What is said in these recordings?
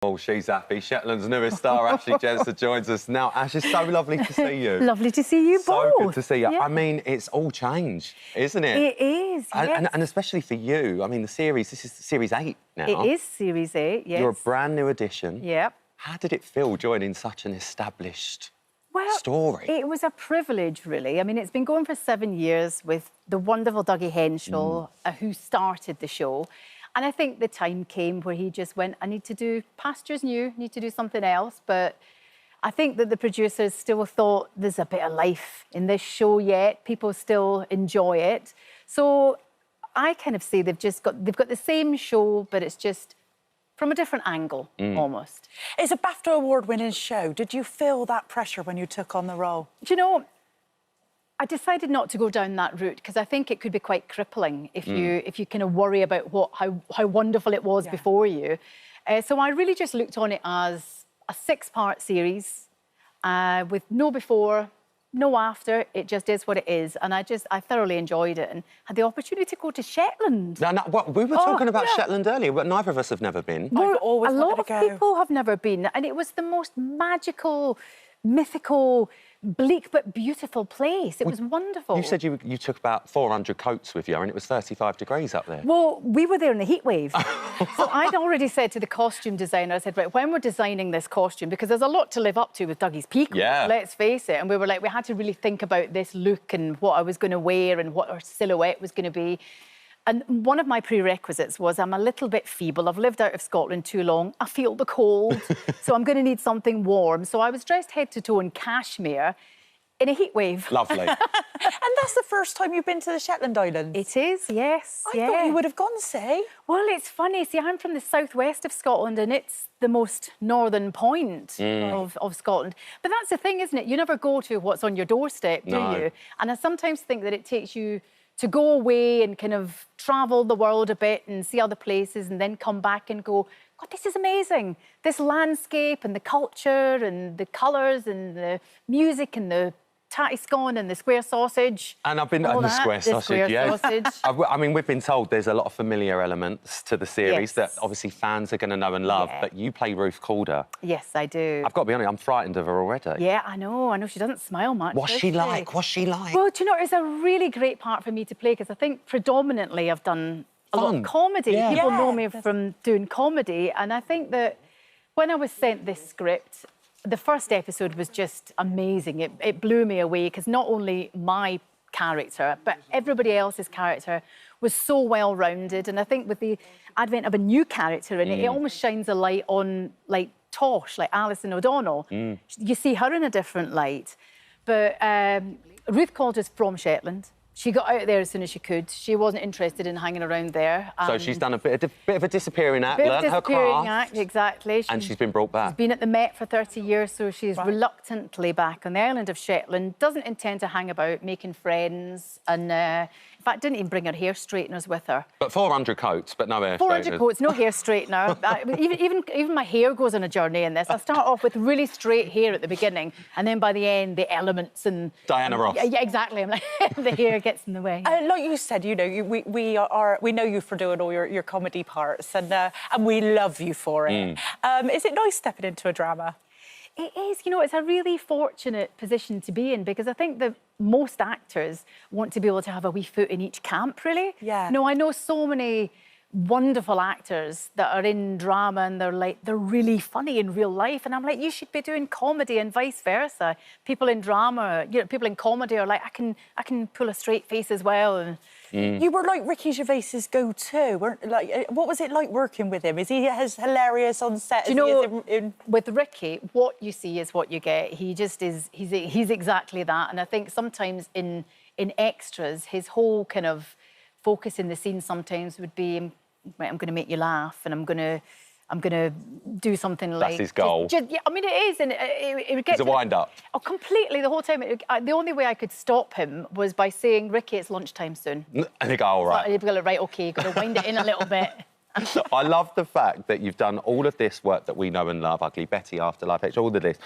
Oh, she's happy. Shetland's newest star, Ashley Jensen, joins us now. Ash, it's so lovely to see you. Lovely to see you both. So good to see you. Yeah. I mean, it's all changed, isn't it? It is, yes. And especially for you. I mean, this is Series 8 now. It is Series 8, yes. You're a brand new addition. Yep. How did it feel joining such an established Well, story? It was a privilege, really. I mean, it's been going for 7 years with the wonderful Dougie Henschel, who started the show. And I think the time came where he just went, I need to do pastures new, need to do something else. But I think that the producers still thought there's a bit of life in this show yet. People still enjoy it. So I kind of say they've got the same show, but it's just from a different angle, almost. It's a BAFTA award-winning show. Did you feel that pressure when you took on the role? Do you know, I decided not to go down that route because I think it could be quite crippling if you kind of worry about how wonderful it was before you. So I really just looked on it as a 6-part series with no before, no after. It just is what it is, and I thoroughly enjoyed it and had the opportunity to go to Shetland. No, we were talking about Shetland earlier, but neither of us have never been. I've always a wanted lot to of go. people have never been, and it was the most magical, mythical, bleak but beautiful place. It was wonderful. You said you took about 400 coats with you, and it was 35 degrees up there. Well, we were there in the heat wave. So I'd already said to the costume designer, I said, right, when we're designing this costume, because there's a lot to live up to with Dougie's peak, let's face it. And we were like, we had to really think about this look and what I was going to wear and what our silhouette was going to be. And one of my prerequisites was I'm a little bit feeble. I've lived out of Scotland too long. I feel the cold, so I'm going to need something warm. So I was dressed head to toe in cashmere in a heat wave. Lovely. And that's the first time you've been to the Shetland Islands? It is, yes. I thought you would have gone, say. Well, it's funny. See, I'm from the southwest of Scotland and it's the most northern point of Scotland. But that's the thing, isn't it? You never go to what's on your doorstep, do you? And I sometimes think that it takes you to go away and kind of travel the world a bit and see other places and then come back and go, God, this is amazing. This landscape and the culture and the colours and the music and the tatty scone and the square sausage. And I've been at the square sausage, sausage. I mean, we've been told there's a lot of familiar elements to the series that obviously fans are going to know and love, but you play Ruth Calder. Yes, I do. I've got to be honest, I'm frightened of her already. Yeah, I know. She doesn't smile much. What's she like? What's she like? Well, do you know, it's a really great part for me to play because I think predominantly I've done a lot of comedy. People know me from doing comedy, and I think that when I was sent this script, the first episode was just amazing. It blew me away because not only my character, but everybody else's character was so well-rounded. And I think with the advent of a new character in it, it almost shines a light on, like, Tosh, like Alison O'Donnell. You see her in a different light. But Ruth Calder's from Shetland. She got out there as soon as she could. She wasn't interested in hanging around there. So she's done a bit of a disappearing act, learned her craft. Act, exactly. And she's been brought back. She's been at the Met for 30 years, so she's reluctantly back on the island of Shetland, doesn't intend to hang about, making friends, and in fact, didn't even bring her hair straighteners with her. But 400 coats, but no hair 400 coats, no hair straightener. Even my hair goes on a journey in this. I start off with really straight hair at the beginning, and then by the end, the elements and... Diana Ross. Yeah, exactly. I'm like, the hair gets in the way. Like you said, you know, we know you for doing all your comedy parts, and we love you for it. Is it nice stepping into a drama? It is. You know, it's a really fortunate position to be in because I think that most actors want to be able to have a wee foot in each camp, really. Yeah. No, I know so many wonderful actors that are in drama and they're really funny in real life, and I'm like, you should be doing comedy and vice versa. People in drama, you know, people in comedy are like, I can pull a straight face as well. And you were like Ricky Gervais's go-to, weren't like? What was it like working with him? Is he as hilarious on set? Do you know, with Ricky, what you see is what you get. He just is. He's exactly that. And I think sometimes in extras, his whole kind of focus in the scene sometimes would be, right, I'm going to make you laugh, and I'm going to do something like... That's his goal. Yeah, I mean, it is, and it gets... It's a wind-up. Oh, completely, the whole time. The only way I could stop him was by saying, Ricky, it's lunchtime soon. And they go, all right. So he'd go, right, OK, got to wind it in a little bit. I love the fact that you've done all of this work that we know and love, Ugly Betty, Afterlife, all of this.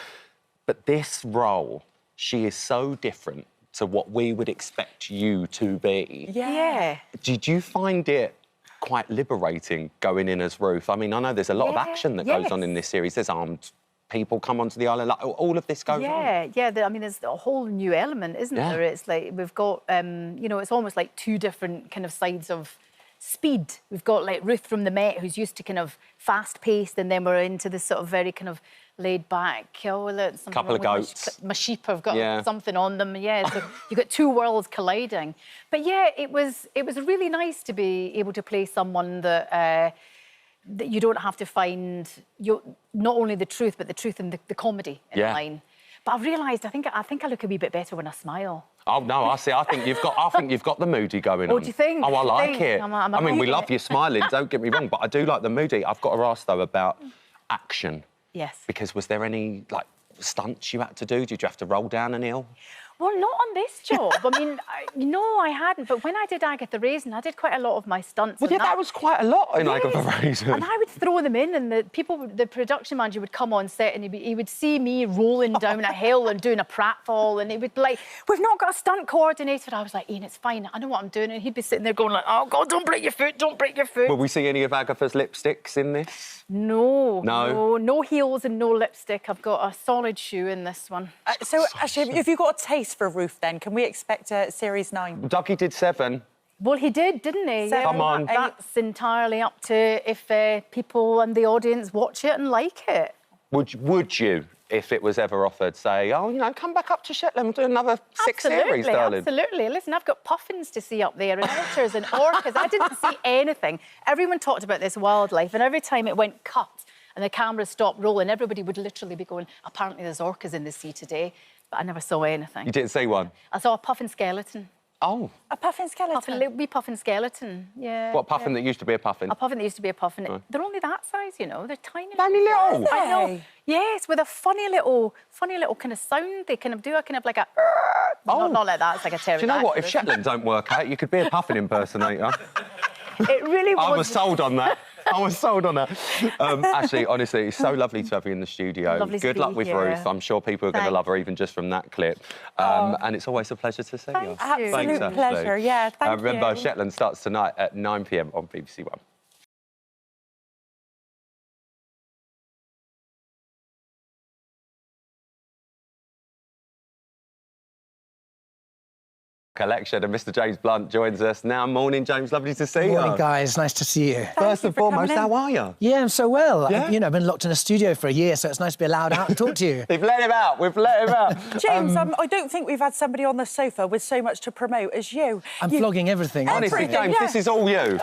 But this role, she is so different to what we would expect you to be. Yeah. Did you find it quite liberating going in as Ruth. I mean, I know there's a lot of action that goes on in this series. There's armed people come onto the island, like all of this goes on. I mean, there's a whole new element, isn't there? It's like we've got, you know, it's almost like two different kind of sides of speed. We've got like Ruth from the Met, who's used to kind of fast-paced, and then we're into this sort of very kind of laid-back. Couple of goats. My sheep have got something on them. Yeah, so you've got two worlds colliding. But yeah, it was really nice to be able to play someone that you don't have to find not only the truth, but the truth in the comedy in line. But I've realised I think I look a wee bit better when I smile. Oh no, I see. I think you've got the moody going on. What do you think? Oh, I like it. I mean, we love you smiling. Don't get me wrong, but I do like the moody. I've got to ask though about action. Yes. Because was there any like stunts you had to do? Did you have to roll down an hill? Well, not on this job. I mean, no, I hadn't. But when I did Agatha Raisin, I did quite a lot of my stunts. Well, yeah, that was quite a lot in Agatha Raisin. And I would throw them in, and the production manager would come on set, and he would see me rolling down a hill and doing a pratfall, and he would be like, "We've not got a stunt coordinator." I was like, "Ian, it's fine. I know what I'm doing." And he'd be sitting there going like, "Oh God, don't break your foot! Don't break your foot!" Will we see any of Agatha's lipsticks in this? No heels and no lipstick. I've got a solid shoe in this one. So actually, if you've got a taste for Ruth, then can we expect series 9? Dougie did 7. Well, he did, didn't he? Come on. That's entirely up to if people and the audience watch it and like it. Would you, if it was ever offered, say, oh, you know, come back up to Shetland, we'll do another 6 series, darling? Absolutely. Listen, I've got puffins to see up there and otters and orcas. I didn't see anything. Everyone talked about this wildlife, and every time it went cut and the camera stopped rolling, everybody would literally be going, apparently there's orcas in the sea today. But I never saw anything. You didn't see one? I saw a puffin skeleton. Oh. A puffin skeleton? A wee puffin skeleton, yeah. What, puffin that used to be a puffin? A puffin that used to be a puffin. Oh. They're only that size, you know. They're tiny. Tiny little? I know. Yes, with a funny little kind of sound. They kind of do a kind of like a... Not like that, it's like a pterodactyl. Do you know what? If Shetland don't work out, you could be a puffin impersonator. It really was... I was sold on that. I was sold on that. Ashley, honestly, it's so lovely to have you in the studio. Lovely Good luck with Ruth. I'm sure people are going to love her even just from that clip. And it's always a pleasure to see you. Absolute pleasure, yeah. Thank you. Remember, Shetland starts tonight at 9 p.m. on BBC One. Collection, and Mr. James Blunt joins us now. Morning, James. Lovely to see you. Morning, guys. Nice to see you. First and foremost, how are you? Yeah, I'm so well. Yeah? I've been locked in a studio for a year, so it's nice to be allowed out and talk to you. We've let him out. We've let him out. James, I don't think we've had somebody on the sofa with so much to promote as you. I'm flogging everything. Honestly, James, this is all you.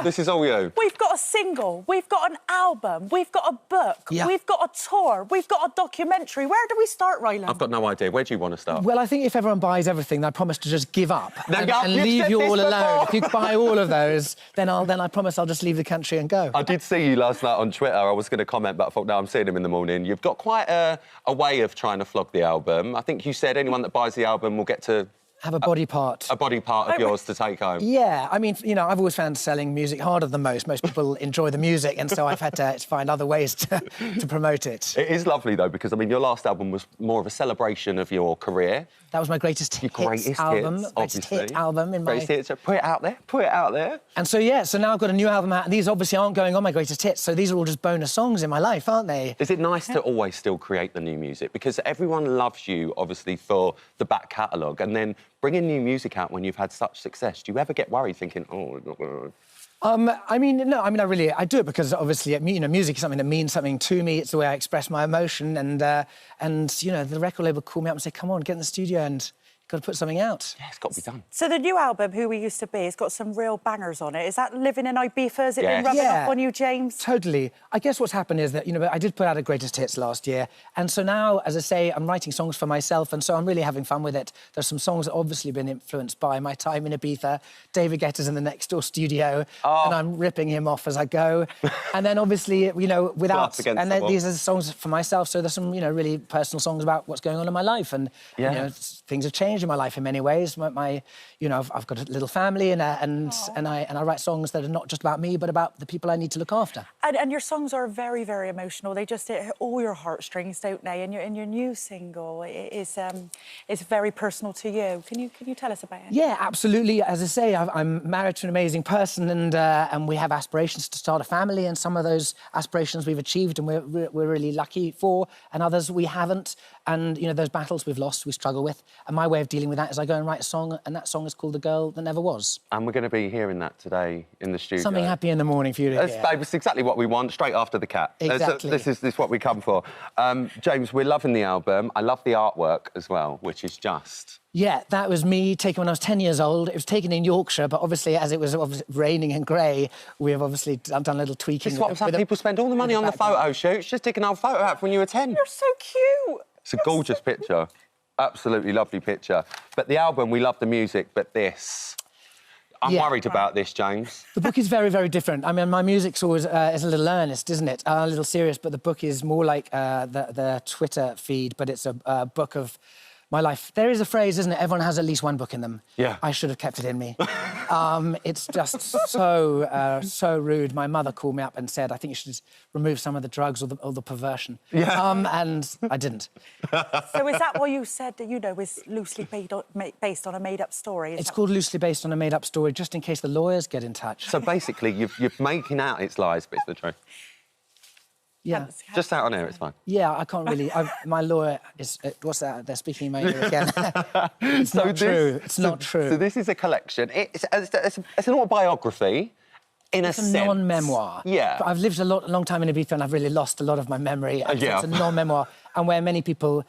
This is all you. We've got a single, we've got an album, we've got a book, we've got a tour, we've got a documentary. Where do we start, Ryland? I've got no idea. Where do you want to start? Well, I think if everyone buys everything, then I promise to just give up. No, and leave you all alone. If you buy all of those, then I promise I'll just leave the country and go. I did see you last night on Twitter. I was going to comment, but I thought, no, I'm seeing him in the morning. You've got quite a way of trying to flog the album. I think you said anyone that buys the album will get to... have a body part. A body part of yours to take home. Yeah, I mean, I've always found selling music harder than most. Most people enjoy the music, and so I've had to find other ways to promote it. It is lovely, though, because, I mean, your last album was more of a celebration of your career. That was my greatest hits album. Greatest hit album in my... Greatest hits. Put it out there. Put it out there. And so, so now I've got a new album out, and these obviously aren't going on my greatest hits, so these are all just bonus songs in my life, aren't they? Is it nice to always still create the new music? Because everyone loves you, obviously, for the back catalogue, and then bringing new music out when you've had such success. Do you ever get worried thinking, oh, it's not going to... I do it because obviously, music is something that means something to me. It's the way I express my emotion, and the record label called me up and said, "Come on, get in the studio and got to put something out." Yeah, it's got to be done. So the new album, Who We Used to Be, has got some real bangers on it. Is that living in Ibiza? Has it been rubbing off on you, James? Totally. I guess what's happened is that, I did put out a greatest hits last year, and so now, as I say, I'm writing songs for myself, and so I'm really having fun with it. There's some songs that obviously been influenced by my time in Ibiza. David Guetta's in the next door studio, and I'm ripping him off as I go. And then obviously, without... And then these are songs for myself, so there's some, really personal songs about what's going on in my life, and, things have changed. changed in my life in many ways. You know, I've got a little family, and I write songs that are not just about me, but about the people I need to look after. And your songs are very, very emotional. They just hit all your heartstrings, don't they? And your new single is very personal to you. Can you tell us about it? Yeah, absolutely. As I say, I'm married to an amazing person, and we have aspirations to start a family, and some of those aspirations we've achieved, and we're really lucky for, and others we haven't. And, you know, those battles we've lost, we struggle with. And my way of dealing with that is I go and write a song, and that song is called The Girl That Never Was. And we're going to be hearing that today in the studio. Something happy in the morning for you to hear. It's exactly what we want, straight after the cat. Exactly. This is what we come for. James, we're loving the album. I love the artwork as well, which is just... Yeah, that was me taken when I was 10 years old. It was taken in Yorkshire, but obviously, as it was raining and grey, we have obviously done a little tweaking. This is what people spend all the money on the photo shoots. Just take an old photo out from when you were 10. You're so cute. It's a gorgeous picture. Absolutely lovely picture. But the album, we love the music, but this... I'm worried about this, James. The book is very, very different. I mean, my music's always is a little earnest, isn't it? A little serious, but the book is more like the Twitter feed, but it's a book of my life. There is a phrase, isn't it? Everyone has at least one book in them. Yeah. I should have kept it in me. It's just so rude. My mother called me up and said, I think you should remove some of the drugs or the perversion. Yeah. And I didn't. So is that why you said that, you know, is loosely based on a made-up story? It's called Loosely Based on a Made-Up Story, just in case the lawyers get in touch. So basically, you're making out it's lies, but it's the truth. Yeah. Just out on air, it's fine. Yeah, I can't really... my lawyer is... what's that? They're speaking in my ear again. It's not true. It's not true. So this is a collection. It's an autobiography, in a sense. It's a non-memoir. Yeah. But I've lived a long time in Ibiza, and I've really lost a lot of my memory. And so yeah. it's a non-memoir. And where many people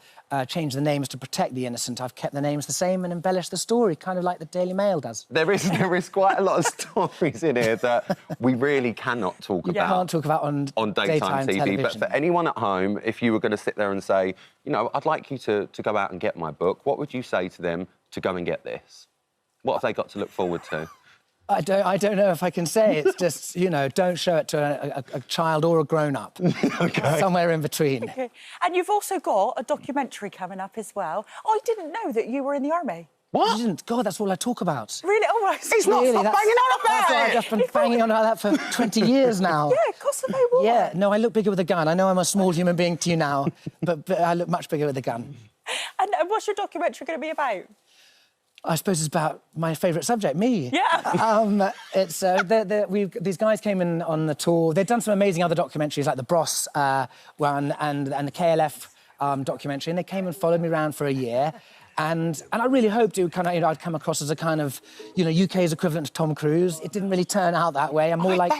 change the names to protect the innocent, I've kept the names the same and embellished the story, kind of like the Daily Mail does. There is quite a lot of stories in here that we really cannot talk about. You can't talk about on daytime TV. television. But for anyone at home, if you were going to sit there and say, you know, I'd like you to go out and get my book, what would you say to them to go and get this? What have they got to look forward to? I don't know if I can say. It's just, you know, don't show it to a child or a grown-up. Okay. Somewhere in between. Okay. And you've also got a documentary coming up as well. I didn't know that you were in the army. What? You didn't? God, that's all I talk about. Really? Oh, right. He's not banging on about it! I've just been banging on about that for 20 years now. Yeah, Kosovo War. Yeah, no, I look bigger with a gun. I know I'm a small human being to you now, but I look much bigger with a gun. And what's your documentary going to be about? I suppose it's about my favourite subject, me. Yeah. It's these guys came in on the tour. They'd done some amazing other documentaries, like the Bros one and the KLF documentary, and they came and followed me around for a year. And I really hoped it would kind of, you know, I'd come across as a kind of, you know, UK's equivalent to Tom Cruise. It didn't really turn out that way. I'm more like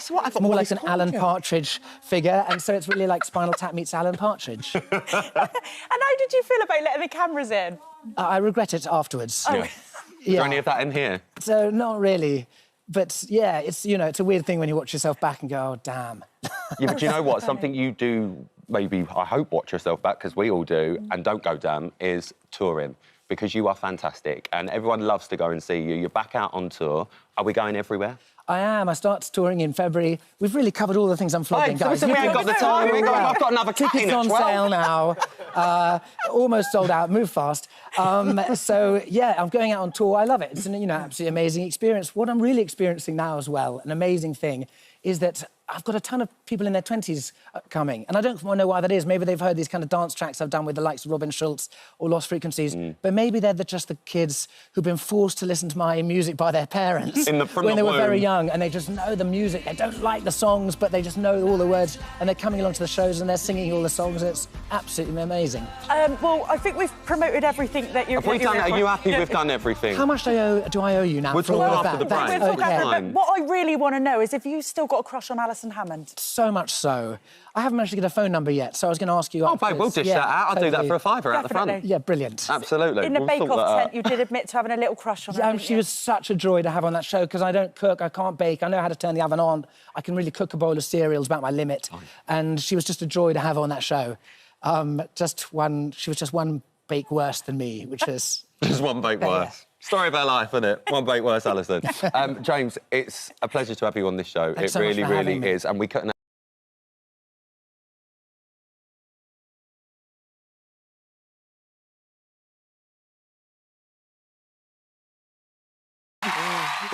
an Alan Partridge figure, and so it's really like Spinal Tap meets Alan Partridge. And how did you feel about letting the cameras in? I regret it afterwards. Oh. Yeah. Is there any of that in here? So, not really. But, yeah, it's, you know, it's a weird thing when you watch yourself back and go, oh, damn. Yeah, but do you know what? Something you do, maybe, I hope, watch yourself back, because we all do, and don't go damn, is touring. Because you are fantastic, and everyone loves to go and see you. You're back out on tour. Are we going everywhere? I am. I start touring in February. We've really covered all the things I'm flogging, guys. We ain't got the time. I've got another cat in at 12. Tickets on sale now. Almost sold out. Move fast. So, yeah, I'm going out on tour. I love it. It's an, you know, absolutely amazing experience. What I'm really experiencing now as well, an amazing thing, is that I've got a ton of people in their 20s coming, and I don't know why that is. Maybe they've heard these kind of dance tracks I've done with the likes of Robin Schulz or Lost Frequencies, but maybe they're just the kids who've been forced to listen to my music by their parents when they were very young, and they just know the music. They don't like the songs, but they just know all the words, and they're coming along to the shows and they're singing all the songs. It's absolutely amazing. Well, I think we've promoted everything that you're... Have we done? Are you happy we've done everything? How much do I owe you now? We'll talk after the break. We'll talk after, but what I really want to know is if you've still got a crush on Alison Hammond. So much so. I haven't managed to get a phone number yet, so I was going to ask you... Oh, babe, we'll dish that out. I'll do that for a £5 at the front. Yeah, brilliant. Absolutely. In the bake-off tent, you did admit to having a little crush on her, didn't she you? was such a joy to have on that show, because I don't cook, I can't bake, I know how to turn the oven on, I can really cook a bowl of cereal, about my limit, and she was just a joy to have on that show. She was just one bake worse than me, which is... Just one bake worse. Story of our life, isn't it? One bake worse, Alison. James, it's a pleasure to have you on this show. Thanks it so much really, for having really me. is. And we couldn't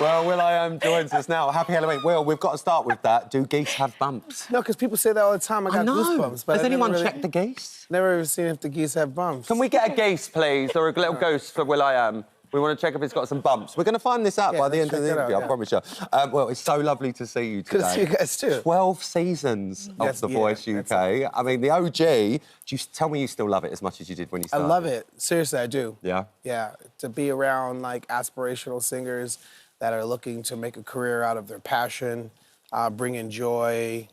Well, will.i.am joins us now. Happy Halloween. Will, we've got to start with that. Do geese have bumps? No, because people say that all the time. I got goosebumps. But Has anyone checked the geese? Never even seen if the geese have bumps. Can we get a geese, please, or a little ghost for will.i.am? We want to check if it's got some bumps. We're going to find this out by the end of the interview, I promise you. Well, it's so lovely to see you today. Good to see you guys, too. 12 seasons of The Voice UK. I mean, the OG, tell me you still love it as much as you did when you started. I love it. Seriously, I do. Yeah? Yeah, to be around, like, aspirational singers that are looking to make a career out of their passion, bringing joy.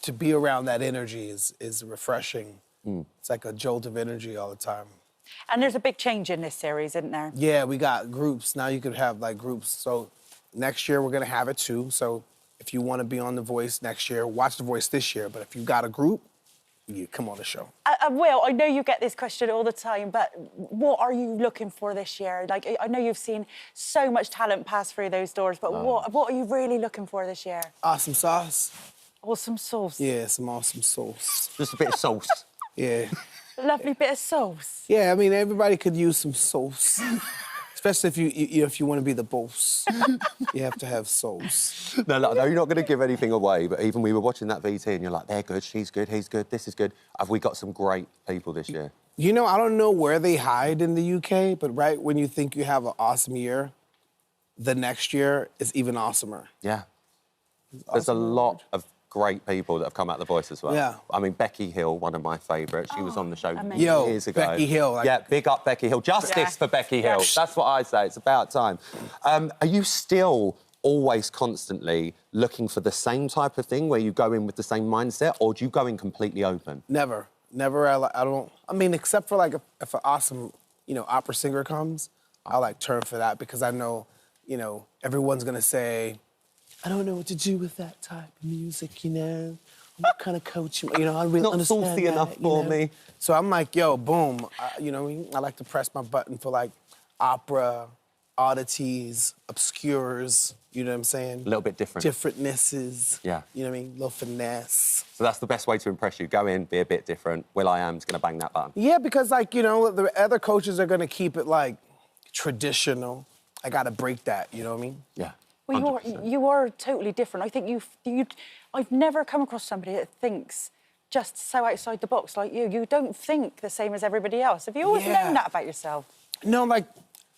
To be around that energy is refreshing. It's like a jolt of energy all the time. And there's a big change in this series, isn't there? Yeah, we got groups. Now you could have, like, groups. So next year we're going to have it, too. So if you want to be on The Voice next year, watch The Voice this year. But if you got a group, you come on the show. Will, I know you get this question all the time, but what are you looking for this year? Like, I know you've seen so much talent pass through those doors, but what are you really looking for this year? Awesome sauce. Awesome sauce. Yeah, some awesome sauce. Just a bit of sauce. Yeah. Lovely bit of sauce. Yeah, I mean, everybody could use some sauce. Especially if you want to be the boss. You have to have sauce. No, look, I know you're not going to give anything away, but even we were watching that VT and you're like, they're good, she's good, he's good, this is good. Have we got some great people this year? You know, I don't know where they hide in the UK, but right when you think you have an awesome year, the next year is even awesomer. Yeah. There's a lot of great people that have come out The Voice as well. Yeah. I mean, Becky Hill, one of my favourites. She was on the show Yo, years ago. Becky Hill. Like, yeah, big up Becky Hill. Justice for Becky Hill. That's what I say. It's about time. Are you still always constantly looking for the same type of thing where you go in with the same mindset, or do you go in completely open? Never. Never. I don't... I mean, except for, like, if an awesome, opera singer comes, I like, turn for that because I know, everyone's going to say, I don't know what to do with that type of music, I'm not kind of coach, I don't really not understand saucy that, enough for me. So I'm like, yo, boom. I like to press my button for, like, opera, oddities, obscures, you know what I'm saying? A little bit different. Differentnesses. Yeah. You know what I mean? Little finesse. So that's the best way to impress you. Go in, be a bit different. will.i.am's going to bang that button. Yeah, because, like, the other coaches are going to keep it, like, traditional. I got to break that, you know what I mean? Yeah. Well, you are totally different. I think I've never come across somebody that thinks just so outside the box like you. You don't think the same as everybody else. Have you always known that about yourself? No, like,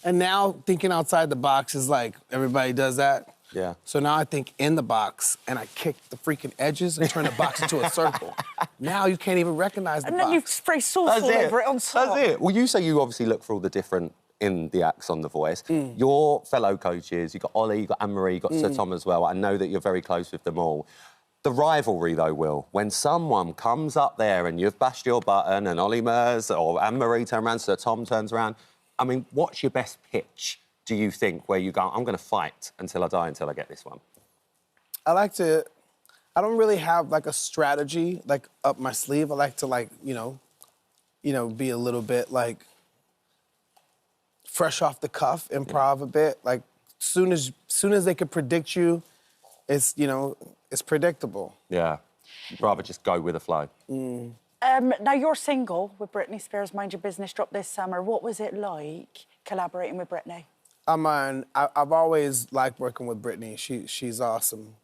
and now thinking outside the box is like, everybody does that. Yeah. So now I think in the box, and I kick the freaking edges and turn the box into a circle. Now you can't even recognize the box. And then you spray sauce all over it on top. That's it. Well, you say you obviously look for all the different in the acts on The Voice. Your fellow coaches, you've got Ollie, you've got Anne-Marie, you've got Sir Tom as well. I know that you're very close with them all. The rivalry, though, Will, when someone comes up there and you've bashed your button and Ollie Murs or Anne-Marie turns around, Sir Tom turns around, I mean, what's your best pitch, do you think, where you go, I'm going to fight until I die, until I get this one? I don't really have, like, a strategy, like, up my sleeve. I like to, like, be a little bit, like, fresh off the cuff, improv a bit. Like, soon as they can predict you, it's predictable. Yeah. You'd rather just go with the flow. Now, your single with Britney Spears, Mind Your Business, dropped this summer. What was it like collaborating with Britney? I've always liked working with Britney. She's awesome.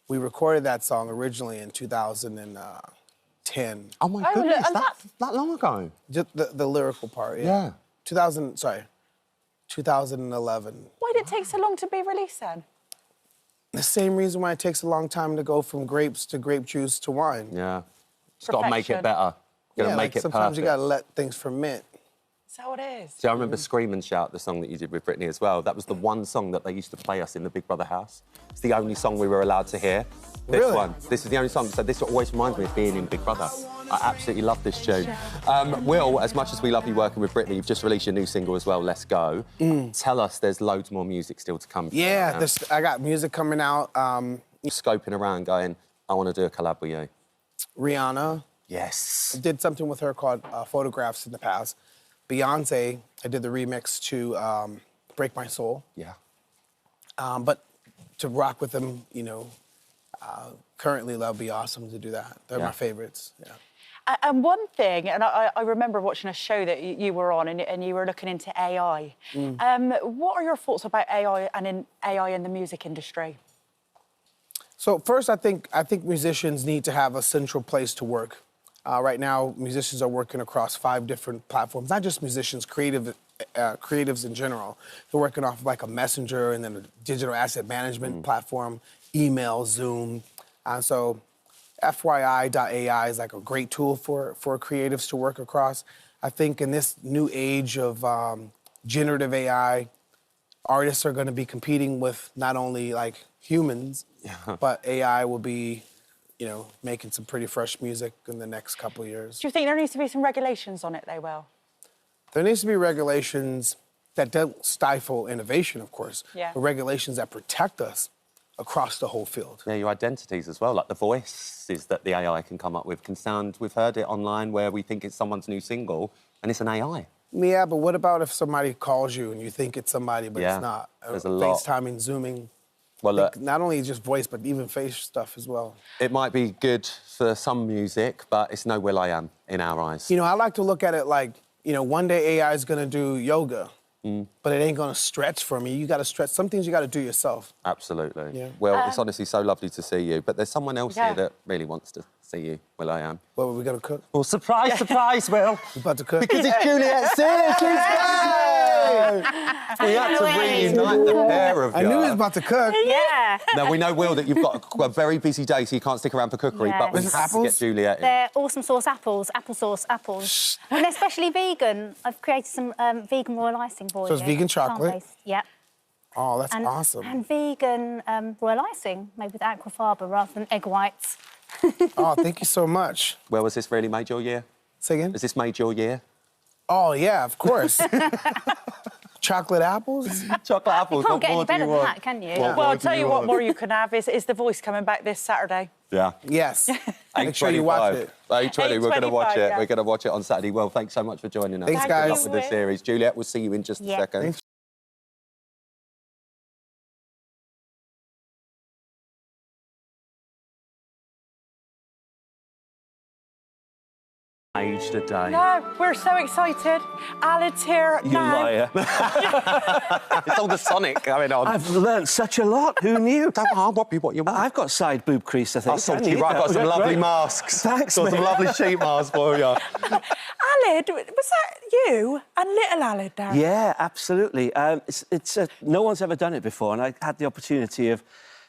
We recorded that song originally in 2010. Oh, my goodness, that's that long ago? Just the lyrical part, yeah. 2011. Why did it take so long to be released then? The same reason why it takes a long time to go from grapes to grape juice to wine. Yeah. Just got to make it better. Got to make it sometimes perfect. you got to let things ferment. That's how it is. See, I remember Scream and Shout, the song that you did with Britney as well. That was the one song that they used to play us in the Big Brother house. It's the only song we were allowed to hear. This one. This is the only song. So this always reminds me of being in Big Brother. I absolutely love this tune. Will, as much as we love you working with Britney, you've just released your new single as well, Let's Go. Tell us there's loads more music still to come. Yeah, I got music coming out. Scoping around going, I want to do a collab with you. Rihanna. Yes. I did something with her called Photographs in the past. Beyonce, I did the remix to Break My Soul. Yeah. But to rock with them, currently that would be awesome to do that. They're my favorites. Yeah. And one thing, and I remember watching a show that you were on, and you were looking into AI. What are your thoughts about AI and AI in the music industry? So first, I think musicians need to have a central place to work. Right now, musicians are working across 5 different platforms. Not just musicians, creatives in general. They're working off like a messenger and then a digital asset management platform, email, Zoom. So FYI.ai is like a great tool for creatives to work across. I think in this new age of generative AI, artists are going to be competing with not only like humans, but AI will be, making some pretty fresh music in the next couple of years. Do you think there needs to be some regulations on it, though, Will? There needs to be regulations that don't stifle innovation, of course, but regulations that protect us across the whole field. Yeah, your identities as well, like the voices that the AI can come up with can sound, we've heard it online where we think it's someone's new single and it's an AI. Yeah, but what about if somebody calls you and you think it's somebody, but it's not? There's a lot. FaceTiming, Zooming. Well, look, not only just voice, but even face stuff as well. It might be good for some music, but it's no will.i.am in our eyes. I like to look at it like, one day AI is going to do yoga, but it ain't going to stretch for me. You got to stretch. Some things you got to do yourself. Absolutely. Yeah. Well, it's honestly so lovely to see you, but there's someone else here that really wants to see you, will.i.am. What are we going to cook? Well, surprise, surprise, Will. We're about to cook? Because it's Juliet's here. She's back! We had to reunite the pair of you. I knew he was about to cook. Yeah. Now, we know, Will, that you've got a very busy day, so you can't stick around for cookery, but we Is this have to get apples? Juliet in. They're awesome sauce apples, applesauce apples. And they're especially vegan. I've created some vegan royal icing for you. So it's vegan chocolate? Plant-based, yeah. Oh, that's awesome. And vegan royal icing made with aquafaba rather than egg whites. Oh, thank you so much. Well, has this really made your year? Say again? Has this made your year? Oh, yeah, of course. Chocolate apples? Chocolate apples. You can't get any better than that, can you? Well, I'll tell you what more you can have is The Voice coming back this Saturday. Yeah. Yes. Make sure you watch it. 8:20, we're going to watch 8:25, it. yeah. We're going to watch it on Saturday. Well, thanks so much for joining us. Thanks, guys. Good luck with the series. Juliet, we'll see you in just a second. Thanks. Aged a day. No, we're so excited. Alan's here You now. liar. It's all the Sonic going on. I've learnt such a lot. Who knew? Don't whop you what you want. I've got side boob crease, I think. I'll sort you right. I've got some lovely masks. Thanks, Got some mate. lovely sheet masks for you. Alan, was that you and little Alan there? Yeah, absolutely. No one's ever done it before, and I had the opportunity of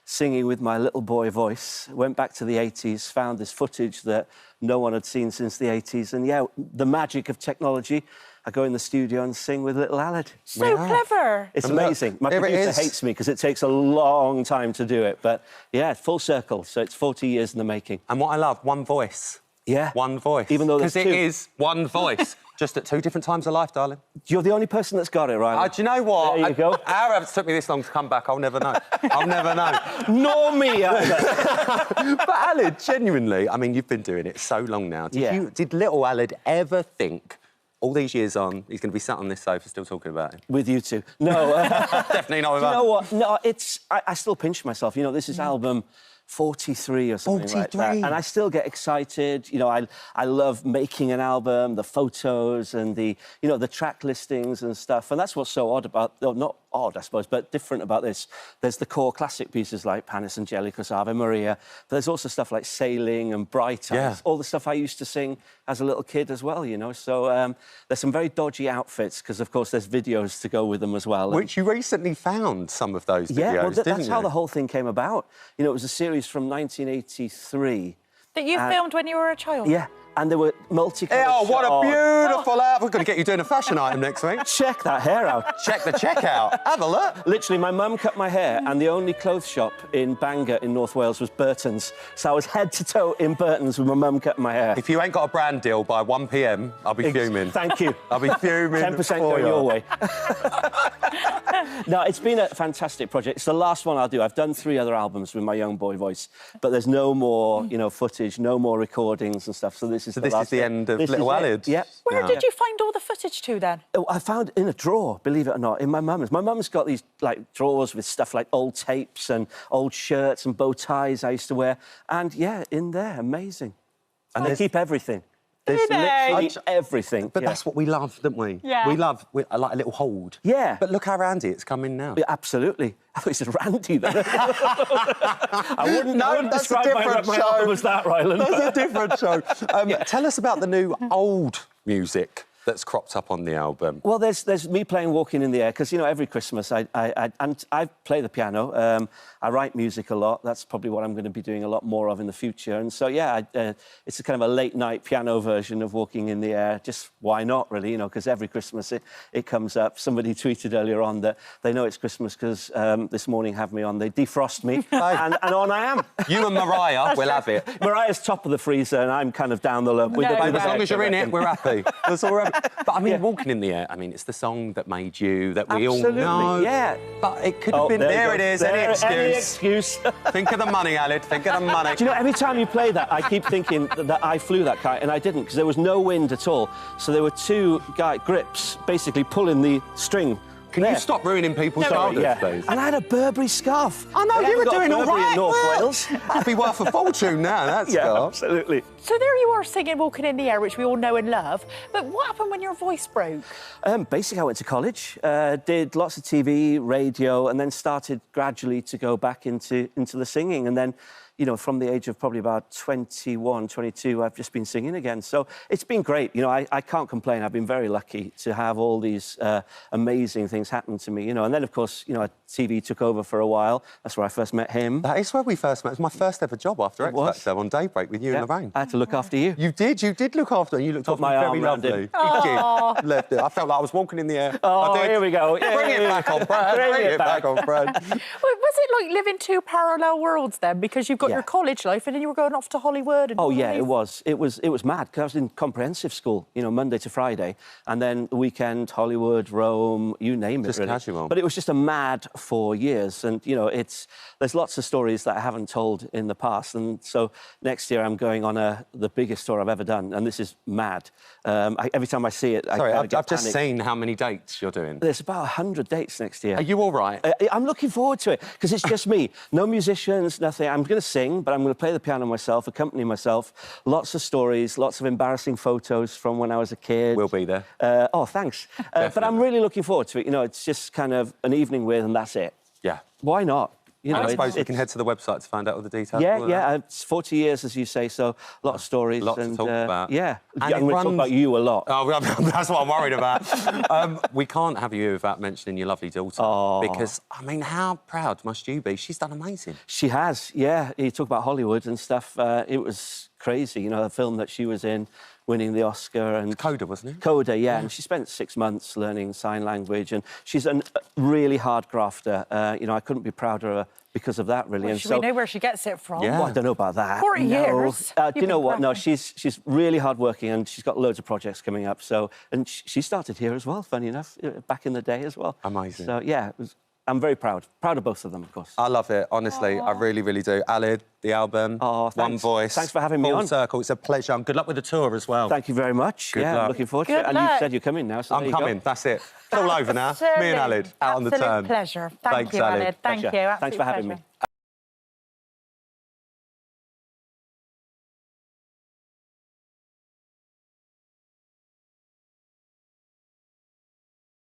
singing with my little boy voice. Went back to the 80s, found this footage that no one had seen since the 80s, and yeah, the magic of technology. I go in the studio and sing with little Alan. So clever. It's And look, amazing. My here it producer is. hates me because it takes a long time to do it, but yeah, full circle. So it's 40 years in the making. And what I love, one voice. Yeah. One voice. Even though there's Because it two. is one voice. Just at 2 different times of life, darling. You're the only person that's got it, right? Do you know what? There you go. It took me this long to come back. I'll never know. I'll never know. Nor me either. But Aled, genuinely, I mean, you've been doing it so long now. Did little Aled ever think, all these years on, he's going to be sat on this sofa still talking about it? With you two. No. Definitely not with You us. know what? No, I still pinch myself. You know, this is album 43 or something like that. 43. And I still get excited. You know, I love making an album, the photos and the track listings and stuff. And that's what's so odd about, well, not odd, I suppose, but different about this. There's the core classic pieces like Panis Angelicus, Ave Maria. But there's also stuff like Sailing and Bright Eyes. Yeah. All the stuff I used to sing as a little kid as well, you know. So there's some very dodgy outfits because, of course, there's videos to go with them as well. Which you recently found some of those videos, Yeah, well, didn't that's you? how the whole thing came about. You know, it was a series from 1983. That you filmed when you were a child? Yeah, and there were multicoloured Oh, what a shots. beautiful outfit. We're going to get you doing a fashion item next week. Check that hair out. Check the checkout. Have a look. Literally, my mum cut my hair, and the only clothes shop in Bangor in North Wales was Burton's. So I was head to toe in Burton's with my mum cutting my hair. If you ain't got a brand deal by 1 p.m, I'll be fuming. Thank you. I'll be fuming. 10% for going you. your way. No, it's been a fantastic project. It's the last one I'll do. I've done 3 other albums with my young boy voice, but there's no more, footage, no more recordings and stuff. So this is So the this last is the bit. end of This Little is it. Alid. Yep. Where did you find all the footage to then? Oh, I found in a drawer, believe it or not, in my mum's. My mum's got these like drawers with stuff like old tapes and old shirts and bow ties I used to wear. And yeah, in there, amazing. And they keep everything. There's literally everything. But that's what we love, don't we? Yeah. We love like a little hold. Yeah. But look how randy it's come in now. Yeah, absolutely. I thought you said Randy then. I wouldn't that's a describe different my show. album as that, Ryland. That's a different show. Tell us about the new old music that's cropped up on the album. Well, there's me playing Walking in the Air, because, you know, every Christmas I play the piano. I write music a lot. That's probably what I'm going to be doing a lot more of in the future. And so, yeah, it's a kind of a late-night piano version of Walking in the Air. Just why not, really, you know, because every Christmas it comes up. Somebody tweeted earlier on that they know it's Christmas because this morning have me on. They defrost me, and on I am. You and Mariah will have it. Mariah's top of the freezer, and I'm kind of down the lump. As long as you're in it, we're happy. That's all right. But I mean, Walking in the Air, I mean, it's the song that made you, that we all know. Yeah. But it could have been, there it is, any excuse. Any excuse. Think of the money, Alid, think of the money. Do you know, every time you play that, I keep thinking that I flew that kite, and I didn't, because there was no wind at all. So there were two grips basically pulling the string. Can you stop ruining people's childhoods, please? And I had a Burberry scarf. I know, you were doing all right. In North Wales. That'd be worth a fortune now, that Yeah, scarf. absolutely. So there you are singing Walking in the Air, which we all know and love. But what happened when your voice broke? Basically, I went to college, did lots of TV, radio, and then started gradually to go back into the singing. And then, you know, from the age of probably about 21, 22, I've just been singing again. So it's been great. You know, I can't complain. I've been very lucky to have all these amazing things happen to me, you know. And then, of course, you know, TV took over for a while. That's where I first met him. That is where we first met. It was my first ever job after X Factor on Daybreak with you and Lorraine. I had to look after you. You did look after her. You looked after my me arm very round lovely. him. You did. Left it. I felt like I was walking in the air. Oh, I did. here we go. Bring it back on, Brad. Bring it back on, Brad. Was it like living two parallel worlds then? Because you've got your college life and then you were going off to Hollywood. And yeah, it was. It was mad, because I was in comprehensive school, you know, Monday to Friday, and then the weekend, Hollywood, Rome, you name it, Just really. casual. But it was just a mad 4 years, and, you know, there's lots of stories that I haven't told in the past, and so next year I'm going on the biggest tour I've ever done, and this is mad. Every time I see it, I've just seen how many dates you're doing. There's about 100 dates next year. Are you all right? I'm looking forward to it, because it's just me. No musicians, nothing. I'm going to sing, but I'm going to play the piano myself, accompany myself. Lots of stories, lots of embarrassing photos from when I was a kid. We'll be there. Oh, thanks. But I'm really looking forward to it. You know, it's just kind of an evening with, and that's it. Yeah. Why not? You know, I suppose we can head to the website to find out all the details. Yeah. It's 40 years, as you say, so a lot of stories. Lots to talk about. Yeah. And I'm going to talk about you a lot. Oh, that's what I'm worried about. We can't have you without mentioning your lovely daughter. Oh. Because, I mean, how proud must you be? She's done amazing. She has, yeah. You talk about Hollywood and stuff. It was crazy, you know, the film that she was in, winning the Oscar. And Coda, wasn't it? Coda, yeah. And she spent 6 months learning sign language, and she's a really hard grafter. You know, I couldn't be prouder of her because of that, really. Well, and should we know where she gets it from? Yeah. Well, I don't know about that. 40 years. Do you know what? No, she's really hardworking, and she's got loads of projects coming up. So, and she started here as well, funny enough, back in the day as well. Amazing. So, yeah, I'm very proud. Proud of both of them, of course. I love it, honestly. I really, really do. Alid, the album, Oh, One thanks. Voice. Thanks for having me Full on. circle. It's a pleasure. And good luck with the tour as well. Thank you very much. Good I'm luck. looking forward to Good it. And luck. you said you're coming now, so there I'm you go. coming. That's it. It's all over now. Me and Alid out on the Absolute turn. pleasure. Thanks, Thank you, Alid. Alid. Thank you. Pleasure. Absolute Thanks for having pleasure. me.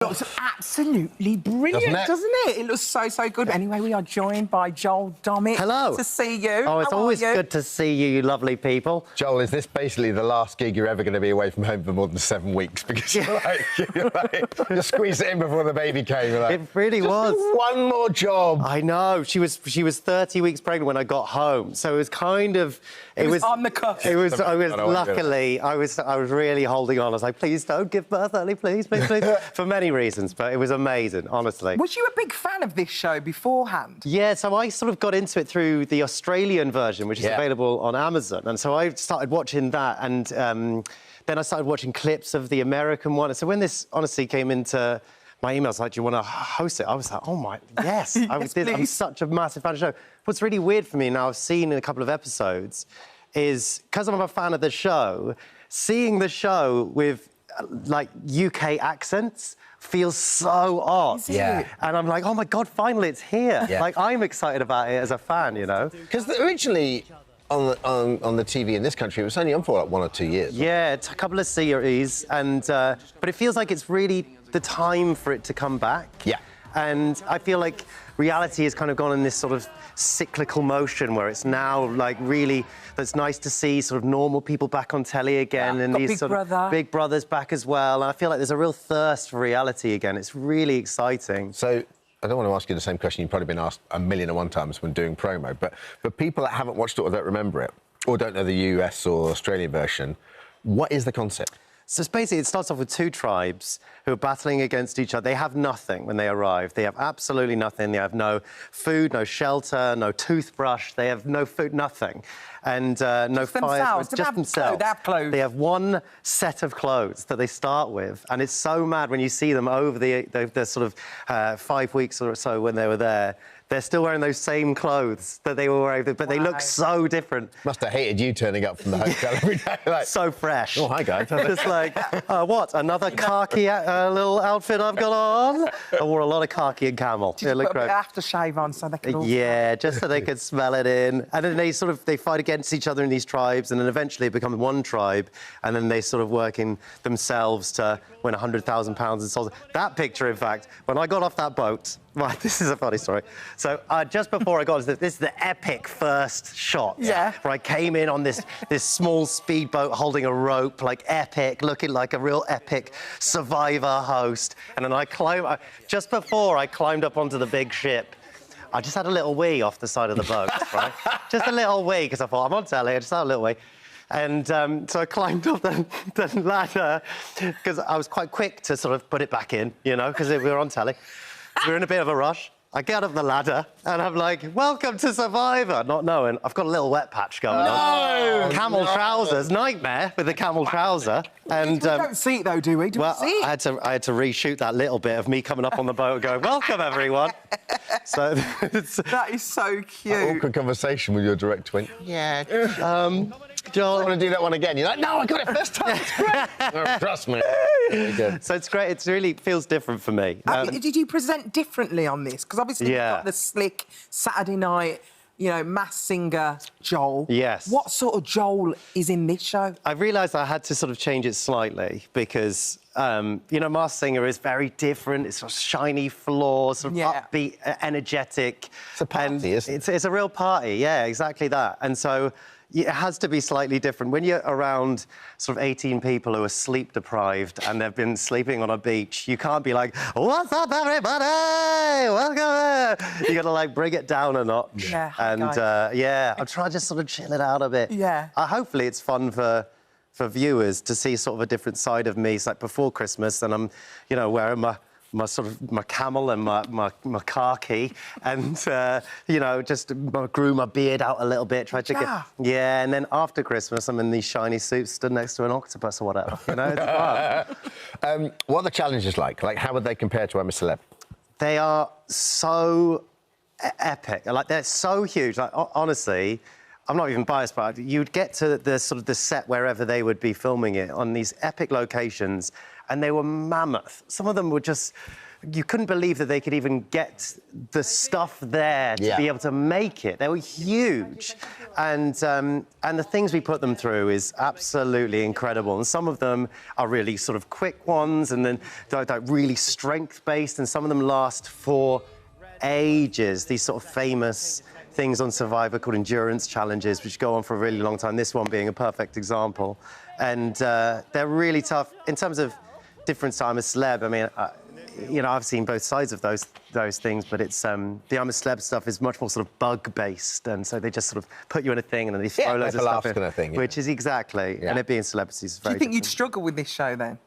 Looks absolutely brilliant, doesn't it? It looks so, so good. Anyway, we are joined by Joel Dommett. Hello. To see you. Oh, it's How are always you? good to see you, you lovely people. Joel, is this basically the last gig you're ever going to be away from home for more than 7 weeks? Because you squeezed it in before the baby came. You're like, It really was. One more job. I know. She was 30 weeks pregnant when I got home, so it was kind of. It was on the cusp. It was. I was I know what you're luckily. I was really holding on. I was like, please don't give birth early, please, please, please, for many reasons. But it was amazing, honestly. Was you a big fan of this show beforehand? Yeah, so I sort of got into it through the Australian version, which is Yeah. available on Amazon. And so I started watching that, and then I started watching clips of the American one. And so when this honestly came into my emails, like, do you want to host it? I was like, oh my, yes. Yes, I'm please. such a massive fan of the show. What's really weird for me now, I've seen in a couple of episodes, is, because I'm a fan of the show, seeing the show with, like, UK accents feels so odd. Yeah. And I'm like, oh, my God, finally it's here. Yeah. Like, I'm excited about it as a fan, you know? Because originally, on the TV in this country, it was only on for, like, 1 or 2 years. Yeah, it's a couple of series, and but it feels like it's really the time for it to come back. Yeah. And I feel like reality has kind of gone in this sort of cyclical motion where it's now, like, really, it's nice to see sort of normal people back on telly again, and Got these Big sort Brother. of Big Brothers back as well. And I feel like there's a real thirst for reality again. It's really exciting. So, I don't want to ask you the same question you've probably been asked 1,000,001 times when doing promo, but for people that haven't watched it or don't remember it, or don't know the US or Australian version, what is the concept? So it's basically, it starts off with 2 tribes who are battling against each other. They have nothing when they arrive. They have absolutely nothing. They have no food, no shelter, no toothbrush. They have no food, nothing. And no fire. Just themselves. They have clothes. They have one set of clothes that they start with. And it's so mad when you see them over the sort of 5 weeks or so when they were there. They're still wearing those same clothes that they were wearing, but they look so different. Must have hated you turning up from the hotel every day. Like, so fresh. Oh, hi, guys. Just like, what, another khaki little outfit I've got on? I wore a lot of khaki and camel. Did you put a bit of aftershave on so they could all... Yeah, just so they could smell it in. And then they fight against each other in these tribes, and then eventually it becomes one tribe, and then they sort of work in themselves to win £100,000 in souls. That picture, in fact, when I got off that boat, right, this is a funny story. So just before I got, this is the epic first shot. Yeah. Where I came in on this small speedboat holding a rope, like epic, looking like a real epic Survivor host. And then just before I climbed up onto the big ship, I just had a little wee off the side of the boat, right? Just a little wee, because I thought, I'm on telly, I just had a little wee. And so I climbed up the ladder, because I was quite quick to sort of put it back in, you know, because we were on telly. We were in a bit of a rush. I get up the ladder, and I'm like, welcome to Survivor, not knowing I've got a little wet patch going on. Camel trousers, nightmare with the camel trouser. And we don't see it, though, do we? Do we see it? I had to reshoot that little bit of me coming up on the boat and going, welcome, everyone. So that is so cute. That awkward conversation with your director went, yeah, Joel, I want to do that one again. You're like, no, I got it first time. It's great. Oh, trust me. So it's great. It really feels different for me. Did you present differently on this? Because obviously you've got the slick Saturday night, you know, mass singer Joel. Yes. What sort of Joel is in this show? I realised I had to sort of change it slightly because, you know, Masked Singer is very different. It's sort of shiny floors, sort of upbeat, energetic. It's a party, isn't it? It's a real party, yeah, exactly that. And so it has to be slightly different. When you're around sort of 18 people who are sleep deprived and they've been sleeping on a beach, you can't be like, what's up, everybody? Welcome. You got to, like, bring it down a notch. Yeah, and, I'm trying to just sort of chill it out a bit. Yeah. Hopefully it's fun for viewers to see sort of a different side of me. It's like before Christmas, and I'm, you know, wearing my camel and my khaki, and you know, just grew my beard out a little bit, tried to get and then after Christmas I'm in these shiny suits stood next to an octopus or whatever. You know, it's fun. What are the challenges like? Like, how would they compare to I'm a Celeb? They are so epic. Like, they're so huge. Like, honestly, I'm not even biased, but you'd get to the sort of the set wherever they would be filming it on these epic locations, and they were mammoth. Some of them were just, you couldn't believe that they could even get the stuff there to be able to make it. They were huge. And the things we put them through is absolutely incredible. And some of them are really sort of quick ones, and then they're really strength-based, and some of them last for ages. These sort of famous things on Survivor called endurance challenges, which go on for a really long time, this one being a perfect example. And they're really tough. In terms of difference to I'm a Celeb, I mean, you know, I've seen both sides of those things, but it's the I'm a Celeb stuff is much more sort of bug-based, and so they just sort of put you in a thing and then they throw loads of stuff in, kind of thing, which is exactly, and it being celebrities is very Do you think different. you'd struggle with this show, then?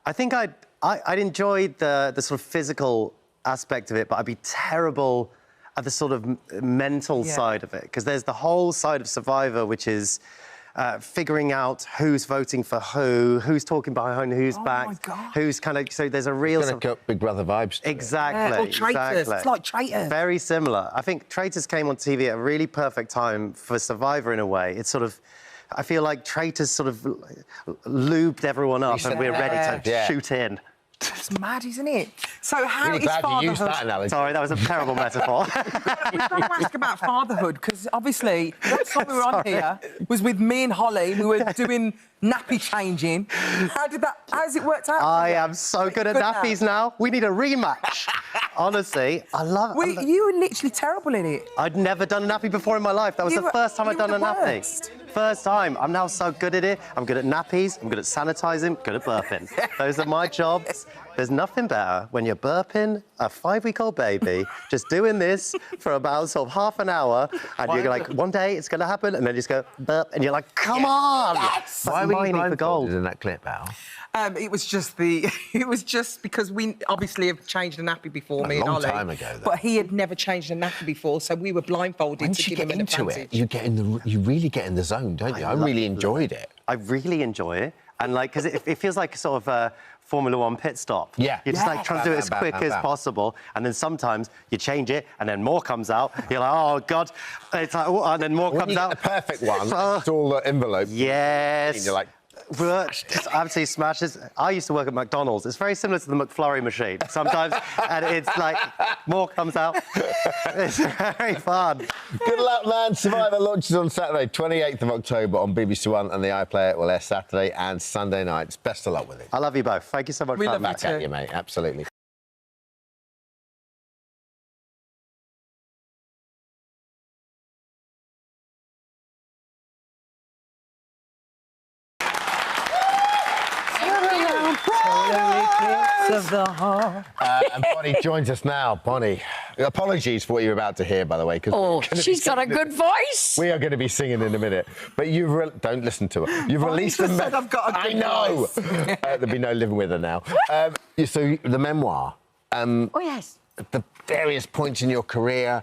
I think I'd enjoy the sort of physical aspect of it, but I'd be terrible at the sort of mental side of it, because there's the whole side of Survivor, which is figuring out who's voting for who's talking behind who's back, who's kind of... So there's a real... It's going to Big Brother vibes. Exactly. Or Traitors. Exactly. It's like Traitors. Very similar. I think Traitors came on TV at a really perfect time for Survivor in a way. It's sort of... I feel like Traitors sort of lubed everyone up and we're ready to shoot in. It's mad, isn't it? So how Really is glad you used fatherhood? that analogy. Sorry, that was a terrible metaphor. We've got to ask about fatherhood, because obviously, that time we were on here was with me and Holly. We were doing nappy changing. How's it worked out? I am so good at nappies now. We need a rematch. Honestly, I love it. You were literally terrible in it. I'd never done a nappy before in my life. That was the first time I'd done a nappy. First time. I'm now so good at it. I'm good at nappies, I'm good at sanitising, good at burping. Those are my jobs. There's nothing better when you're burping a 5-week-old baby, just doing this for about sort of half an hour, and you're like, one day it's going to happen, and then you just go burp, and you're like, come on! Yes! Why were you blindfolded in that clip, Al? It was just because we obviously have changed a nappy before, me and Ollie. A long time ago, though. But he had never changed a nappy before, so we were blindfolded Once to you give get him an into advantage. it, you really get in the zone, don't you? I really enjoyed it. I really enjoy it. And, like, because it feels like sort of a Formula One pit stop. Yeah. You're just, like, trying to do it as quick as possible, and then sometimes you change it, and then more comes out. You're like, oh, God. And it's like, oh, and then more comes out. The perfect one. It's all the envelope. Yes. And you're like... It's absolutely smashes. I used to work at McDonald's. It's very similar to the McFlurry machine sometimes, and it's like more comes out. It's very fun. Good luck, man. Survivor launches on Saturday, 28th of October on BBC One, and the iPlayer will air Saturday and Sunday nights. Best of luck with it. I love you both. Thank you so much for having me. Back at you, mate. Absolutely. Of the heart. And Bonnie joins us now. Bonnie, apologies for what you're about to hear, by the way. Oh, she's got a good voice. We are going to be singing in a minute. But don't listen to her. You've released a said I've got a good voice. There'll be no living with her now. So the memoir. Oh, yes. The various points in your career,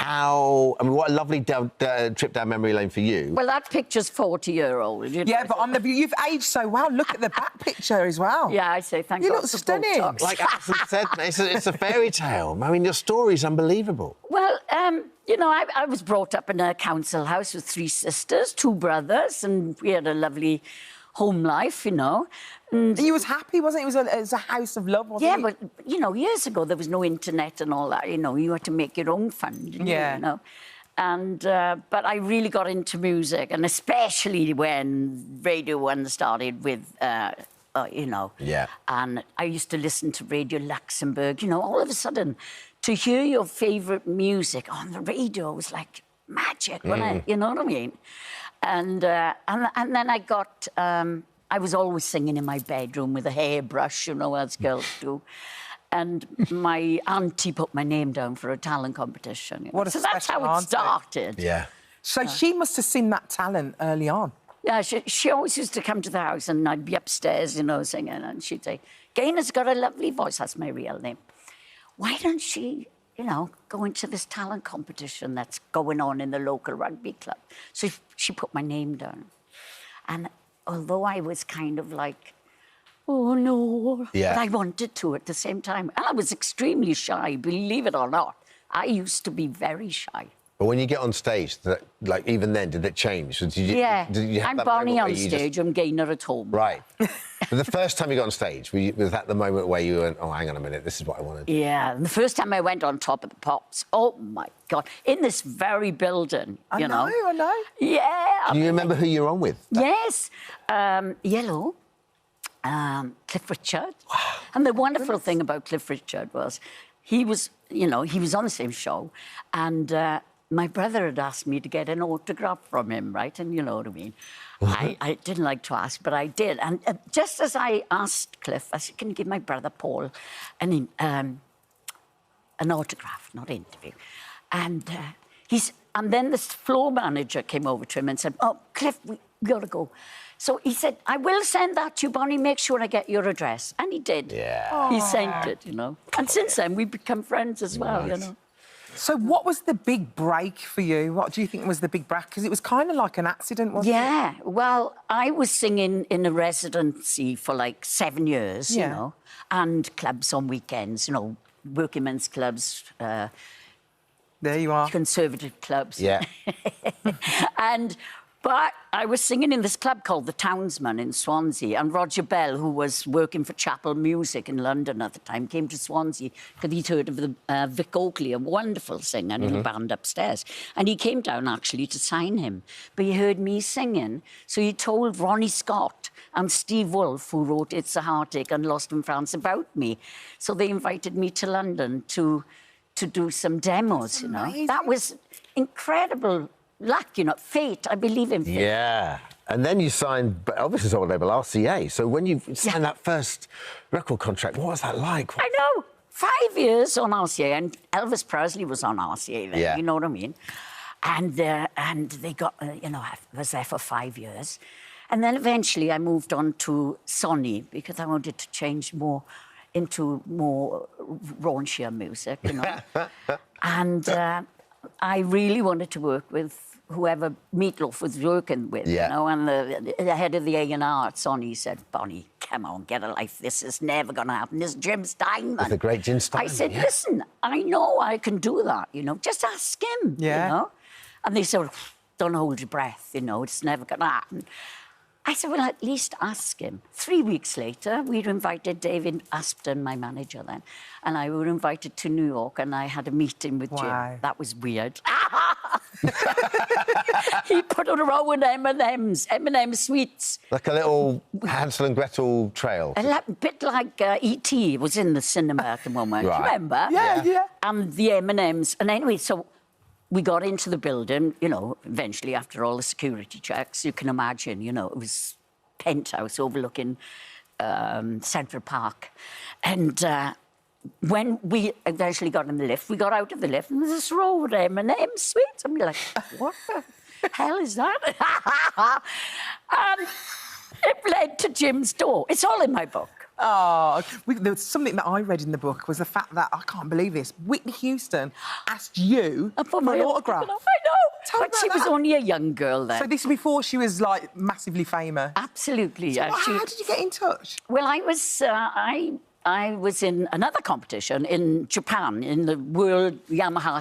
what a lovely trip down memory lane for you. Well, that picture's 40-year-old. Yeah, but you've aged so well. Look at the back picture as well. Yeah, I say thank you God. You look stunning. Like Alison said, it's a fairy tale. I mean, your story's unbelievable. Well, you know, I was brought up in a council house with 3 sisters, 2 brothers, and we had a lovely home life, you know. And he was happy, wasn't he? It was a house of love, wasn't it? Yeah, but, you know, years ago, there was no internet and all that, you know. You had to make your own fun, didn't you know? And, but I really got into music, and especially when Radio 1 started with, you know. Yeah. And I used to listen to Radio Luxembourg. You know, all of a sudden, to hear your favourite music on the radio was like magic, you know what I mean? And then I got... I was always singing in my bedroom with a hairbrush, you know, as girls do. And my auntie put my name down for a talent competition. You know? So that's how it started. Yeah. So she must have seen that talent early on. Yeah, she always used to come to the house and I'd be upstairs, you know, singing, and she'd say, Gaina's got a lovely voice. That's my real name. Why don't she, you know, go into this talent competition that's going on in the local rugby club? So she put my name down. And although I was kind of like, oh, no, but I wanted to at the same time. And I was extremely shy, believe it or not. I used to be very shy. But when you get on stage, like, even then, did it change? Did you have I'm that Bonnie moment on stage, I'm Gainer at home. Right. But the first time you got on stage, was that the moment where you went, oh, hang on a minute, this is what I wanted? Yeah, and the first time I went on Top of the Pops, oh, my God, in this very building, you know. I know. Yeah. Do you remember who you were on with? Yes. Yellow, Cliff Richard. Wow. And the wonderful thing about Cliff Richard was he was, you know, he was on the same show, and my brother had asked me to get an autograph from him, right? And you know what I mean. I didn't like to ask, but I did. And just as I asked Cliff, I said, can you give my brother Paul an autograph, not interview? And then this floor manager came over to him and said, oh, Cliff, we got to go. So he said, I will send that to you, Bonnie, make sure I get your address. And he did. Yeah. He sent it, you know. And since then, we've become friends as well, you know. So what was the big break for you? What do you think was the big break? Because it was kind of like an accident, wasn't it? Yeah. Well, I was singing in a residency for like 7 years, you know, and clubs on weekends, you know, working men's clubs. There you are. Conservative clubs. Yeah. And But I was singing in this club called The Townsman in Swansea, and Roger Bell, who was working for Chapel Music in London at the time, came to Swansea because he'd heard of the Vic Oakley, a wonderful singer in a band upstairs. And he came down, actually, to sign him. But he heard me singing, so he told Ronnie Scott and Steve Wolfe, who wrote It's a Heartache and Lost in France, about me. So they invited me to London to do some demos, you know. That was incredible luck, you know, fate. I believe in fate. Yeah. And then you signed, obviously, it's label RCA. So when you signed that first record contract, what was that like? I know. 5 years on RCA, and Elvis Presley was on RCA then, you know what I mean? And they got, you know, I was there for 5 years. And then eventually I moved on to Sony because I wanted to change more into more raunchier music, you know. And I really wanted to work with whoever Meatloaf was working with, you know, and the head of the A&R at Sony said, Bonnie, come on, get a life. This is never going to happen. This is Jim Steinman. The great Jim Steinman. I said, listen, I know I can do that, you know, just ask him, you know. And they said, don't hold your breath, you know, it's never going to happen. I said, well, at least ask him. 3 weeks later, we'd invited David Aspton, my manager then, and I were invited to New York, and I had a meeting with Jim. That was weird. He put on a row of M&M sweets. Like a little Hansel and Gretel trail. A bit like E.T. was in the cinema at the moment. Right. Remember? Yeah. And the M&Ms. And anyway, so we got into the building, you know, eventually after all the security checks. You can imagine, you know, it was penthouse overlooking Central Park. And when we eventually got in the lift, we got out of the lift and there's this row of M&M sweets. I'm like, what the hell is that? And it led to Jim's door. It's all in my book. Oh, there was something that I read in the book was the fact that, I can't believe this, Whitney Houston asked you for an autograph. I know, but she was only a young girl then. So this was before she was, like, massively famous? Absolutely, so yeah. How did you get in touch? Well, I was in another competition in Japan, in the World Yamaha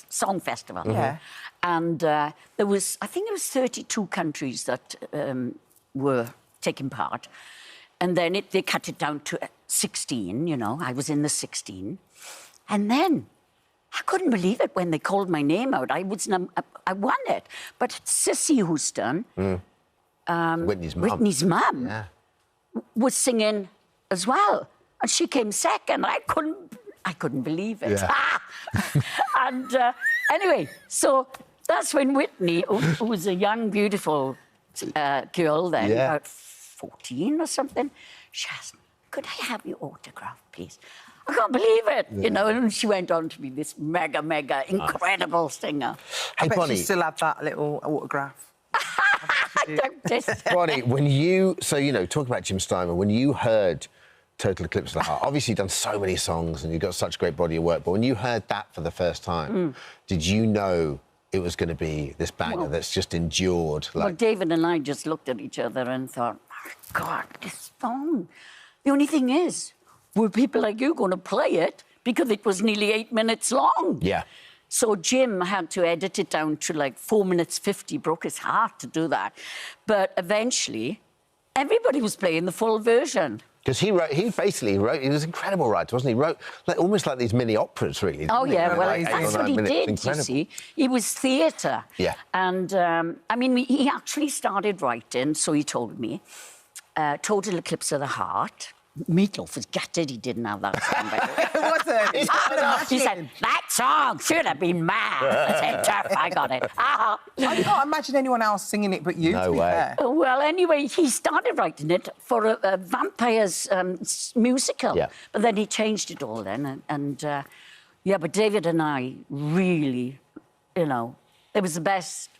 Song Festival. Yeah. And I think there was 32 countries that were taking part. And then they cut it down to 16, you know. I was in the 16. And then I couldn't believe it when they called my name out. I won it. But Cissy Houston, Whitney's mum, was singing as well. And she came second. I couldn't believe it. Yeah. And anyway, so that's when Whitney, who was a young, beautiful girl then, about 14 or something, she asked, could I have your autograph, please? I can't believe it, you know, and she went on to be this mega, incredible singer. Hey, I bet Bonnie, she still had that little autograph. Bonnie, when you, so, you know, talk about Jim Steinman, when you heard Total Eclipse of the Heart, obviously you've done so many songs and you've got such a great body of work, but when you heard that for the first time, did you know it was going to be this banger that's just endured? Well, David and I just looked at each other and thought, oh, God, this song. The only thing is, were people like you going to play it? Because it was nearly 8 minutes long. Yeah. So Jim had to edit it down to like 4 minutes 50, broke his heart to do that. But eventually, everybody was playing the full version. Because he basically wrote, he was an incredible writer, wasn't he? He wrote almost like these mini operas, really. Oh, yeah, well, like that's what he did, incredible. You see. He was theatre. Yeah. And, I mean, he actually started writing, so he told me, Total Eclipse of the Heart. Meatloaf was gutted he didn't have that song, by the way. He said, that song should have been mine. I said, tough, I got it. I can't imagine anyone else singing it but you, no to be way. fair. Well, anyway, he started writing it for a vampires musical. Yeah. But then he changed it all then. Yeah, but David and I really, you know, it was the best,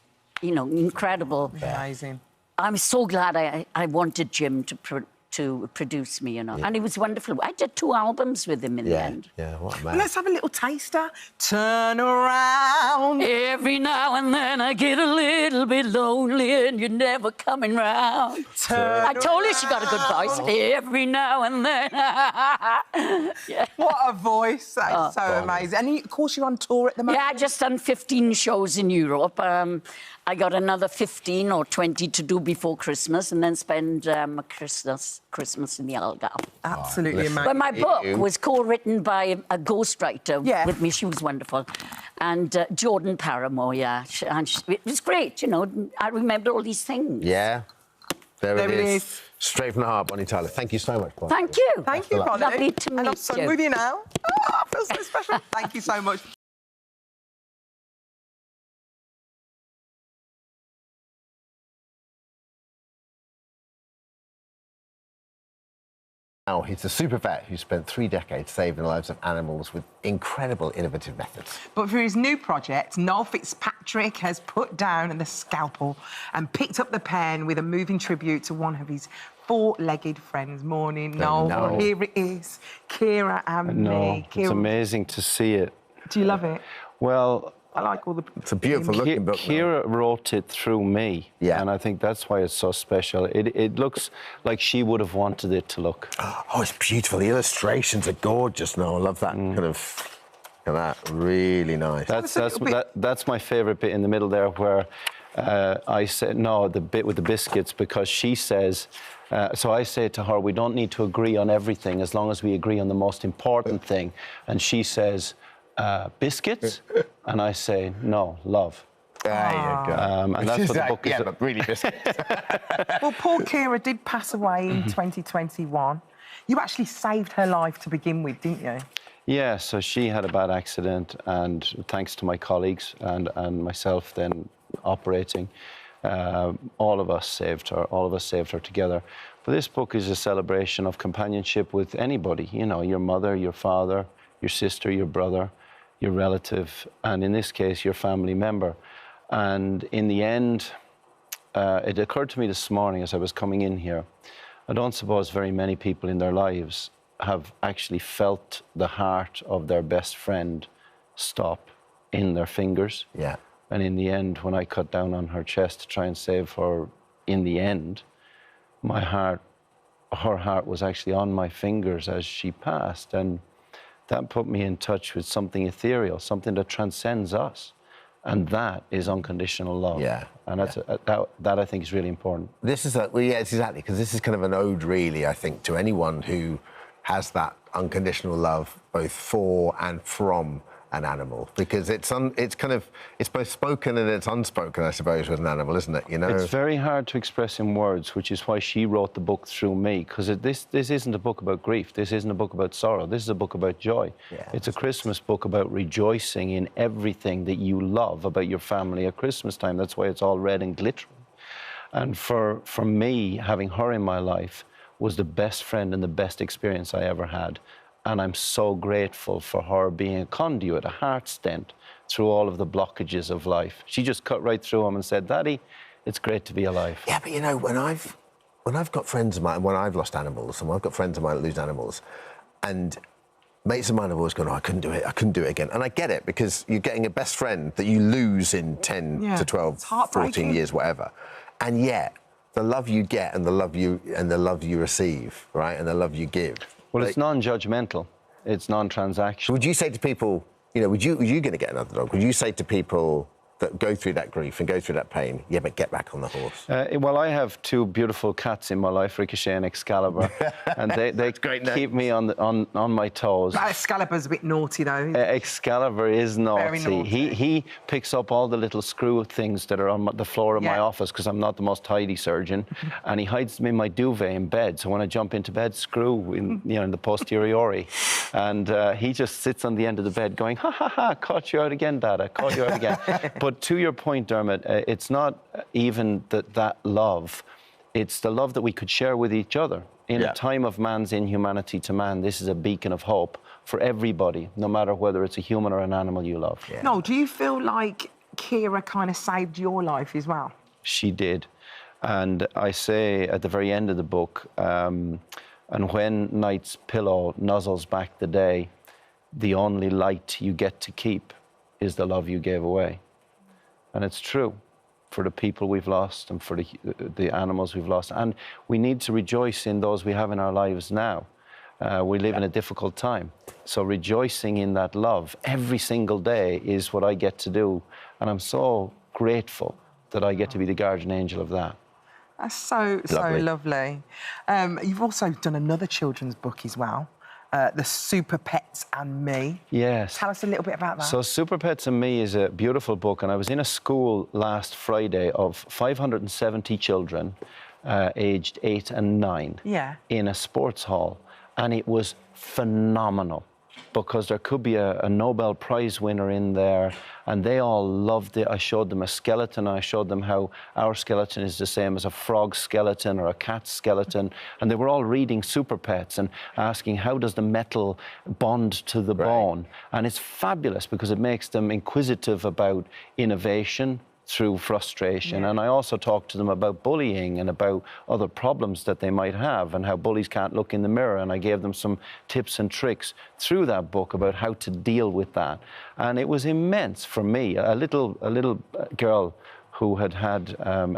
you know, incredible. Amazing. I'm so glad I wanted Jim to to produce me, you know. And he was wonderful. I did 2 albums with him in the end. Yeah, what a man. Let's have a little taster. Turn around. Every now and then I get a little bit lonely and you're never coming round. I told her she got a good voice. Every now and then. Yeah. What a voice. That is so amazing. And of course, you're on tour at the moment. Yeah, I just done 15 shows in Europe. I got another 15 or 20 to do before Christmas and then spend Christmas in the Algarve. Absolutely amazing. But my book was co-written by a ghostwriter with me. She was wonderful. And Jordan Paramore, it was great, you know. I remembered all these things. Yeah. There it is. Straight from the heart, Bonnie Tyler. Thank you so much, Bonnie. Thank you. Thank you, Bonnie. Lovely to meet you. And I'm sung with you now. Oh, I feel so special. Thank you so much. Now, he's a super vet who spent 3 decades saving the lives of animals with incredible innovative methods. But for his new project, Noel Fitzpatrick has put down the scalpel and picked up the pen with a moving tribute to one of his 4-legged friends. Morning, Noel. Well, here it is, Kira and me. It's amazing to see it. Do you love it? Well, I like all the... It's a beautiful looking book. Kira wrote it through me. Yeah. And I think that's why it's so special. It looks like she would have wanted it to look. Oh, it's beautiful. The illustrations are gorgeous. No, I love that kind of... Look at that. Really nice. That's my favourite bit in the middle there where I said, no, the bit with the biscuits, because she says... so I say to her, we don't need to agree on everything as long as we agree on the most important thing. And she says... biscuits? And I say, no, love. There you go. And that's what the book is. Yeah, but really biscuits. Well, poor Kira did pass away in 2021. You actually saved her life to begin with, didn't you? Yeah, so she had a bad accident, and thanks to my colleagues and myself then operating, all of us saved her together. But this book is a celebration of companionship with anybody, you know, your mother, your father, your sister, your brother, your relative, and in this case, your family member. And in the end, it occurred to me this morning as I was coming in here, I don't suppose very many people in their lives have actually felt the heart of their best friend stop in their fingers. Yeah. And in the end, when I cut down on her chest to try and save her, in the end, her heart was actually on my fingers as she passed. And that put me in touch with something ethereal, something that transcends us. And that is unconditional love. Yeah. And that I think is really important. This is it's exactly, because this is kind of an ode, really, I think, to anyone who has that unconditional love both for and from an animal, because it's both spoken and it's unspoken, I suppose, with an animal, isn't it? You know, it's very hard to express in words, which is why she wrote the book through me. Because this isn't a book about grief. This isn't a book about sorrow. This is a book about joy. Yeah, it's a Christmas book about rejoicing in everything that you love about your family at Christmas time. That's why it's all red and glittering. And for me, having her in my life was the best friend and the best experience I ever had. And I'm so grateful for her being a conduit, a heart stent through all of the blockages of life. She just cut right through them and said, Daddy, it's great to be alive. Yeah, but you know, when I've got friends of mine, when I've lost animals, and when I've got friends of mine that lose animals, and mates of mine have always gone, oh, I couldn't do it again. And I get it, because you're getting a best friend that you lose in 10 to 12, 14 years, whatever. And yet, the love you get and the love you receive, right, and the love you give. Well, it's non-judgmental. It's non-transactional. Would you say to people, you know, were you going to get another dog? Would you say to people that go through that grief and go through that pain, yeah, but get back on the horse? Well, I have 2 beautiful cats in my life, Ricochet and Excalibur, and they keep me on my toes. Excalibur's a bit naughty, though. Excalibur is naughty. Very naughty. He picks up all the little screw things that are on the floor of my office, because I'm not the most tidy surgeon, and he hides them in my duvet in bed. So when I jump into bed, screw in the posteriori, and he just sits on the end of the bed going, ha ha ha, caught you out again, Dada, caught you out again. But to your point, Dermot, it's not even that love, it's the love that we could share with each other. In a time of man's inhumanity to man, this is a beacon of hope for everybody, no matter whether it's a human or an animal you love. No, do you feel like Kira kind of saved your life as well? She did. And I say at the very end of the book, and when night's pillow nuzzles back the day, the only light you get to keep is the love you gave away. And it's true for the people we've lost and for the animals we've lost. And we need to rejoice in those we have in our lives now. We live in a difficult time. So rejoicing in that love every single day is what I get to do. And I'm so grateful that I get to be the guardian angel of that. That's so lovely. You've also done another children's book as well, The Super Pets and Me. Yes. Tell us a little bit about that. So Super Pets and Me is a beautiful book, and I was in a school last Friday of 570 children aged 8 and 9 in a sports hall, and it was phenomenal because there could be a Nobel Prize winner in there, and they all loved it. I showed them a skeleton, and I showed them how our skeleton is the same as a frog skeleton or a cat skeleton, and they were all reading Super Pets and asking, how does the metal bond to the bone? And it's fabulous because it makes them inquisitive about innovation through frustration. And I also talked to them about bullying and about other problems that they might have and how bullies can't look in the mirror. And I gave them some tips and tricks through that book about how to deal with that. And it was immense for me. A little girl who had had a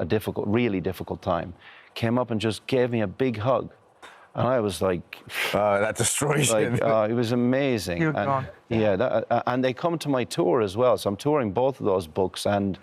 really difficult time came up and just gave me a big hug. And I was like... that destroys you. It was amazing. You're gone. Yeah, and they come to my tour as well. So I'm touring both of those books and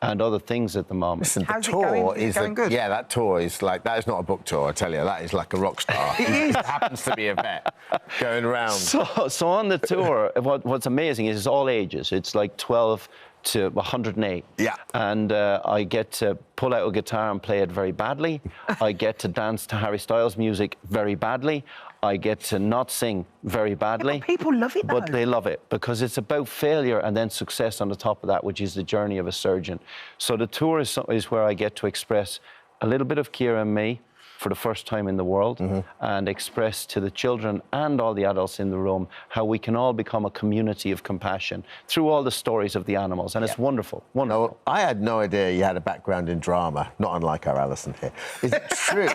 other things at the moment. Listen, How's the it going? tour Is it going good? Yeah, that tour is like, that is not a book tour, I tell you. That is like a rock star. It happens to be a vet going around. So on the tour, what's amazing is it's all ages. It's like 12 to 108. Yeah. And I get to pull out a guitar and play it very badly. I get to dance to Harry Styles music very badly. I get to not sing very badly. Yeah, but people love it, though. But they love it because it's about failure and then success on the top of that, which is the journey of a surgeon. So the tour is where I get to express a little bit of Ciara and me for the first time in the world and express to the children and all the adults in the room how we can all become a community of compassion through all the stories of the animals. And it's wonderful, wonderful. No, I had no idea you had a background in drama, not unlike our Alison here. Is it true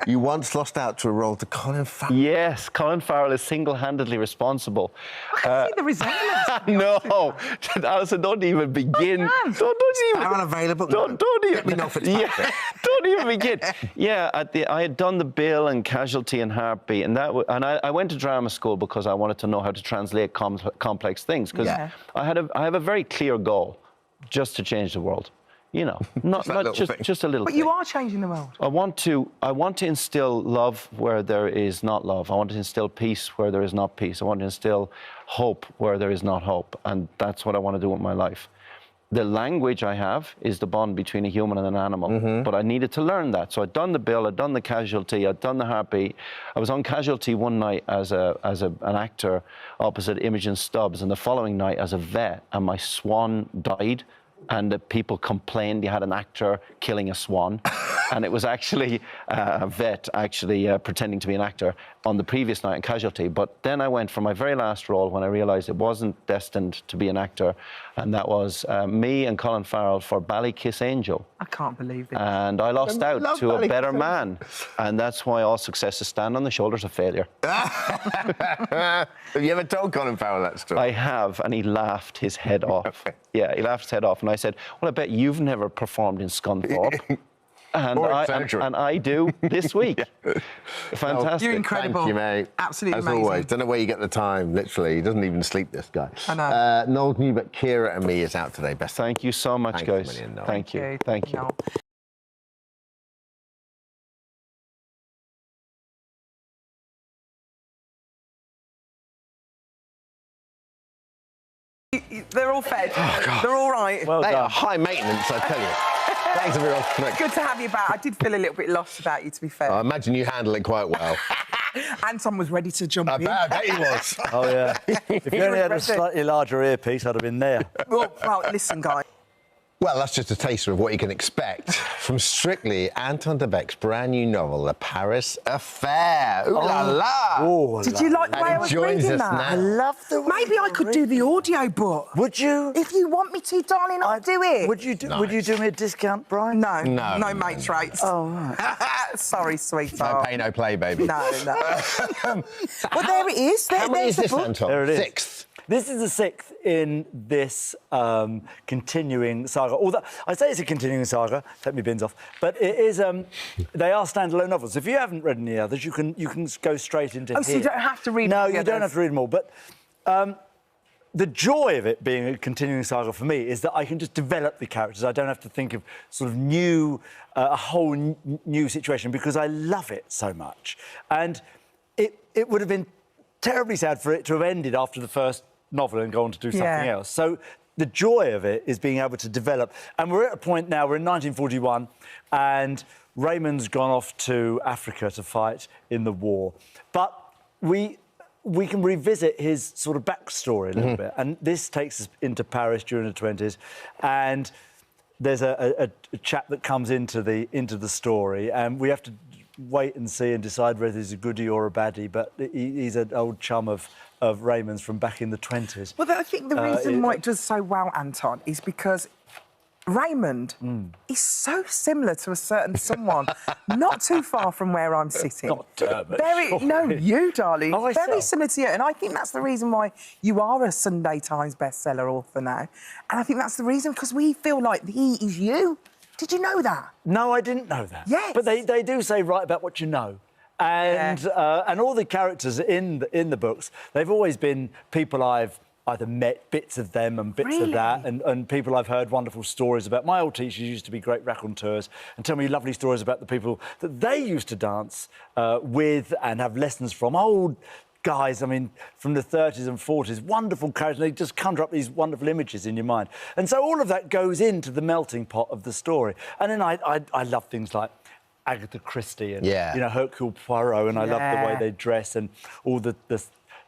you once lost out to a role to Colin Farrell? Yes, Colin Farrell is single-handedly responsible. I can see the resemblance. No, Alison, don't even begin. Don't even. I'm unavailable. Don't even. Let me know if it's perfect. Don't even begin. Yeah, I had done The Bill and Casualty and Heartbeat, and I went to drama school because I wanted to know how to translate complex things. Because I have a very clear goal, just to change the world. You know, not just a little. But you are changing the world. I want to instill love where there is not love. I want to instill peace where there is not peace. I want to instill hope where there is not hope, and that's what I want to do with my life. The language I have is the bond between a human and an animal, but I needed to learn that. So I'd done The Bill, I'd done The Casualty, I'd done The Heartbeat. I was on Casualty one night as an actor opposite Imogen Stubbs, and the following night as a vet, and my swan died. And the people complained you had an actor killing a swan. And it was actually a vet pretending to be an actor on the previous night in Casualty. But then I went for my very last role when I realised it wasn't destined to be an actor. And that was me and Colin Farrell for Ballykiss Angel. I can't believe it. And I lost out to a better man. And that's why all successes stand on the shoulders of failure. Have you ever told Colin Farrell that story? I have, and he laughed his head off. Yeah, he laughed his head off. And I said, well, I bet you've never performed in Scunthorpe. And I do this week. Fantastic. You're incredible. Thank you, mate. Absolutely As amazing. always. Don't know where you get the time, literally. He doesn't even sleep, this guy. I know. Noel's new book, Ciara and Me, is out today. Best. Thank you so much, guys. Thank you. Thank you. They're all fed. They're all right. Well they are high maintenance, I tell you. Thanks, everyone. Good to have you back. I did feel a little bit lost about you, to be fair. I imagine you handle it quite well. Anton was ready to jump in. I bet he was. Oh, yeah. If you only had a slightly larger earpiece, I'd have been there. Well, listen, guys. Well, that's just a taster of what you can expect from Strictly, Anton de Beck's brand new novel, The Paris Affair. Ooh la la! Oh, Did you like the way I was reading that? I love the way Maybe I could do the audio book. Would you? If you want me to, darling, I'll do it. Would you do me a discount, Brian? No. No. No mate rates. Oh, right. Sorry, sweetheart. No pay, no play, baby. No. Well, there it is. How many is There's this, the book. Anton? There it is. Sixth. This is the sixth in this continuing saga. Although I say it's a continuing saga, take my bins off, but it is. They are standalone novels. If you haven't read any others, you can go straight into. So you don't have to read. No, you don't have to read them all. But the joy of it being a continuing saga for me is that I can just develop the characters. I don't have to think of sort of a whole new situation because I love it so much. And it would have been terribly sad for it to have ended after the first novel and go on to do something else. So the joy of it is being able to develop. And we're at a point now, we're in 1941, and Raymond's gone off to Africa to fight in the war. But we can revisit his sort of backstory a little bit. And this takes us into Paris during the 20s. And there's a chap that comes into the story, and we have to wait and see and decide whether he's a goodie or a baddie. But he's an old chum of Raymond's from back in the 20s. Well, I think the reason why it does so well, Anton, is because Raymond is so similar to a certain someone not too far from where I'm sitting. Not Dermot. No, you, darling. Oh, very similar to you. And I think that's the reason why you are a Sunday Times bestseller author now. And I think that's the reason, because we feel like he is you. Did you know that? No, I didn't know that. Yes. But they do say write about what you know. And all the characters in the books, they've always been people I've either met bits of them and bits of that, and people I've heard wonderful stories about. My old teachers used to be great raconteurs and tell me lovely stories about the people that they used to dance with and have lessons from. Old guys, I mean, from the 30s and 40s, wonderful characters. They just conjure up these wonderful images in your mind. And so all of that goes into the melting pot of the story. And then I love things like Agatha Christie and Hercule Poirot, and I love the way they dress and all the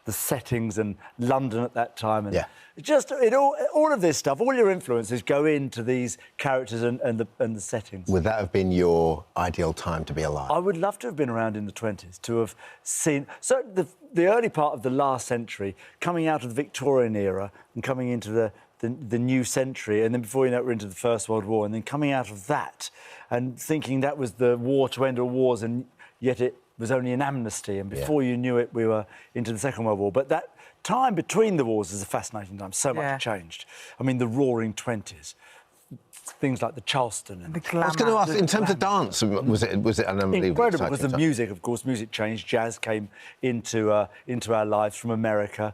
settings and London at that time, and just all of this stuff. All your influences go into these characters and the settings. Would that have been your ideal time to be alive? I would love to have been around in the 20s to have seen the early part of the last century, coming out of the Victorian era and coming into the new century, and then before you know it, we're into the First World War, and then coming out of that and thinking that was the war to end all wars, and yet it was only an amnesty, and before you knew it, we were into the Second World War. But that time between the wars is a fascinating time. So much changed. I mean, the Roaring *20s, things like the Charleston and the glamour. I was going to ask, in terms of dance, was it an unbelievably incredible? Because the time? music, of course, music changed. Jazz came into our lives from America.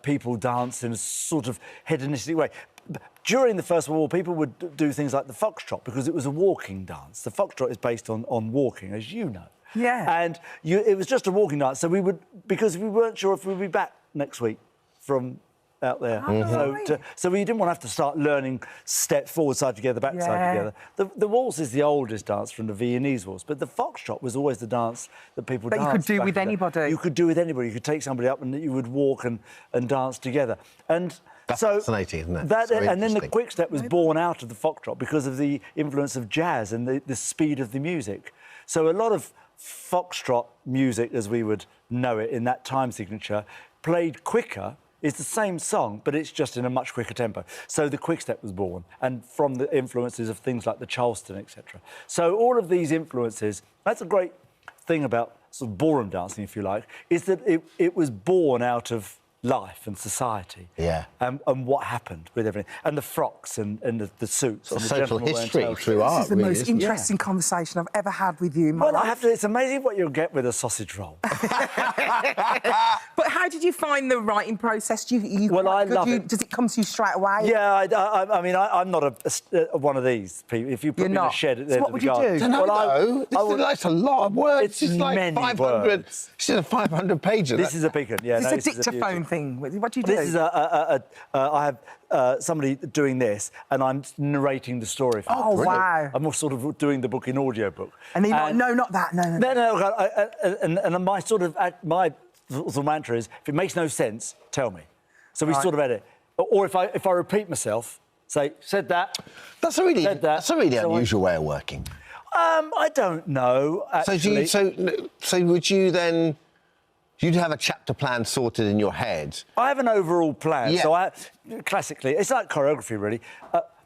People danced in a sort of hedonistic way. During the First World War, people would do things like the foxtrot because it was a walking dance. The foxtrot is based on walking, as you know. Yeah. And it was just a walking dance. So we would, because we weren't sure if we'd be back next week from out there. So we didn't want to have to start learning step forward side together, back side together. The waltz is the oldest dance from the Viennese waltz, but the foxtrot was always the dance that people danced. That you could do with anybody. You could do with anybody. You could take somebody up and you would walk and dance together. And that's so fascinating, isn't it? And then the quick step was born out of the foxtrot because of the influence of jazz and the speed of the music. So a lot of foxtrot music, as we would know it in that time signature, played quicker. It's the same song, but it's just in a much quicker tempo. So the quick step was born, and from the influences of things like the Charleston, etc. So all of these influences, that's a great thing about sort of ballroom dancing, if you like, is that it was born out of life and society. Yeah. And what happened with everything. And the frocks and the suits. Sort and of the social history through art, This is the most interesting conversation I've ever had with you, Well, I have to. It's amazing what you'll get with a sausage roll. But how did you find the writing process? I love it. Does it come to you straight away? Yeah, I mean, I'm not one of these people. If you put me in a shed at the end of the garden... I don't know. That's a lot of words. It's like many 500. words. This is a 500-pager. This is a big one, yeah. It's a dictaphone thing. What do you do? This is I have somebody doing this, and I'm narrating the story. For Oh, them. wow. I'm sort of doing the book in audiobook. And then you're like, no, not that, no. And my sort of mantra is, if it makes no sense, tell me. So we sort of edit. Or if I repeat myself, Say, said that. That's a really unusual way of working. I don't know, actually. So would you then... You'd have a chapter plan sorted in your head. I have an overall plan. Yeah. So classically, it's like choreography, really.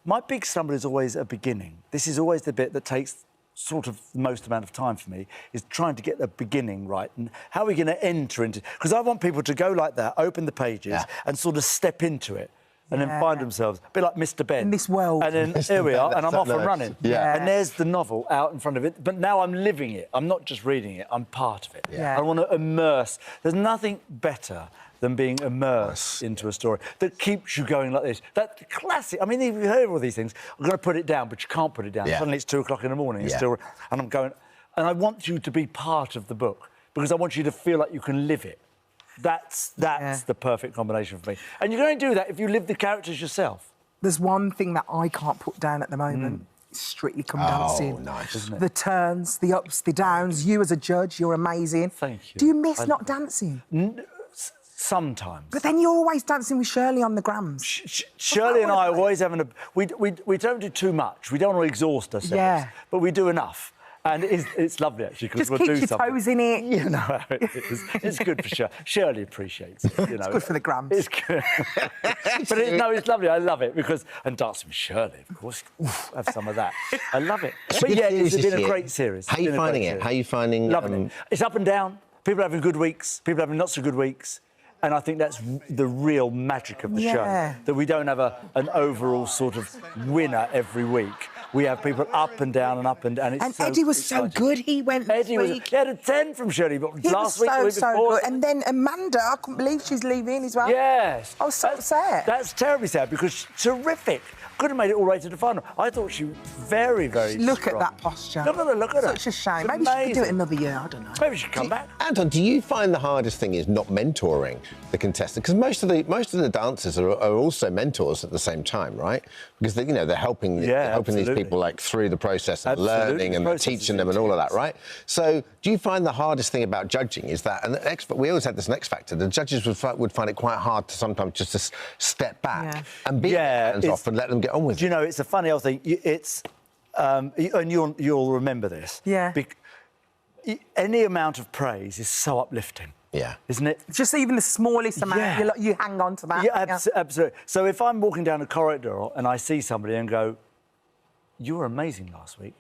My big stumble is always a beginning. This is always the bit that takes sort of the most amount of time for me, is trying to get the beginning right. And how are we going to enter into... Because I want people to go like that, open the pages, and sort of step into it. And then find themselves, a bit like Mr. Ben. In this world. And then here we are, and I'm off and running. Yeah. And there's the novel out in front of it. But now I'm living it. I'm not just reading it, I'm part of it. Yeah. I want to immerse. There's nothing better than being immersed into a story that keeps you going like this. That classic, I mean, you've heard all these things. I'm going to put it down, but you can't put it down. Yeah. Suddenly it's 2 o'clock in the morning. It's still, and I'm going... And I want you to be part of the book, because I want you to feel like you can live it. That's the perfect combination for me. And you can only do that if you live the characters yourself. There's one thing that I can't put down at the moment. Strictly Come Dancing. Oh, nice. Isn't it? The turns, the ups, the downs. You as a judge, you're amazing. Thank you. Do you miss not dancing? Sometimes. But then you're always dancing with Shirley on the grams. Shirley and I are always having a... We don't do too much. We don't want to exhaust ourselves. Yeah. But we do enough. And it's lovely, actually, because Just we'll keep do your something. toes in it. You know how it is. It's good for Shirley. Shirley appreciates it, you know. It's good for the grams. It's good. But it's lovely. I love it because... And dancing with Shirley, of course. Oof, have some of that. I love it. But yeah, it's been a great series. How are you finding it? How are you finding... Loving it. It's up and down. People are having good weeks. People are having not so good weeks. And I think that's the real magic of the show, that we don't have an overall sort of winner every week. We have people up and down and up and down. And Eddie was so good. He went this week. He had a 10 from Shirley, but He last was week, the week so before... good. And then Amanda, I couldn't believe she's leaving as well. Yes. I was so sad. That's terribly sad, because she's terrific. Could have made it all the way to the final. I thought she was very, very Look strong. at that posture. Look at her. Such a shame. It's Maybe she could do it amazing. another year, I don't know. Maybe she should come back. Anton, do you find the hardest thing is not mentoring the contestant? Because most of the dancers are also mentors at the same time, right? Because they're helping these people like through the process of learning and teaching them and all of that, right? So do you find the hardest thing about judging is that, and we always had this X factor, the judges would find it quite hard to sometimes just to step back and be hands off and let them get on with it. You know, it's a funny old thing. It's and you'll remember this. Yeah. Any amount of praise is so uplifting. Yeah. Isn't it? Just even the smallest amount, you hang on to that. Yeah, absolutely. So if I'm walking down a corridor and I see somebody and go, "You were amazing last week,"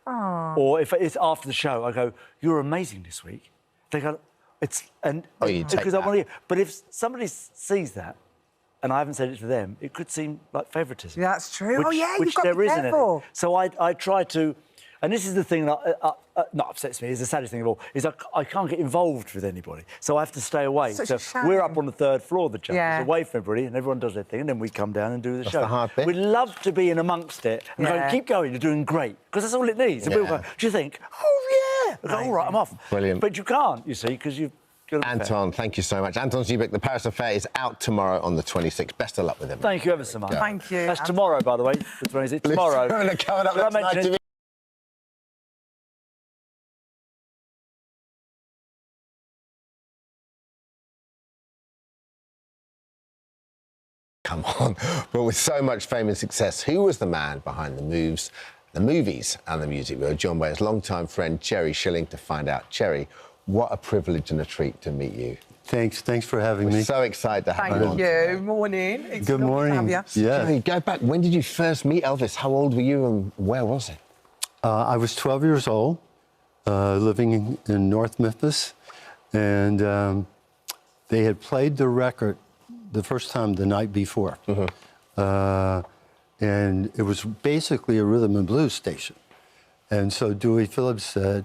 or if it's after the show, I go, "You were amazing this week," they go, you take because I want to. But if somebody sees that, and I haven't said it to them, it could seem like favouritism. Yeah, that's true. Which you've got to be isn't careful. So I try to, and this is the thing that not upsets me, is the saddest thing of all, is I can't get involved with anybody, so I have to stay away. Such so a shame. we're up on the 3rd floor, the judges, Yeah. away from everybody, and everyone does their thing, and then we come down and do the show. That's the hard bit. We'd love to be in amongst it and go, keep going, you're doing great, because that's all it needs. And people go, do you think? Oh, yeah. I go, all right, I'm off. Brilliant. But you can't, you see, because you've... Anton, thank you so much. Anton's new book, The Paris Affair, is out tomorrow on the 26th. Best of luck with him. Thank you ever so much. Thank you. That's tomorrow, by the way, the 26th. Tomorrow. Coming up Did I next mention night, it? Come on. But with so much fame and success, who was the man behind the movies and the music? We were joined by his longtime friend, Cherry Shilling, to find out. Cherry, what a privilege and a treat to meet you. Thanks for having me. We're so excited to have you on. Thank you. Morning. It's Good lovely to morning. have you. Yeah. Cherry, go back. When did you first meet Elvis? How old were you and where was it? I was 12 years old, living in North Memphis, and they had played the record the first time the night before. And it was basically a rhythm and blues station. And so Dewey Phillips said,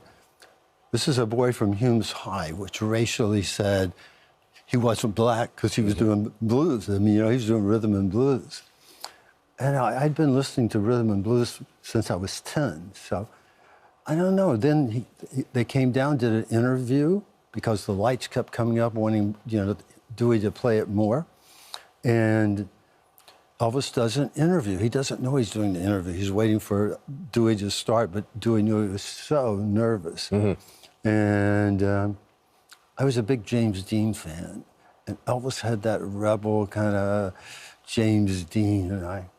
"This is a boy from Humes High," which racially said he wasn't black because he was doing blues. I mean, he was doing rhythm and blues. And I'd been listening to rhythm and blues since I was 10. So I don't know. Then they came down, did an interview because the lights kept coming up wanting, Dewey to play it more. And Elvis does an interview. He doesn't know he's doing the interview. He's waiting for Dewey to start, but Dewey knew he was so nervous. And I was a big James Dean fan. And Elvis had that rebel kind of James Dean, and I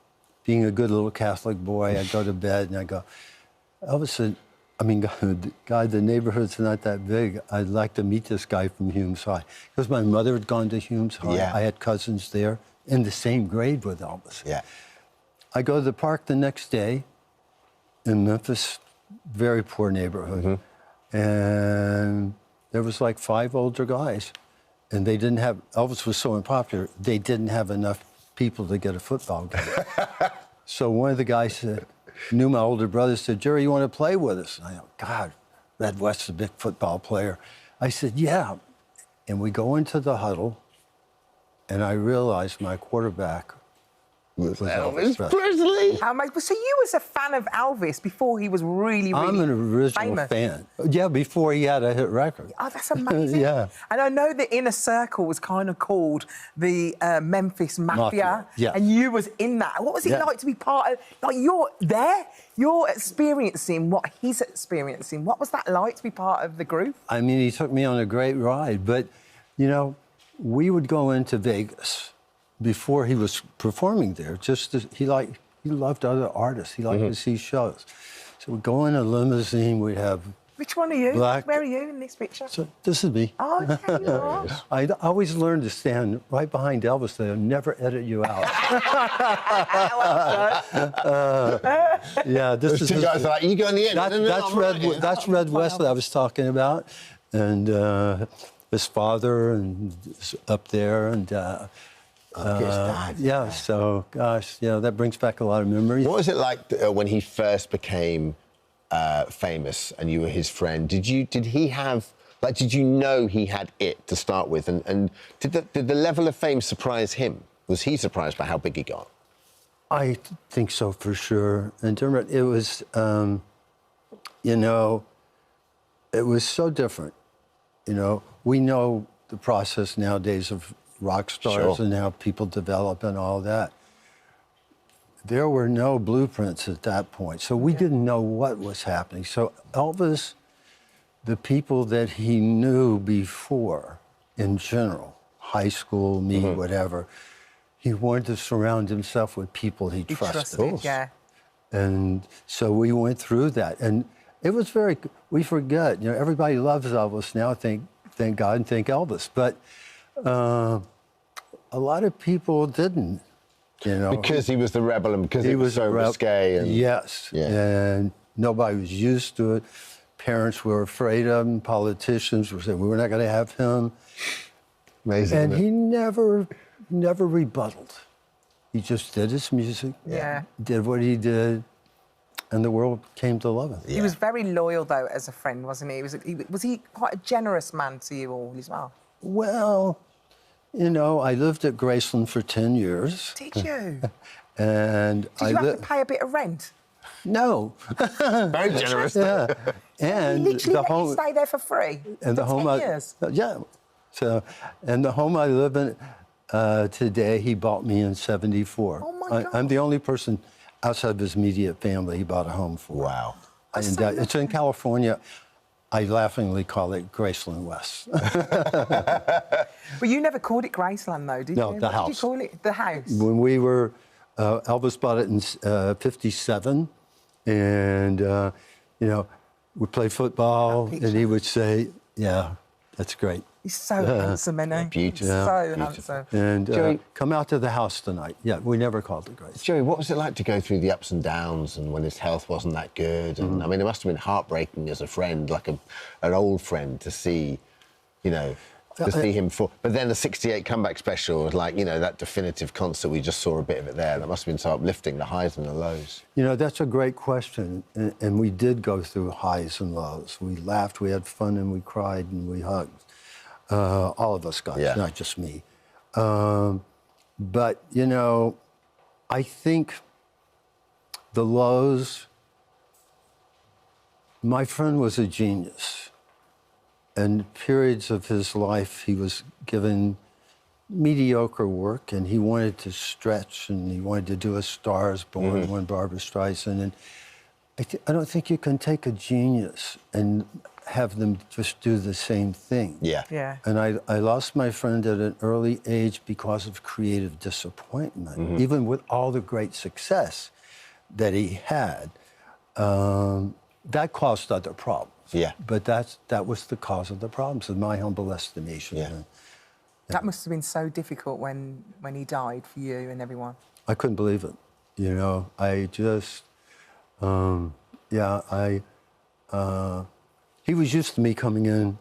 being a good little Catholic boy, I'd go to bed and I'd go, Elvis, I mean, God, the neighborhood's not that big. I'd like to meet this guy from Hume's High. Because my mother had gone to Hume's High. Yeah. I had cousins there in the same grade with Elvis. Yeah. I go to the park the next day in Memphis, very poor neighborhood. And there was like 5 older guys. And they didn't have, Elvis was so unpopular, they didn't have enough people to get a football game. So one of the guys said, knew my older brother, said, Jerry, you want to play with us? And I go, God, Red West's a big football player. I said, yeah. And we go into the huddle, and I realized my quarterback was Elvis Presley. How amazing. So you was a fan of Elvis before he was really I'm an original famous. fan. Yeah, before he had a hit record. Oh, that's amazing. Yeah. And I know the Inner Circle was kind of called the Memphis Mafia. Yeah. And you was in that. What was it like to be part of... Like, you're there, you're experiencing what he's experiencing. What was that like to be part of the group? I mean, he took me on a great ride. But, you know, we would go into Vegas before he was performing there. He loved other artists. He liked to see shows. So we'd go in a limousine. We'd have... Which one are you? Black. Where are you in this picture? So this is me. Oh, okay, you are. I always learned to stand right behind Elvis. They'll never edit you out. Yeah, this is... Two guys are like, you go in the end. That's Red West that I was talking about. And his father and up there. And... his dad. Yeah, so, gosh, yeah, that brings back a lot of memories. What was it like when he first became famous and you were his friend? Did he have, like, did you know he had it to start with? And did the level of fame surprise him? Was he surprised by how big he got? I think so, for sure. And it was, you know, it was so different. You know, we know the process nowadays of rock stars and how people develop and all that. There were no blueprints at that point, so we didn't know what was happening. So Elvis, the people that he knew before, in general, high school, me, whatever, he wanted to surround himself with people he trusted. Yeah. And so we went through that, and it was we forget, you know, everybody loves Elvis now, thank God and thank Elvis, but a lot of people didn't, you know. Because he was the rebel and because he was so risque. And... Yes, and nobody was used to it. Parents were afraid of him, politicians were saying, we're not going to have him. Amazing. And he never rebutted. He just did his music, did what he did, and the world came to love him. Yeah. He was very loyal, though, as a friend, wasn't he? Was he quite a generous man to you all as well? Well... You know, I lived at Graceland for 10 years. Did you? And Did you have to pay a bit of rent? No. Very generous. Yeah. And you literally let you stay there for free? And the home 10 years? Yeah. So, and the home I live in today, he bought me in '74. Oh, my God. I'm the only person outside of his immediate family he bought a home for. Wow. And it's in California. I laughingly call it Graceland West. But you never called it Graceland, though, did you? No, the house. Did you call it the house? When we were, Elvis bought it in '57, and you know, we played football, and he would say, "Yeah, that's great." He's so handsome, isn't he? Beautiful. So handsome. And come out to the house tonight. Yeah, we never called it Grace. Joey, what was it like to go through the ups and downs and when his health wasn't that good? And I mean, it must have been heartbreaking as a friend, like an old friend, to see, you know, see him for. But then the '68 comeback special was like, you know, that definitive concert. We just saw a bit of it there. That must have been so uplifting, the highs and the lows. You know, that's a great question. And we did go through highs and lows. We laughed, we had fun, and we cried, and we hugged. All of us guys, not just me. But, you know, I think the lows, my friend was a genius. And periods of his life, he was given mediocre work, and he wanted to stretch, and he wanted to do A Star Is Born, one Barbra Streisand. And I don't think you can take a genius and have them just do the same thing. Yeah. Yeah. And I lost my friend at an early age because of creative disappointment. Even with all the great success that he had, that caused other problems. Yeah. But that was the cause of the problems, in my humble estimation. Yeah. That must have been so difficult when he died for you and everyone. I couldn't believe it. You know, I just, he was used to me coming in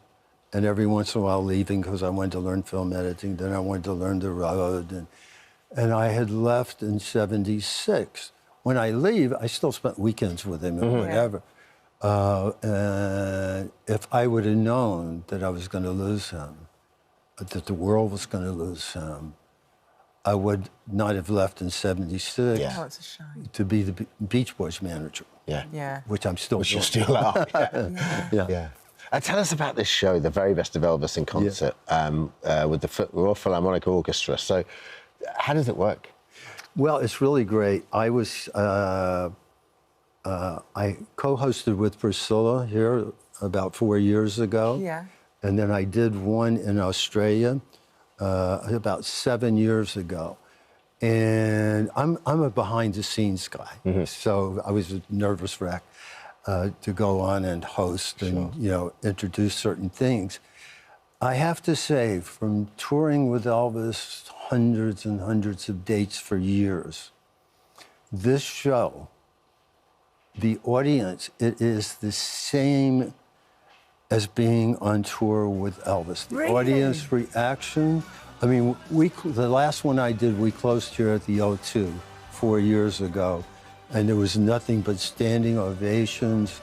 and every once in a while leaving because I wanted to learn film editing, then I wanted to learn the road, and I had left in '76. When I leave, I still spent weekends with him and whatever. And if I would have known that I was going to lose him, that the world was going to lose him, I would not have left in '76 Oh, it's a shame. to be the Beach Boys manager. Yeah. Yeah. Which I'm still Which you doing. still are. Yeah. Yeah. Tell us about this show, The Very Best of Elvis in Concert, with the Royal Philharmonic Orchestra. So, how does it work? Well, it's really great. I co-hosted with Priscilla here about 4 years ago. Yeah. And then I did one in Australia about 7 years ago. And I'm a behind-the-scenes guy, so I was a nervous wreck to go on and host and introduce certain things. I have to say, from touring with Elvis hundreds and hundreds of dates for years, this show, the audience, it is the same as being on tour with Elvis. The audience reaction, I mean, the last one I did, we closed here at the O2 4 years ago, and there was nothing but standing ovations.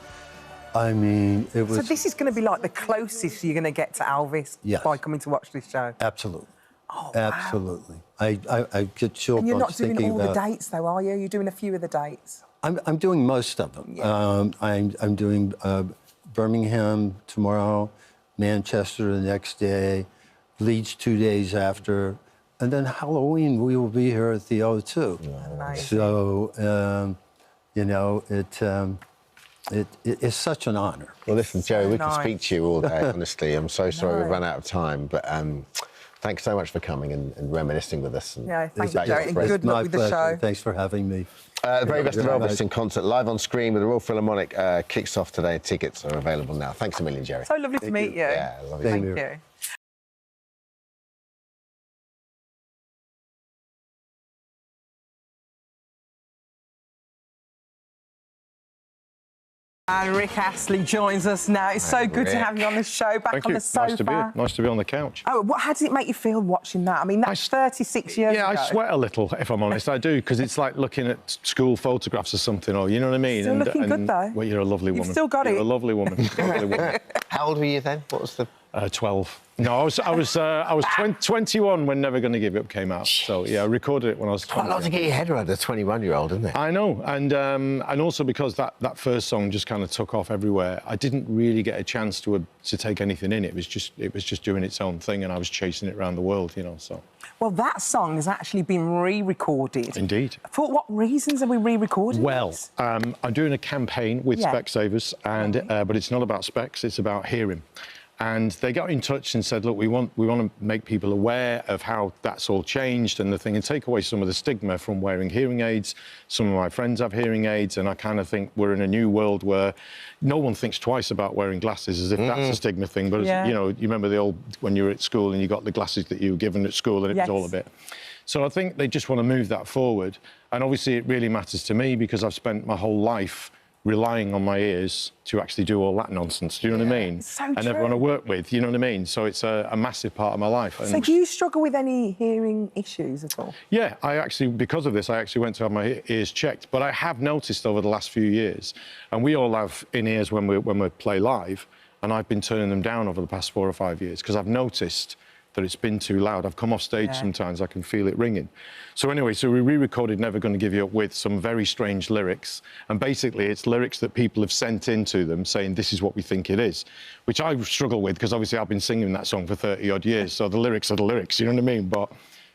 I mean, it was... So this is going to be like the closest you're going to get to Elvis by coming to watch this show? Absolutely. Oh, absolutely. Wow. I get chill And you're not doing all about... the dates, though, are you? You're doing a few of the dates? I'm doing most of them. Yeah. I'm doing Birmingham tomorrow, Manchester the next day, Leeds 2 days after, and then Halloween we will be here at the O2. Nice. So, it is such an honor. Well, listen, Jerry, we can nice. speak to you all day, honestly. I'm so sorry we've run out of time, but thanks so much for coming and reminiscing with us. And thank you, Jerry, and good luck with the show. Thanks for having me. The Very Best of Elvis in Concert, live on screen with the Royal Philharmonic, kicks off today. Tickets are available now. Thanks a million, Jerry. So lovely to meet you. Yeah, lovely. Thank you. And Rick Astley joins us now. It's so good to have you on the show, back on the sofa. Nice to be on the couch. Oh, how does it make you feel watching that? I mean, that's 36 years ago. Yeah, I sweat a little, if I'm honest. I do, because it's like looking at school photographs or something, or you know what I mean? Still looking good, though. Well, you're a lovely woman. You've still got it. You're a lovely woman. Lovely woman. How old were you then? What was the... 12. No, I was 21 when Never Gonna Give Up came out. So yeah, I recorded it when I was 20. Quite a lot to get your head around, a 21-year-old, isn't it? I know, and also because that first song just kind of took off everywhere. I didn't really get a chance to take anything in. It was just doing its own thing, and I was chasing it around the world, you know. So. Well, that song has actually been re-recorded. Indeed. For what reasons are we re-recording Well, this? I'm doing a campaign with Specsavers, and but it's not about specs, it's about hearing. And they got in touch and said, look, we want to make people aware of how that's all changed and the thing, and take away some of the stigma from wearing hearing aids. Some of my friends have hearing aids, and I kind of think we're in a new world where no one thinks twice about wearing glasses, as if that's a stigma thing. But, you know, you remember the old, when you were at school and you got the glasses that you were given at school, and it was all a bit. So I think they just want to move that forward. And obviously it really matters to me because I've spent my whole life relying on my ears to actually do all that nonsense. Do you know what I mean? So and true. everyone I work with, you know what I mean? So it's a massive part of my life. So do you struggle with any hearing issues at all? Yeah, because of this, I actually went to have my ears checked. But I have noticed over the last few years, and we all have in-ears when we play live, and I've been turning them down over the past 4 or 5 years because I've noticed that it's been too loud. I've come off stage sometimes, I can feel it ringing. So anyway, so we re-recorded Never Gonna Give You Up with some very strange lyrics. And basically, it's lyrics that people have sent in to them saying, this is what we think it is, which I struggle with because obviously I've been singing that song for 30-odd years, so the lyrics are the lyrics, you know what I mean? But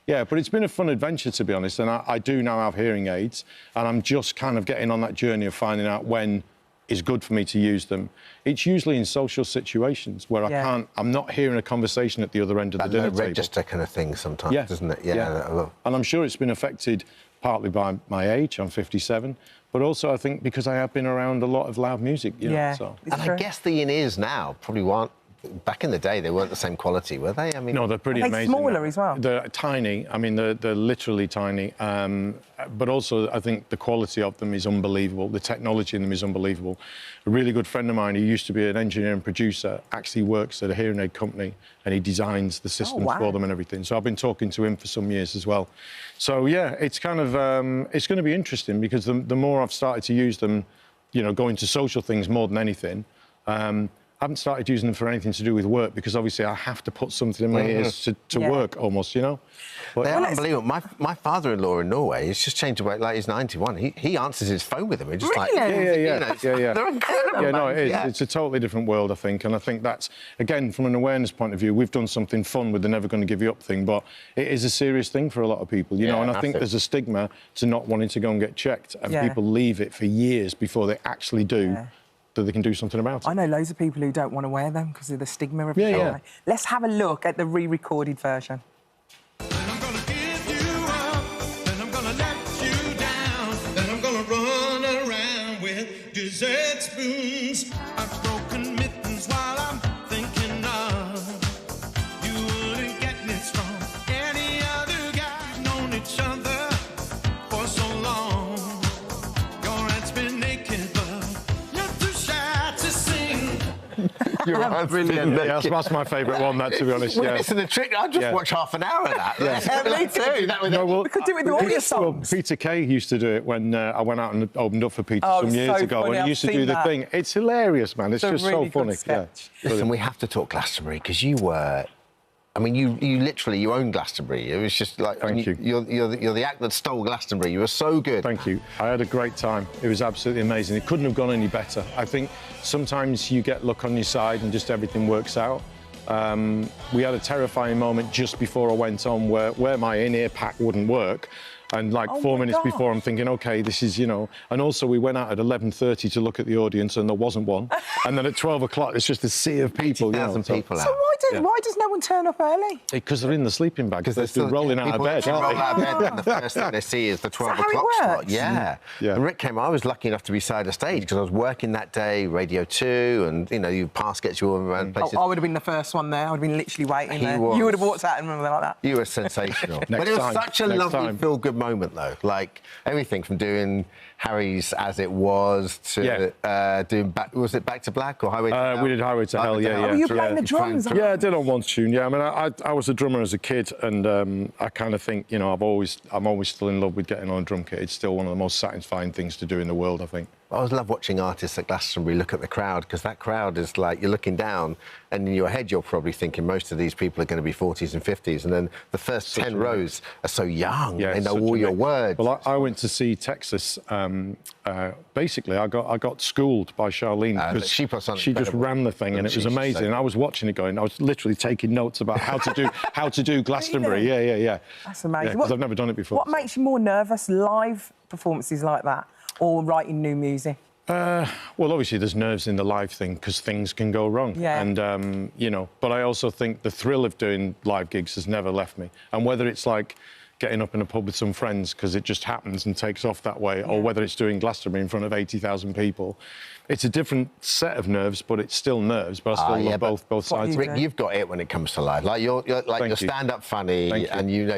yeah, but it's been a fun adventure, to be honest, and I do now have hearing aids, and I'm just kind of getting on that journey of finding out when is good for me to use them. It's usually in social situations where I'm not hearing a conversation at the other end of the dinner table. Register kind of thing sometimes, isn't it? Yeah. And I'm sure it's been affected partly by my age, I'm 57, but also I think because I have been around a lot of loud music, you know, so. And I guess the in-ears now probably weren't, back in the day, they weren't the same quality, were they? I mean, no, they're pretty amazing. Smaller as well. They're tiny. I mean, they're literally tiny. But also, I think the quality of them is unbelievable. The technology in them is unbelievable. A really good friend of mine who used to be an engineer and producer actually works at a hearing aid company, and he designs the systems for them and everything. So I've been talking to him for some years as well. So yeah, it's kind of it's going to be interesting because the more I've started to use them, you know, going to social things more than anything. I haven't started using them for anything to do with work because obviously I have to put something in my ears to work almost, you know. But they're unbelievable. My father-in-law in Norway, he's just changed away, like he's 91. He answers his phone with them. He's just like, yeah. They're incredible. Yeah, no, it is. It's a totally different world, I think, and I think that's, again, from an awareness point of view, we've done something fun with the never going to give you up thing, but it is a serious thing for a lot of people, you know, and I think there's a stigma to not wanting to go and get checked, and people leave it for years before they actually do. That they can do something about it. I know loads of people who don't want to wear them because of the stigma of it. Let's have a look at the re-recorded version. Dessert spoons, I've broken mittens while I'm thinking of you. Wouldn't get this from any other guy. Known each other for so long. Your aunt's been naked, but you're too shy to sing. You're brilliant. Yeah, that's my favourite one, that, to be honest. Well, listen, the trick, I'll just watch half an hour of that. Me too. We could do it with all your songs. Peter Kay used to do it when I went out and opened up for Peter some years ago, and he used to do the thing. It's hilarious, man. It's just so funny. Listen, we have to talk Glastonbury because you were. I mean, you literally, you own Glastonbury. It was just like... Thank you. You're the act that stole Glastonbury. You were so good. Thank you. I had a great time. It was absolutely amazing. It couldn't have gone any better. I think sometimes you get luck on your side and just everything works out. We had a terrifying moment just before I went on where my in-ear pack wouldn't work. And like 4 minutes before, I'm thinking, OK, this is, you know... And also, we went out at 11:30 to look at the audience, and there wasn't one. And then at 12 o'clock, there's just a sea of people, you know. People out. So why does no one turn up early? Because they're in the sleeping bag. Because they're still rolling out of bed, roll out of bed, and the first thing they see is the 12 o'clock slot. Yeah. And Rick came... I was lucky enough to be side of stage because I was working that day, Radio 2, and, you know, your pass gets you all around places. I would have been the first one there. I would have been literally waiting there. You would have walked out and remember like that. You were sensational. But it was such a lovely, feel-good moment, though. Like, everything from doing Harry's As It Was to doing was it Back to Black or Highway to Hell? We did Highway to Hell, yeah. Were you playing the drums? Yeah, I did on one tune, yeah. I mean, I was a drummer as a kid, and I kind of think, you know, I'm always still in love with getting on a drum kit. It's still one of the most satisfying things to do in the world, I think. I always love watching artists at Glastonbury look at the crowd, because that crowd is like, you're looking down, and in your head you're probably thinking most of these people are going to be 40s and 50s, and then the first 10 rows are so young, they know all your words. Well, I went to see Texas. Basically, I got schooled by Charlene because she just ran the thing, and it was amazing. And I was watching it going. I was literally taking notes about how to do Glastonbury. Yeah. That's amazing. Because I've never done it before. What makes you more nervous, live performances like that, or writing new music? Well, obviously, there's nerves in the live thing because things can go wrong. Yeah. And, you know, but I also think the thrill of doing live gigs has never left me. And whether it's like getting up in a pub with some friends because it just happens and takes off that way, or whether it's doing Glastonbury in front of 80,000 people, it's a different set of nerves, but it's still nerves. But I still love both sides. Rick, you've got it when it comes to live. Like you're stand-up funny, and you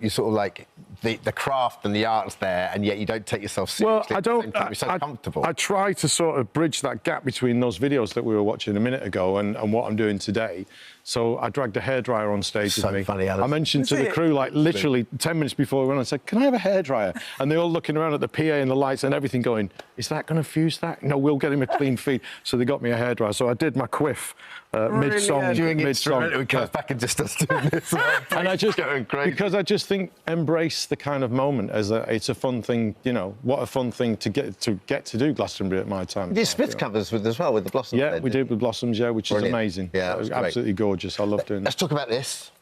sort of like the craft and the art's there, and yet you don't take yourself seriously. Well, I don't. You're so comfortable. I try to sort of bridge that gap between those videos that we were watching a minute ago and what I'm doing today. So I dragged a hairdryer on stage with me. Funny, I mentioned to the crew, like, literally 10 minutes before we went on, I said, can I have a hairdryer? And they all looking around at the PA and the lights and everything going, is that going to fuse that? No, we'll get him a clean feed. So they got me a hairdryer. So I did my quiff mid-song. It comes back and just does doing this. And I just, because I just think, embrace the kind of moment as it's a fun thing, you know, what a fun thing to get to do Glastonbury at my time. You did Smith covers as well with the Blossoms. Yeah, we did with Blossoms, which is amazing. Yeah, it was absolutely gorgeous. I love doing that. Let's talk about this.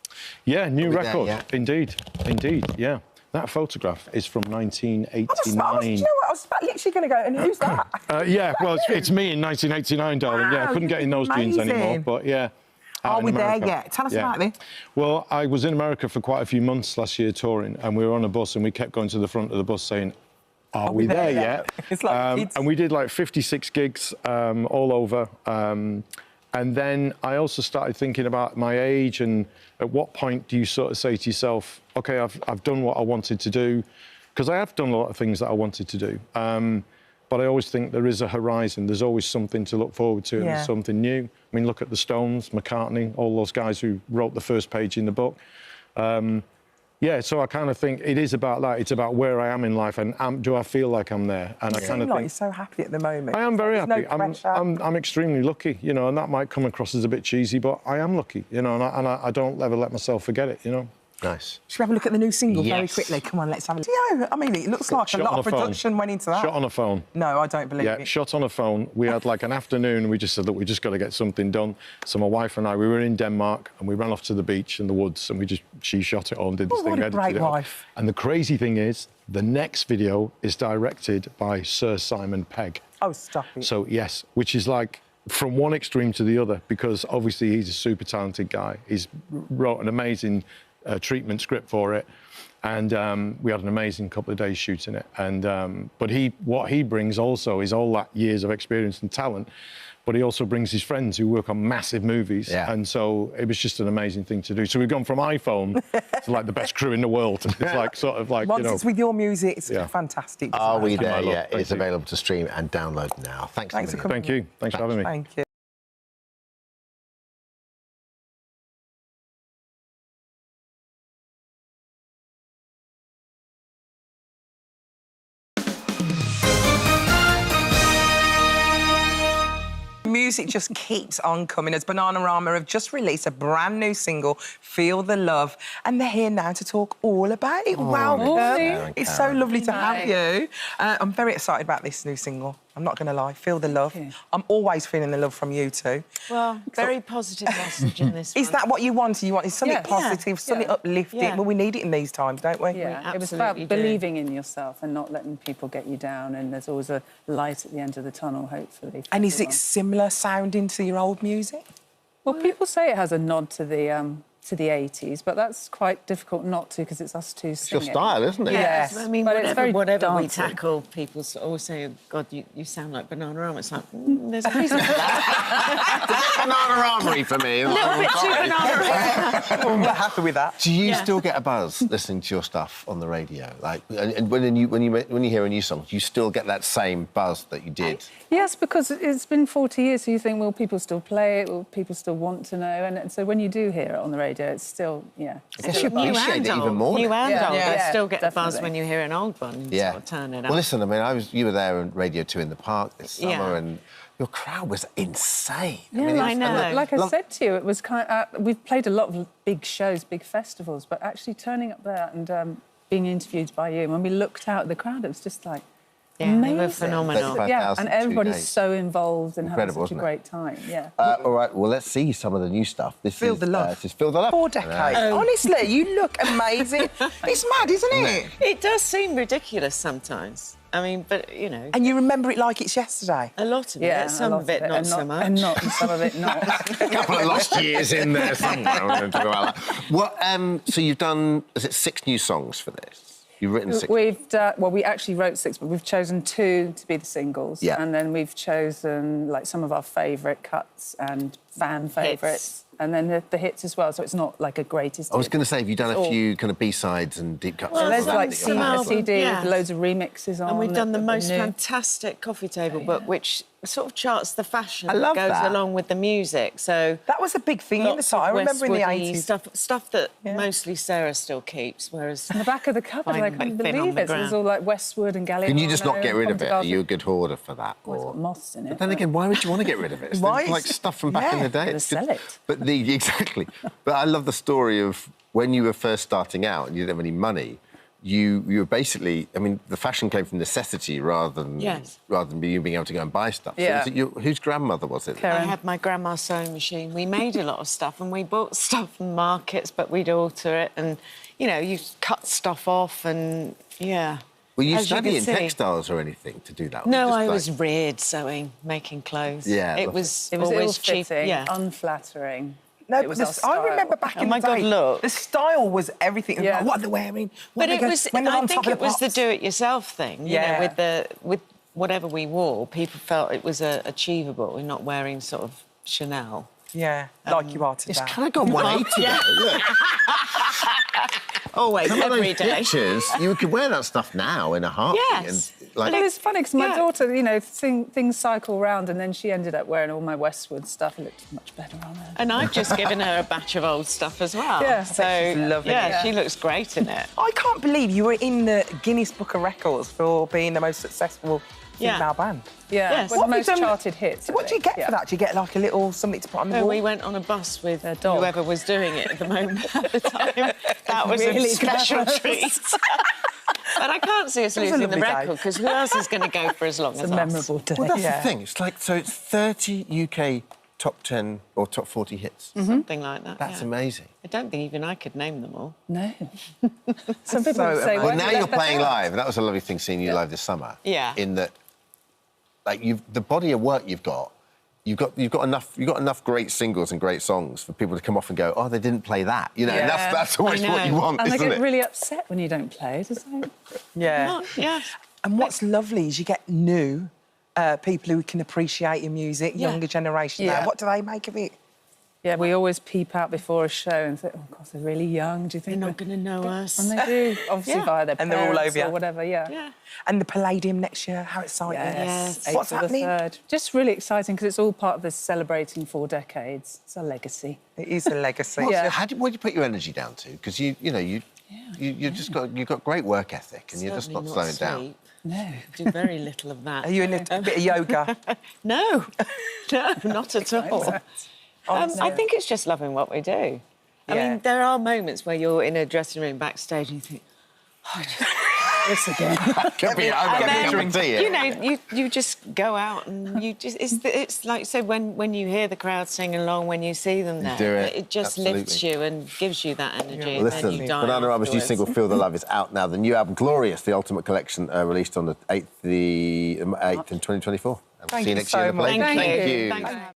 Yeah, new record. Indeed, yeah. That photograph is from 1989. Do you know what? I was literally going to go, and who's that? Yeah, well, it's me in 1989, darling. Wow, yeah, I couldn't get in those jeans anymore, amazing. but yeah. Are we there yet? Tell us about this. Well, I was in America for quite a few months last year touring, and we were on a bus, and we kept going to the front of the bus saying, are we there yet? It's like and we did like 56 gigs all over. And then I also started thinking about my age and at what point do you sort of say to yourself, OK, I've done what I wanted to do, because I have done a lot of things that I wanted to do. But I always think there is a horizon. There's always something to look forward to and something new. I mean, look at the Stones, McCartney, all those guys who wrote the first page in the book. Yeah, so I kind of think it is about that. It's about where I am in life and do I feel like I'm there? And I kind of think you're so happy at the moment. I am very happy. No I'm extremely lucky, you know, and that might come across as a bit cheesy, but I am lucky, you know, and I don't ever let myself forget it, you know. Nice. Should we have a look at the new single very quickly? Come on, let's have a look. Yeah, I mean, it looks like a lot of production went into that. Shot on a phone. No, I don't believe it. Yeah, shot on a phone. We had like an afternoon and we just said, look, we just got to get something done. So my wife and I, we were in Denmark and we ran off to the beach in the woods and she shot it all and did this thing. What a great wife. And the crazy thing is, the next video is directed by Sir Simon Pegg. Oh, stop it. So, yes, which is like from one extreme to the other, because obviously he's a super talented guy. He's wrote an amazing treatment script for it, and we had an amazing couple of days shooting it. And but what he brings also is all that years of experience and talent, but he also brings his friends who work on massive movies. And so it was just an amazing thing to do. So we've gone from iPhone to like the best crew in the world. It's like sort of like, once it's with your music, it's fantastic. Are we there yet? It's available to stream and download now. Thanks for coming. Thank you. Thanks for having me. Thank you. Music just keeps on coming as Bananarama have just released a brand new single, Feel the Love, and they're here now to talk all about it. Welcome. It's so lovely to have you. I'm very excited about this new single. I'm not going to lie, Feel the Love. I'm always feeling the love from you two. Well, very positive message in this Is that what you wanted? You wanted something positive, something uplifting? Yeah. Well, we need it in these times, don't we? Yeah, it was about believing in yourself and not letting people get you down, and there's always a light at the end of the tunnel, hopefully. And is it similar sounding to your old music? Well, people say it has a nod to the 80s, but that's quite difficult not to, because it's us two singing. It's your style, isn't it? Yes. I mean, but it's very whatever we dancey. tackle, people always say, oh, God, you sound like Bananarama. It's like, there's a reason for that. Bananarama for me. A little bit too Bananarama. We're happy with that. Do you still get a buzz listening to your stuff on the radio? Like, and when you hear a new song, do you still get that same buzz that you did? Yes, because it's been 40 years, so you think, will people still play it? Will people still want to know? And so when you do hear it on the radio, it's still, I guess you appreciate it even more. New and old, Yeah, but still get the buzz definitely. when you hear an old one and sort of turn it up. Well, listen, I mean, you were there on Radio 2 in the Park this summer, and your crowd was insane. Yeah, I know. Like I said to you, it was kind of, we've played a lot of big shows, big festivals, but actually turning up there and being interviewed by you, when we looked out at the crowd, it was just like, amazing. They were phenomenal. Yeah, and everybody's so involved and having Incredible, such a isn't it? great time. Yeah. All right, well, let's see some of the new stuff. Feel the Love. This is Feel the Love. 4 decades. Honestly, you look amazing. It's mad, isn't it? It does seem ridiculous sometimes. I mean, but, you know... And you remember it like it's yesterday? A lot of it, some of it, not so much. And some of it not. A couple of lost years in there somewhere. We're going to talk about that. What, so you've done, is it 6 new songs for this? You've written 6? Well, we actually wrote 6, but we've chosen 2 to be the singles. Yeah. And then we've chosen, like, some of our favourite cuts and fan favourites. And then the hits as well, so it's not like a greatest I was hit. going to say, have you done It's a few kind of B-sides and deep cuts? Well, there's like some a CD yeah. with loads of remixes on. And we've done the most new. fantastic coffee table book, which sort of charts the fashion I love that goes that. along with the music. So that was a big thing in the time. I remember in the 80s. stuff that mostly Sarah still keeps, whereas on the back of the cover, I couldn't believe it. It was all like Westwood and Galliano. Can you just not get rid of it? Are you a good hoarder for that? Well, it's got moths in it. But then again, why would you want to get rid of it? It's like stuff from back in the day. Sell it. But exactly. But I love the story of when you were first starting out and you didn't have any money. you were basically, I mean, the fashion came from necessity rather than you being able to go and buy stuff. Yeah. So whose grandmother was it? I had my grandma's sewing machine. We made a lot of stuff and we bought stuff from markets, but we'd alter it and, you know, you cut stuff off and, yeah. Were you As you studying can see. textiles or anything to do that? Or No, just I like- was reared sewing, making clothes. Yeah, It lovely. was It was always cheap. ill-fitting, Yeah. unflattering. No, It was our I style. remember back in Oh my the day, God, look. the style was everything. Yeah. Like, what are they wearing? What But are it they was, when they're I on think top of it was the pots? do-it-yourself thing. You Yeah. know, with whatever we wore, people felt it was achievable. We're not wearing sort of Chanel. Yeah, like you are today. It's kind of gone 180 though, look. Always, Some of those every day. pictures, you could wear that stuff now in a heartbeat. Yes. And, like, Well, it's funny because my daughter, you know, things cycle round, and then she ended up wearing all my Westwood stuff. It looked much better on her. And I've just given her a batch of old stuff as well. Yeah. So, She's lovely. yeah, Yeah. she looks great in it. I can't believe you were in the Guinness Book of Records for being the most successful female band. Yeah, Yes. with the What have most you done- charted hits. What do you get Yeah. for that? Do you get like a little something to put on the No, wall? we went on a bus with dog. whoever was doing it at the moment at the time. That was Really a special clever. treat. But I can't see us It was a losing the lovely day. record because who else is going to go for as long It's as a us? memorable day. well, that's Yeah. the thing. It's like, so it's 30 UK top 10 or top 40 hits. Something like that. That's yeah. amazing. I don't think even I could name them all. No. Some people so would say, amazing. Well, "Why now have you you're left that playing out?" live. That was a lovely thing seeing you live this summer. Yeah. In that, like, the body of work you've got enough great singles and great songs for people to come off and go, oh, they didn't play that. You know, and Yeah. that's always I what you know. want, And they isn't get it? really upset when you don't play, doesn't it? Yeah. Oh, yeah. And what's lovely is you get new people who can appreciate your music, Yeah. younger generation Yeah. now. What do they make of it? Yeah, we always peep out before a show and think, oh, God, they're really young. Do you think They're not going to know us. And they do, obviously Yeah. via their And they're all parents over you. or whatever, yeah. Yeah. And the Palladium next year, how exciting. Yes, What's April the happening? 3rd. Just really exciting because it's all part of this celebrating 4 decades. It's a legacy. It is a legacy. Yeah. What do you put your energy down to? Because you've got great work ethic and you're just not Certainly slowing down. sleep. No. Do very little of that. Are you in a bit of yoga? No, no, not at all. I think it's just loving what we do. I Yeah. mean, there are moments where you're in a dressing room backstage and you think, This again. Could be, I've got a cup of tea. you know, you just go out and you just, it's like, so when you hear the crowd singing along, when you see them there, do it, it just lifts you and gives you that energy. and then Listen, you die Bananarama's new afterwards. single "Feel the Love" is out now. The new album "Glorious," the Ultimate Collection, released on the 8th in 2024. And Thank see you you next so year in the much. Palladium. Thank you. you. Thanks.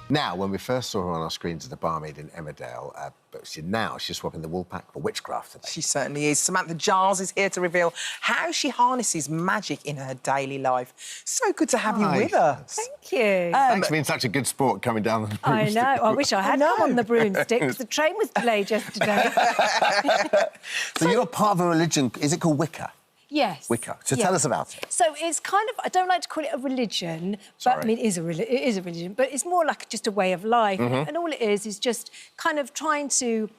Now, when we first saw her on our screens as a barmaid in Emmerdale, but she's swapping the wool pack for witchcraft today. She certainly is. Samantha Giles is here to reveal how she harnesses magic in her daily life. So good to have you with us. Thank you. Thanks for being such a good sport coming down on the I broomstick. know. I wish I had come on the broomstick because the train was delayed yesterday. So you're part of a religion. Is it called Wicca? Yes. Wicca. So Yes. tell us about it. So it's kind of, I don't like to call it a religion, but I mean, it is a religion, but it's more like just a way of life. Mhm. And all it is just kind of trying to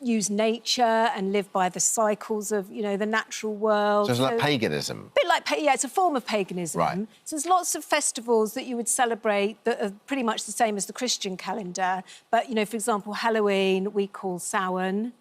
use nature and live by the cycles of, the natural world. So it's like paganism. A bit like, yeah, it's a form of paganism. Right. So there's lots of festivals that you would celebrate that are pretty much the same as the Christian calendar. But, for example, Halloween we call Samhain.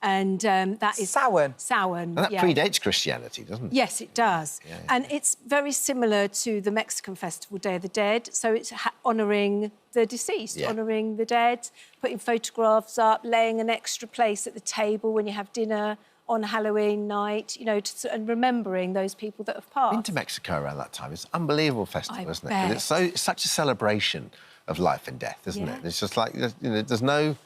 And that is... Samhain? Samhain, And that yeah. predates Christianity, doesn't it? Yes, it does. Yeah, yeah. And it's very similar to the Mexican festival, Day of the Dead. So it's honouring the deceased, Yeah. honouring the dead, putting photographs up, laying an extra place at the table when you have dinner on Halloween night, and remembering those people that have passed. Been to Mexico around that time. It's an unbelievable festival, I isn't it? And bet. it's such a celebration of life and death, isn't Yeah. it? It's just like, there's no...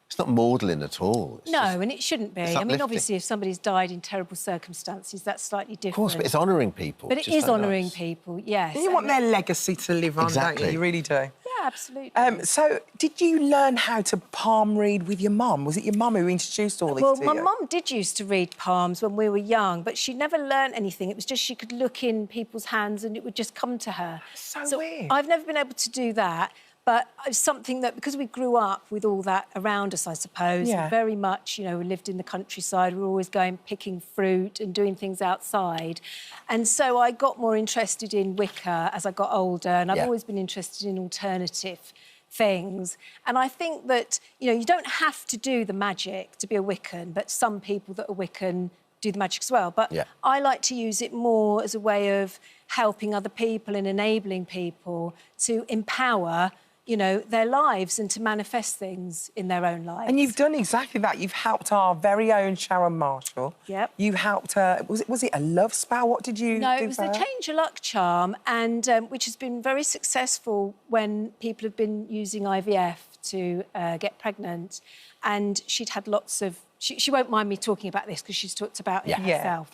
It's not maudlin at all. It's No, and it shouldn't be. it's I mean, uplifting. obviously, if somebody's died in terrible circumstances, that's slightly different. Of course, but it's honouring people. But it just is so honouring nice. people, yes. You want their legacy to live on, don't Exactly. you? You really do. Yeah, absolutely. So, did you learn how to palm read with your mum? Was it your mum who introduced all this Well, to my you? mum did used to read palms when we were young, but she never learnt anything. It was just she could look in people's hands and it would just come to her. So weird. I've never been able to do that. But it's something that, because we grew up with all that around us, I suppose, Yeah. very much, you know, we lived in the countryside, we were always going picking fruit and doing things outside. And so I got more interested in Wicca as I got older, and I've always been interested in alternative things. And I think that, you know, you don't have to do the magic to be a Wiccan, but some people that are Wiccan do the magic as well. But I like to use it more as a way of helping other people and enabling people to empower, you know, their lives and to manifest things in their own lives. And you've done exactly that. You've helped our very own Sharon Marshall. Yep. You helped her... Was it a love spell? What did you do? No, it was for the her? Change Your Luck charm, and which has been very successful when people have been using IVF to get pregnant. And she'd had lots of... She won't mind me talking about this because she's talked about it herself.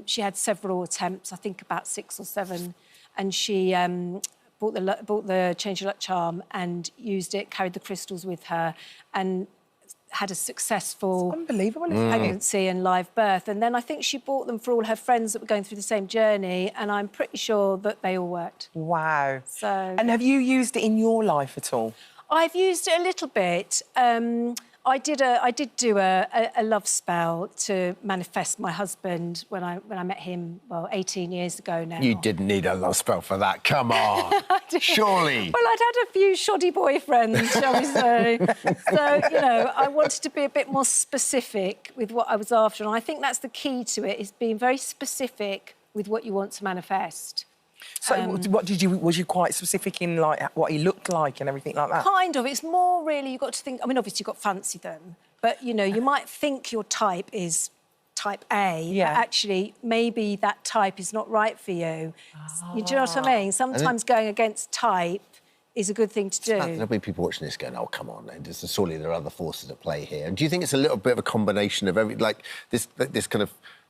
She had several attempts, I think about 6 or 7, and she... bought the Change Your Luck charm and used it, carried the crystals with her, and had a successful pregnancy and live birth. And then I think she bought them for all her friends that were going through the same journey, and I'm pretty sure that they all worked. Wow. So... And have you used it in your life at all? I've used it a little bit. I did do a love spell to manifest my husband when I met him, well, 18 years ago now. You didn't need a love spell for that. Come on. Surely. Well, I'd had a few shoddy boyfriends, shall we say. So, you know, I wanted to be a bit more specific with what I was after. And I think that's the key to it, is being very specific with what you want to manifest. So, was you quite specific in, like, what he looked like and everything like that? Kind of. It's more really, you've got to think... I mean, obviously, you've got to fancy them. But, you know, you might think your type is type A, but actually, maybe that type is not right for you. Do you know what I mean? Sometimes going against type is a good thing to do. There'll be people watching this going, oh, come on, surely there are other forces at play here. And do you think it's a little bit of a combination of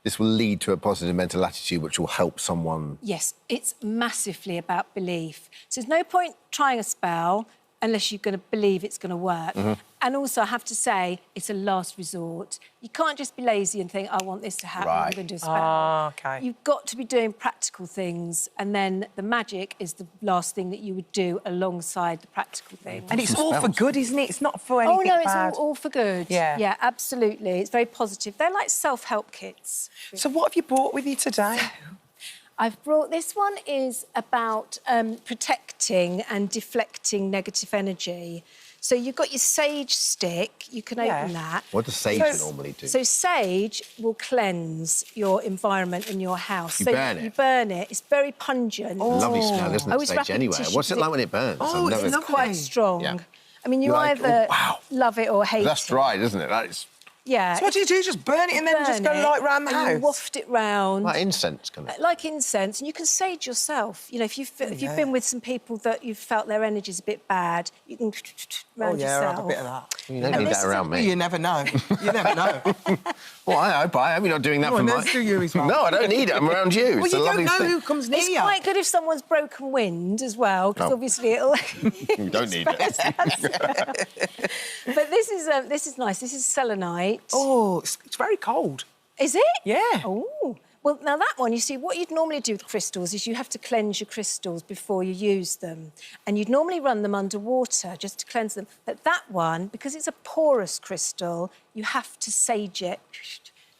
this will lead to a positive mental attitude which will help someone? Yes, it's massively about belief. So there's no point trying a spell unless you're going to believe it's going to work. And also, I have to say, it's a last resort. You can't just be lazy and think, I want this to happen, I'm going to do a spell. You've got to be doing practical things, and then the magic is the last thing that you would do alongside the practical thing. And it's all for good, isn't it? It's not for anything bad. Oh, no, it's all for good. Yeah, absolutely. It's very positive. They're like self-help kits. So what have you brought with you today? I've brought... This one is about protecting and deflecting negative energy. So you've got your sage stick. You can open that. What does sage normally do? So sage will cleanse your environment and your house. You burn it? You burn it. It's very pungent. Lovely smell, isn't it, sage, anyway? What's it like when it burns? Oh, it's quite strong. Yeah. I mean, you either love it or hate it. That's dried, isn't it? That is... Yeah. So what do? Just burn it and then just go like round the house? You waft it round. Like incense, kind of. Like incense, and you can sage yourself. You know, if you've been with some people that you've felt their energy's a bit bad, you can round yourself. I'll have a bit of that. You don't need that around me. You never know. You never know. Well, I hope you're not doing that for my... do you as well. No, I don't need it. I'm around you. Well, It's you a lovely don't know thing. who comes near you. It's quite good if someone's broken wind as well, because obviously it'll... You don't need it. But this is nice. This is selenite. Oh, it's very cold. Is it? Yeah. Oh. Well, now that one, you see, what you'd normally do with crystals is you have to cleanse your crystals before you use them. And you'd normally run them under water just to cleanse them. But that one, because it's a porous crystal, you have to sage it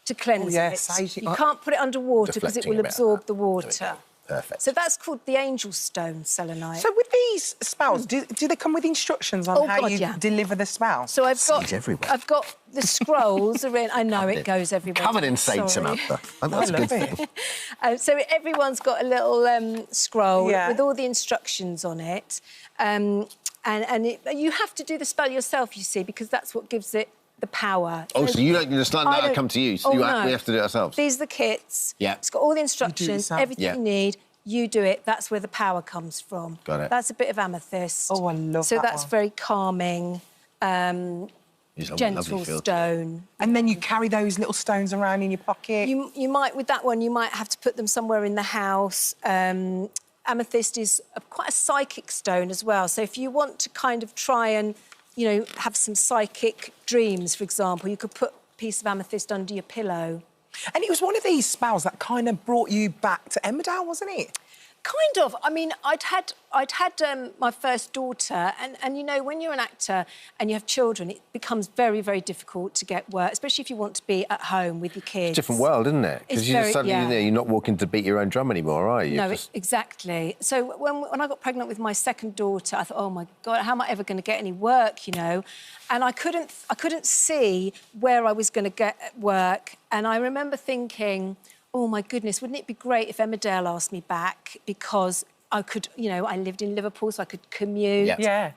to cleanse it. Sage it. You can't put it under water because it Deflecting will a bit. absorb the water. Perfect. So that's called the angel stone selenite. So with these spells, do they come with instructions on how you deliver the spell? So I've got everywhere. I've got the scrolls are in. I know it goes everywhere. Covered in sage, Samantha. That's a good thing. So everyone's got a little scroll with all the instructions on it, and you have to do the spell yourself, you see, because that's what gives it the power. Oh, so you don't just let that come to you. So we have to do it ourselves. These are the kits. Yeah. It's got all the instructions, everything you need. You do it. That's where the power comes from. Got it. That's a bit of amethyst. Oh, I love that. So that's very calming. Gentle stone. And then you carry those little stones around in your pocket? You might, with that one, you might have to put them somewhere in the house. Amethyst is quite a psychic stone as well. So if you want to kind of try and, you know, have some psychic dreams, for example, you could put a piece of amethyst under your pillow. And it was one of these spells that kind of brought you back to Emmerdale, wasn't it? Kind of. I mean, I'd had my first daughter, and you know, when you're an actor and you have children, it becomes very, very difficult to get work, especially if you want to be at home with your kids. It's a different world, isn't it? Because you just suddenly, you know, you're not walking to beat your own drum anymore, are you? No, exactly. So when I got pregnant with my second daughter, I thought, oh my God, how am I ever going to get any work, you know? And I couldn't see where I was going to get work. And I remember thinking, oh my goodness, wouldn't it be great if Emmerdale asked me back, because I could, you know, I lived in Liverpool, so I could commute,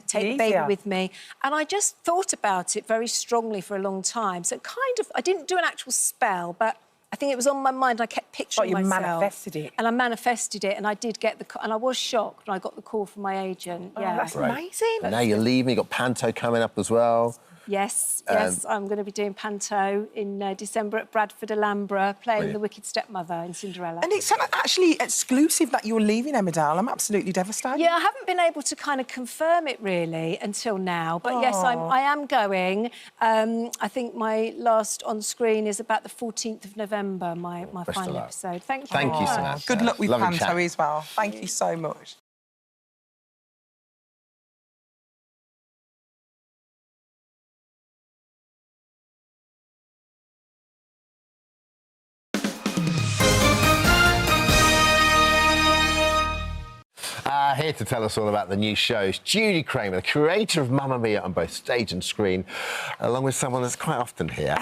take the baby with me. And I just thought about it very strongly for a long time. So kind of, I didn't do an actual spell, but I think it was on my mind. I kept picturing myself. But you manifested it. And I manifested it, and I did get and I was shocked when I got the call from my agent. Yeah, that's amazing. Now you're leaving, you've got Panto coming up as well. Yes, I'm going to be doing Panto in December at Bradford Alhambra, playing the wicked stepmother in Cinderella. And it's actually exclusive that you're leaving Emmerdale. I'm absolutely devastated. Yeah, I haven't been able to kind of confirm it really until now, but yes, I am going. I think my last on screen is about the 14th of November, my final episode. Thank you. Thank you so much. Good luck with Panto as well. Thank you so much. Here to tell us all about the new shows, Judy Kramer, the creator of Mamma Mia on both stage and screen, along with someone that's quite often here.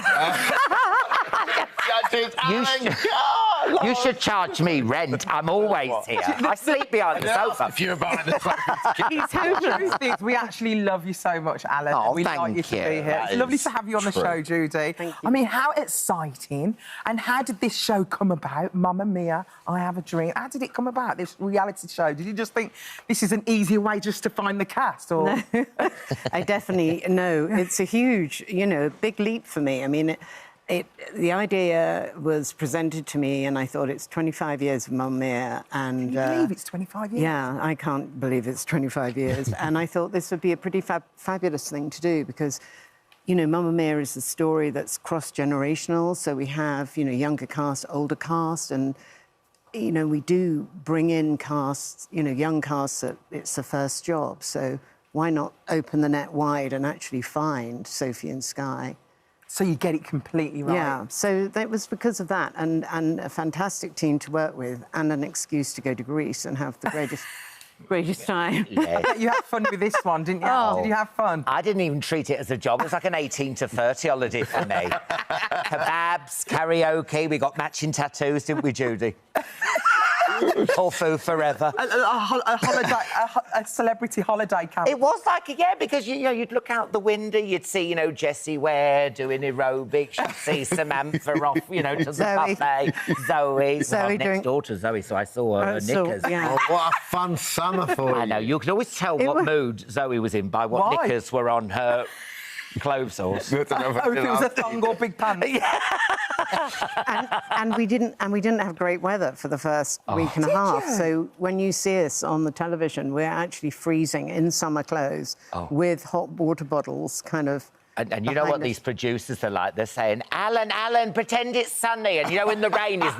You should charge me rent. I'm always here. I sleep behind the sofa. If you're behind the sofa. We actually love you so much, Alan. Oh, we like you to be here. It's lovely to have you on the show, Judy. Thank you. I mean, how exciting. And how did this show come about? Mamma Mia, I Have a Dream. How did it come about, this reality show? Did you just think this is an easier way just to find the cast? Or... No, I definitely, no. It's a huge, you know, big leap for me. I mean, the idea was presented to me, and I thought it's 25 years of Mamma Mia, and Can you believe it's 25 years? Yeah, I can't believe it's 25 years. And I thought this would be a pretty fabulous thing to do, because, you know, Mamma Mia is a story that's cross-generational. So we have, you know, younger cast, older cast, and, you know, we do bring in casts, you know, young casts that it's the first job. So why not open the net wide and actually find Sophie and Skye? So you get it completely right. Yeah, so that was because of that, and a fantastic team to work with, and an excuse to go to Greece and have the greatest time. Yeah. You had fun with this one, didn't you? Oh. Did you have fun? I didn't even treat it as a job. It was like an 18 to 30 holiday for me. Kebabs, karaoke, we got matching tattoos, didn't we, Judy? Corfu forever. A celebrity holiday camp. It was like, yeah, because you know, you'd look out the window, you'd see, you know, Jessie Ware doing aerobics, you'd see Samantha off, you know, to the buffet. Zoe next door to Zoe, so I saw her knickers. Oh, what a fun summer for you. I know, you could always tell what mood Zoe was in by what knickers were on her clove sauce. If it was a thong or big pants. and we didn't have great weather for the first week and a half. So when you see us on the television, we're actually freezing in summer clothes with hot water bottles, kind of. And you know what these producers are like? They're saying, Alan, pretend it's sunny. And, you know, when the rain is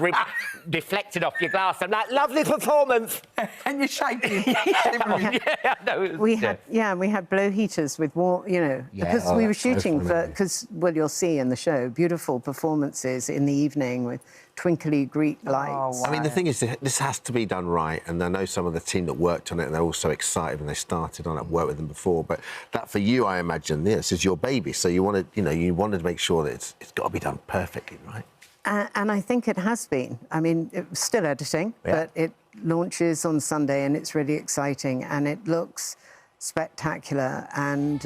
deflected off your glass, I'm like, lovely performance. And you're shaking. We had blow heaters with warm, you know, because we were shooting because, well, you'll see in the show, beautiful performances in the evening with twinkly Greek lights. Oh, wow. I mean, the thing is, this has to be done right, and I know some of the team that worked on it, and they're all so excited when they started on it. I've worked with them before, but that for you, I imagine, this is your baby, so you wanted, you know, you wanted to make sure that it's got to be done perfectly, right? And I think it has been. I mean, it was still editing, but it launches on Sunday, and it's really exciting, and it looks spectacular, and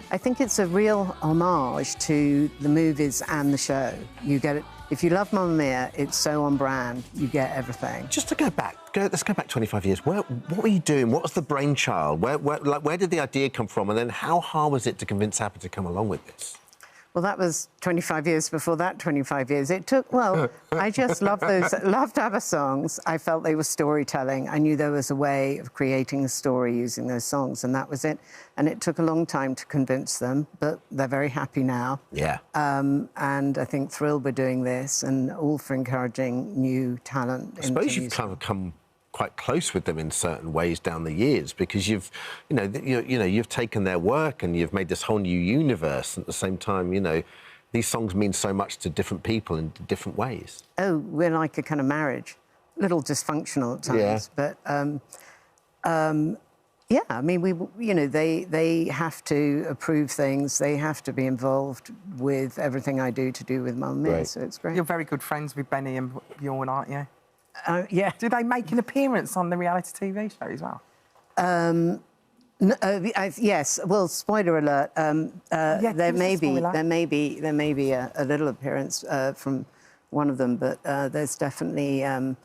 I think it's a real homage to the movies and the show. You get it. If you love Mamma Mia, it's so on brand. You get everything. Just to go back, let's go back 25 years. What were you doing? What was the brainchild? Where did the idea come from? And then how hard was it to convince Abba to come along with this? Well, that was 25 years before that 25 years. It took, well, I just loved ABBA songs. I felt they were storytelling. I knew there was a way of creating a story using those songs, and that was it. And it took a long time to convince them, but they're very happy now. Yeah. And I think thrilled we're doing this, and all for encouraging new talent. I suppose you've kind of come quite close with them in certain ways down the years because you've taken their work and you've made this whole new universe. At the same time, these songs mean so much to different people in different ways. Oh, we're like a kind of marriage, a little dysfunctional at times, but yeah, I mean, they have to approve things. They have to be involved with everything I do to do with Mum Mia, so it's great. You're very good friends with Benny and Bjorn, aren't you? Yeah. Do they make an appearance on the reality TV show as well? Yes. Well, spoiler alert. There may be a little appearance from one of them, but there's definitely a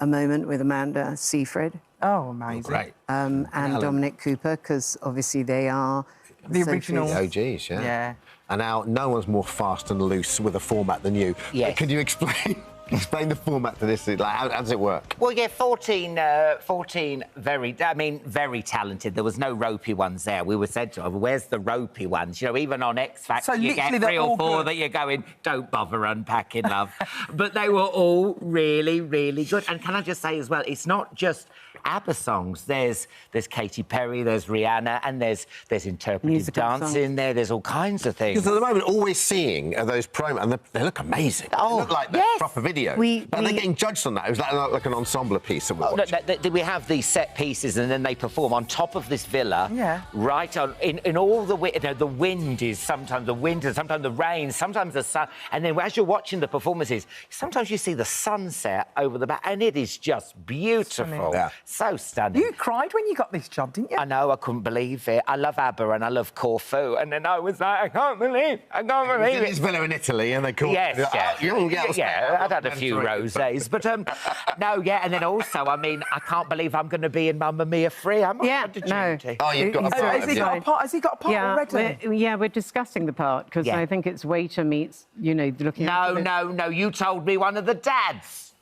moment with Amanda Seyfried. Oh, amazing! Great. And Dominic Cooper, because obviously they are the original OGs. Yeah. And now no one's more fast and loose with a format than you. Yes. Can you explain the format to this? Like, how does it work? Well, yeah, 14 very talented. There was no ropey ones there. We were said to, where's the ropey ones? Even on X Factor, you get 3 or 4 that you're going, don't bother unpacking, love. But they were all really, really good. And can I just say as well, it's not just ABBA songs. There's Katy Perry, there's Rihanna, and there's interpretive dance in there. There's all kinds of things. Because at the moment, all we're seeing are those promo, and they look amazing. Oh, they look like the proper video. But they're getting judged on that. It was like an ensemble piece. No, we have these set pieces, and then they perform on top of this villa. Yeah. Right on in all the wind is sometimes the wind, and sometimes the rain, sometimes the sun, and then as you're watching the performances, sometimes you see the sunset over the back, and it is just beautiful. Yeah. So stunning. You cried when you got this job, didn't you? I know, I couldn't believe it. I love ABBA and I love Corfu, and then I was like, I can't believe it. It's villa in Italy, and they call I'd had a few rosés, but no, yeah, and then also, I mean, I can't believe I'm going to be in Mamma Mia 3. I'm no. Oh, you've got a part. Has he got a part already? We're discussing the part because I think it's waiter meets, looking. No. You told me one of the dads.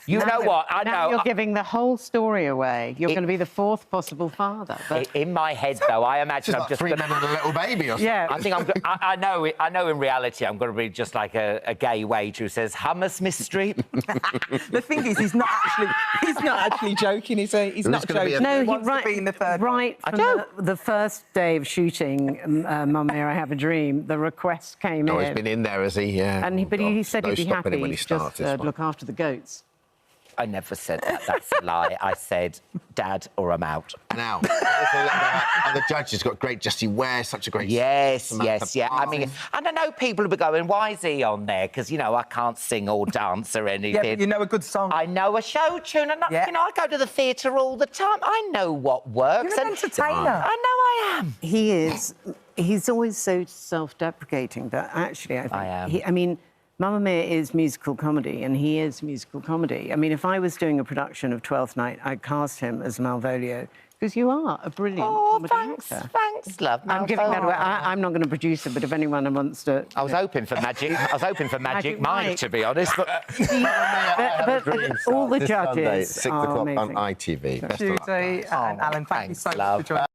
You know what? I know. You're giving the whole story away. You're going to be the 4th possible father. But... In my head, though, I imagine I'm just 3 men and a little baby or something. Yeah. I think I know in reality I'm going to be just like a gay waiter who says, hummus, Miss Street. The thing is, he's not actually joking, is he? He's not joking. No, he wants to be in the third right from the first day of shooting Mamma Mia, I Have a Dream, the request came in. Oh, he's been in there, has he? Yeah. But he said he'd be happy when he starts, just look after the goats. I never said that. That's a lie. I said, Dad, or I'm out. Now, and the judges got great Jessie Ware, such a great... Yes. I mean, and I know people will be going, why is he on there? Because, I can't sing or dance or anything. Yeah, but you know a good song. I know a show tune, and I go to the theatre all the time. I know what works. You're an entertainer. I know I am. He is. He's always so self-deprecating, but actually, I think... I mean... Mamma Mia is musical comedy, and he is musical comedy. I mean, if I was doing a production of Twelfth Night, I'd cast him as Malvolio, because you are a brilliant comedy actor. Thanks, love. I'm giving that away. I'm not going to produce it, but if anyone wants to... I was hoping for Magic Mike, to be honest, but... but all the judges 6 are o'clock amazing. on ITV. Judy and Alan, thank you so much for joining.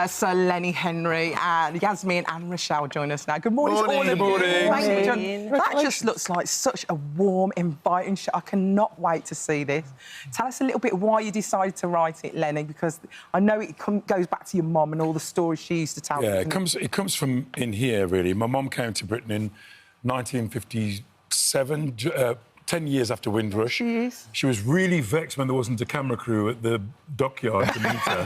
Sir Lenny Henry and Yasmin and Rochelle join us now. Good morning to all of you. Morning. Thank you. That just looks like such a warm, inviting show. I cannot wait to see this. Tell us a little bit why you decided to write it, Lenny, because I know it goes back to your mum and all the stories she used to tell. Yeah, it comes from in here, really. My mum came to Britain in 1957, 10 years after Windrush. She was really vexed when there wasn't a camera crew at the dockyard to meet her.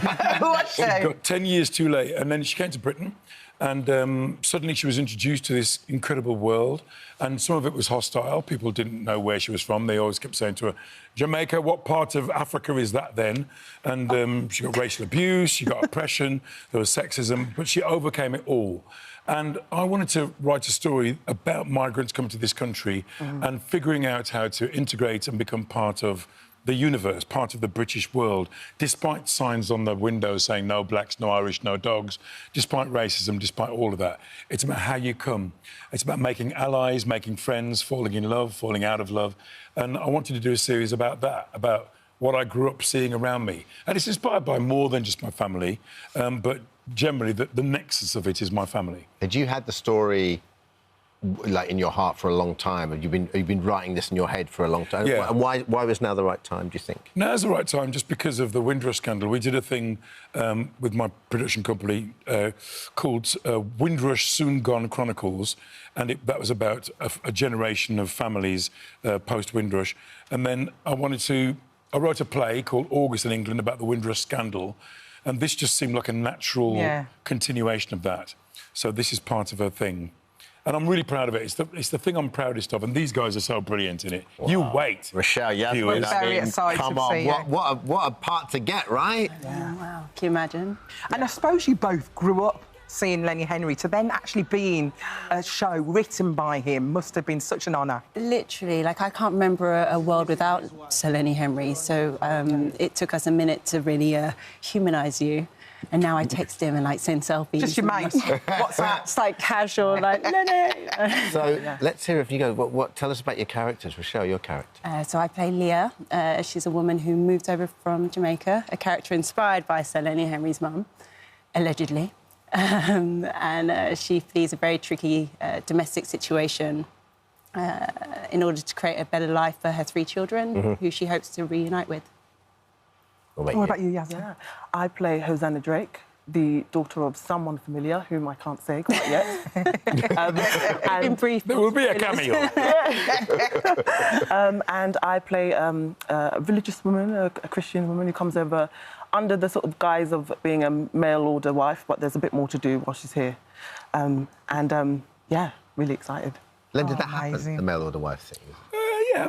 She got 10 years too late, and then she came to Britain, and suddenly she was introduced to this incredible world, and some of it was hostile. People didn't know where she was from. They always kept saying to her, Jamaica, what part of Africa is that then? And she got racial abuse, she got oppression, there was sexism, but she overcame it all. And I wanted to write a story about migrants coming to this country and figuring out how to integrate and become part of the universe, part of the British world, despite signs on the windows saying no blacks, no Irish, no dogs, despite racism, despite all of that. It's about how you come. It's about making allies, making friends, falling in love, falling out of love. And I wanted to do a series about that, about what I grew up seeing around me. And it's inspired by more than just my family, but generally the nexus of it is my family. Had you had the story like in your heart for a long time? Have you been writing this in your head for a long time? Yeah. And why was now the right time, do you think? Now's the right time just because of the Windrush scandal. We did a thing with my production company called Windrush Soon Gone Chronicles, and that was about a generation of families post-Windrush. And then I wrote a play called August in England about the Windrush scandal, and this just seemed like a natural continuation of that. So this is part of a thing. And I'm really proud of it. It's the thing I'm proudest of, and these guys are so brilliant in it. Wow. You wait. Rochelle, Yasmin, we're very excited come on, what a part to get, right? Yeah. Wow, can you imagine? And I suppose you both grew up seeing Lenny Henry, to then actually being a show written by him must have been such an honour. Literally, like, I can't remember a world without Sir Lenny Henry, so it took us a minute to really humanise you. And now I text him and, like, send selfies. Just your mate. What's that? It's, like, casual, like, no. So let's hear if you go. Tell us about your characters, Rochelle, your character. So I play Leah. She's a woman who moved over from Jamaica, a character inspired by Sir Lenny Henry's mum, allegedly. And she flees a very tricky domestic situation in order to create a better life for her 3 children, who she hopes to reunite with. What about you, Yasmin? Yeah. I play Hosanna Drake, the daughter of someone familiar, whom I can't say quite yet. In brief, there will be a cameo. And I play a religious woman, a Christian woman who comes over under the sort of guise of being a mail-order wife, but there's a bit more to do while she's here. Yeah, really excited. Len, did that happen, the mail-order wife thing? Yeah.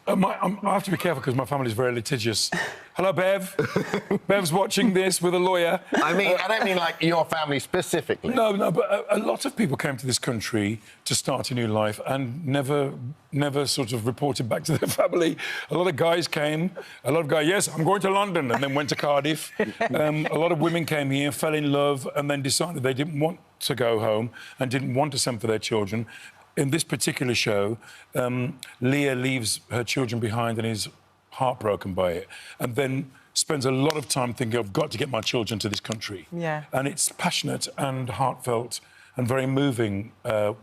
I have to be careful because my family's very litigious. Hello, Bev. Bev's watching this with a lawyer. I don't mean like your family specifically. No, but a lot of people came to this country to start a new life and never sort of reported back to their family. A lot of guys came. A lot of guys, yes, I'm going to London, and then went to Cardiff. A lot of women came here, fell in love, and then decided they didn't want to go home and didn't want to send for their children. In this particular show, Leah leaves her children behind and is heartbroken by it, and then spends a lot of time thinking, I've got to get my children to this country. Yeah. And it's passionate and heartfelt and very moving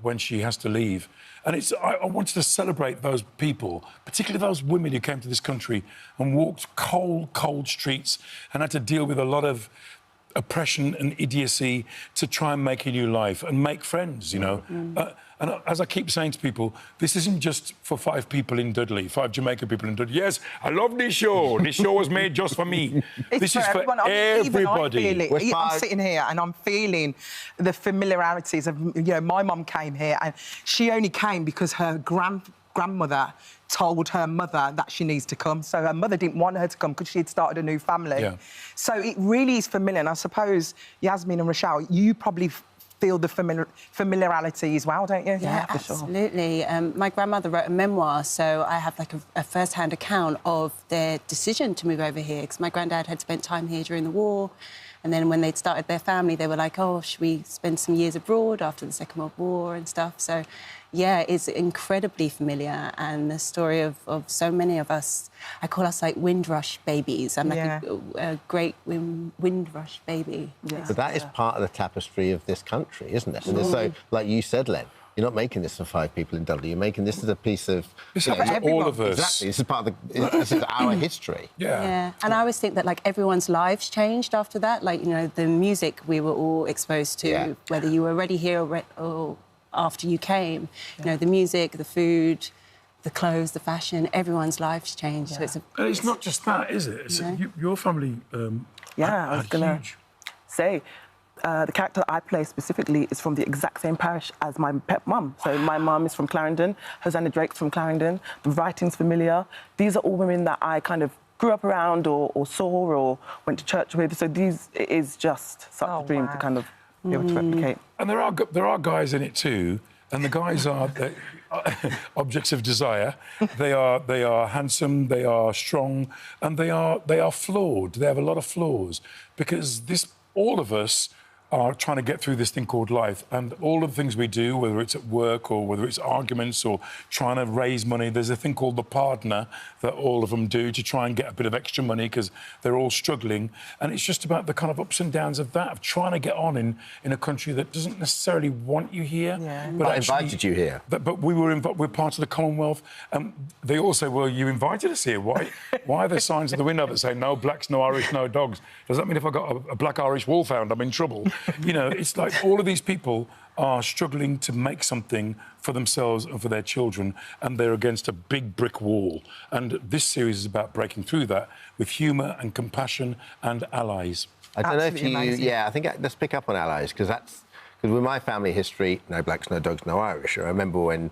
when she has to leave. And I wanted to celebrate those people, particularly those women who came to this country and walked cold streets and had to deal with a lot of oppression and idiocy to try and make a new life and make friends, you know. And as I keep saying to people, this isn't just for 5 people in Dudley, 5 Jamaican people in Dudley. Yes, I love this show. This show was made just for me. This is for everybody. I'm sitting here and I'm feeling the familiarities of, you know, my mum came here and she only came because her grandmother told her mother that she needs to come. So her mother didn't want her to come because she had started a new family. Yeah. So it really is familiar. And I suppose, Yasmin and Rochelle, you probably feel the familiarity as well, don't you? Yeah, for absolutely. Sure. My grandmother wrote a memoir, so I have like a first-hand account of their decision to move over here, because my granddad had spent time here during the war, and then when they'd started their family, they were like, oh, should we spend some years abroad after the Second World War and stuff? So, yeah, it's incredibly familiar, and the story of so many of us, I call us like Windrush babies. I'm like a great Windrush baby. Yeah. But that is part of the tapestry of this country, isn't it? And so, like you said, Len, you're not making this for 5 people in Dudley. You're making this as a piece of... It's for all of us. Exactly. This is part of this is our history. Yeah. And I always think that, like, everyone's lives changed after that. Like, you know, the music we were all exposed to, whether you were already here or after you came, you know, the music, the food, the clothes, the fashion, everyone's lives changed. So it's not just that, is it? It's your family. I was going to say, the character I play specifically is from the exact same parish as my pet mum. So my mum is from Clarendon, Hosanna Drake's from Clarendon, the writing's familiar. These are all women that I kind of grew up around or saw or went to church with. So it is just such a dream to kind of be able to replicate. And there are guys in it too, and the guys are objects of desire. They are handsome, they are strong, and they are flawed. They have a lot of flaws because all of us are trying to get through this thing called life. And all of the things we do, whether it's at work or whether it's arguments or trying to raise money, there's a thing called the partner that all of them do to try and get a bit of extra money because they're all struggling. And it's just about the kind of ups and downs of that, of trying to get on in a country that doesn't necessarily want you here. Yeah. But I actually, invited you here. But we're part of the Commonwealth. They all say, well, you invited us here. Why are there signs in the window that say no blacks, no Irish, no dogs? Does that mean if I got a black Irish wolfhound, I'm in trouble? You know, it's like all of these people are struggling to make something for themselves and for their children, and they're against a big brick wall. And this series is about breaking through that with humour and compassion and allies. I don't know if you... Yeah, I think let's pick up on allies, because with my family history, no blacks, no dogs, no Irish. I remember when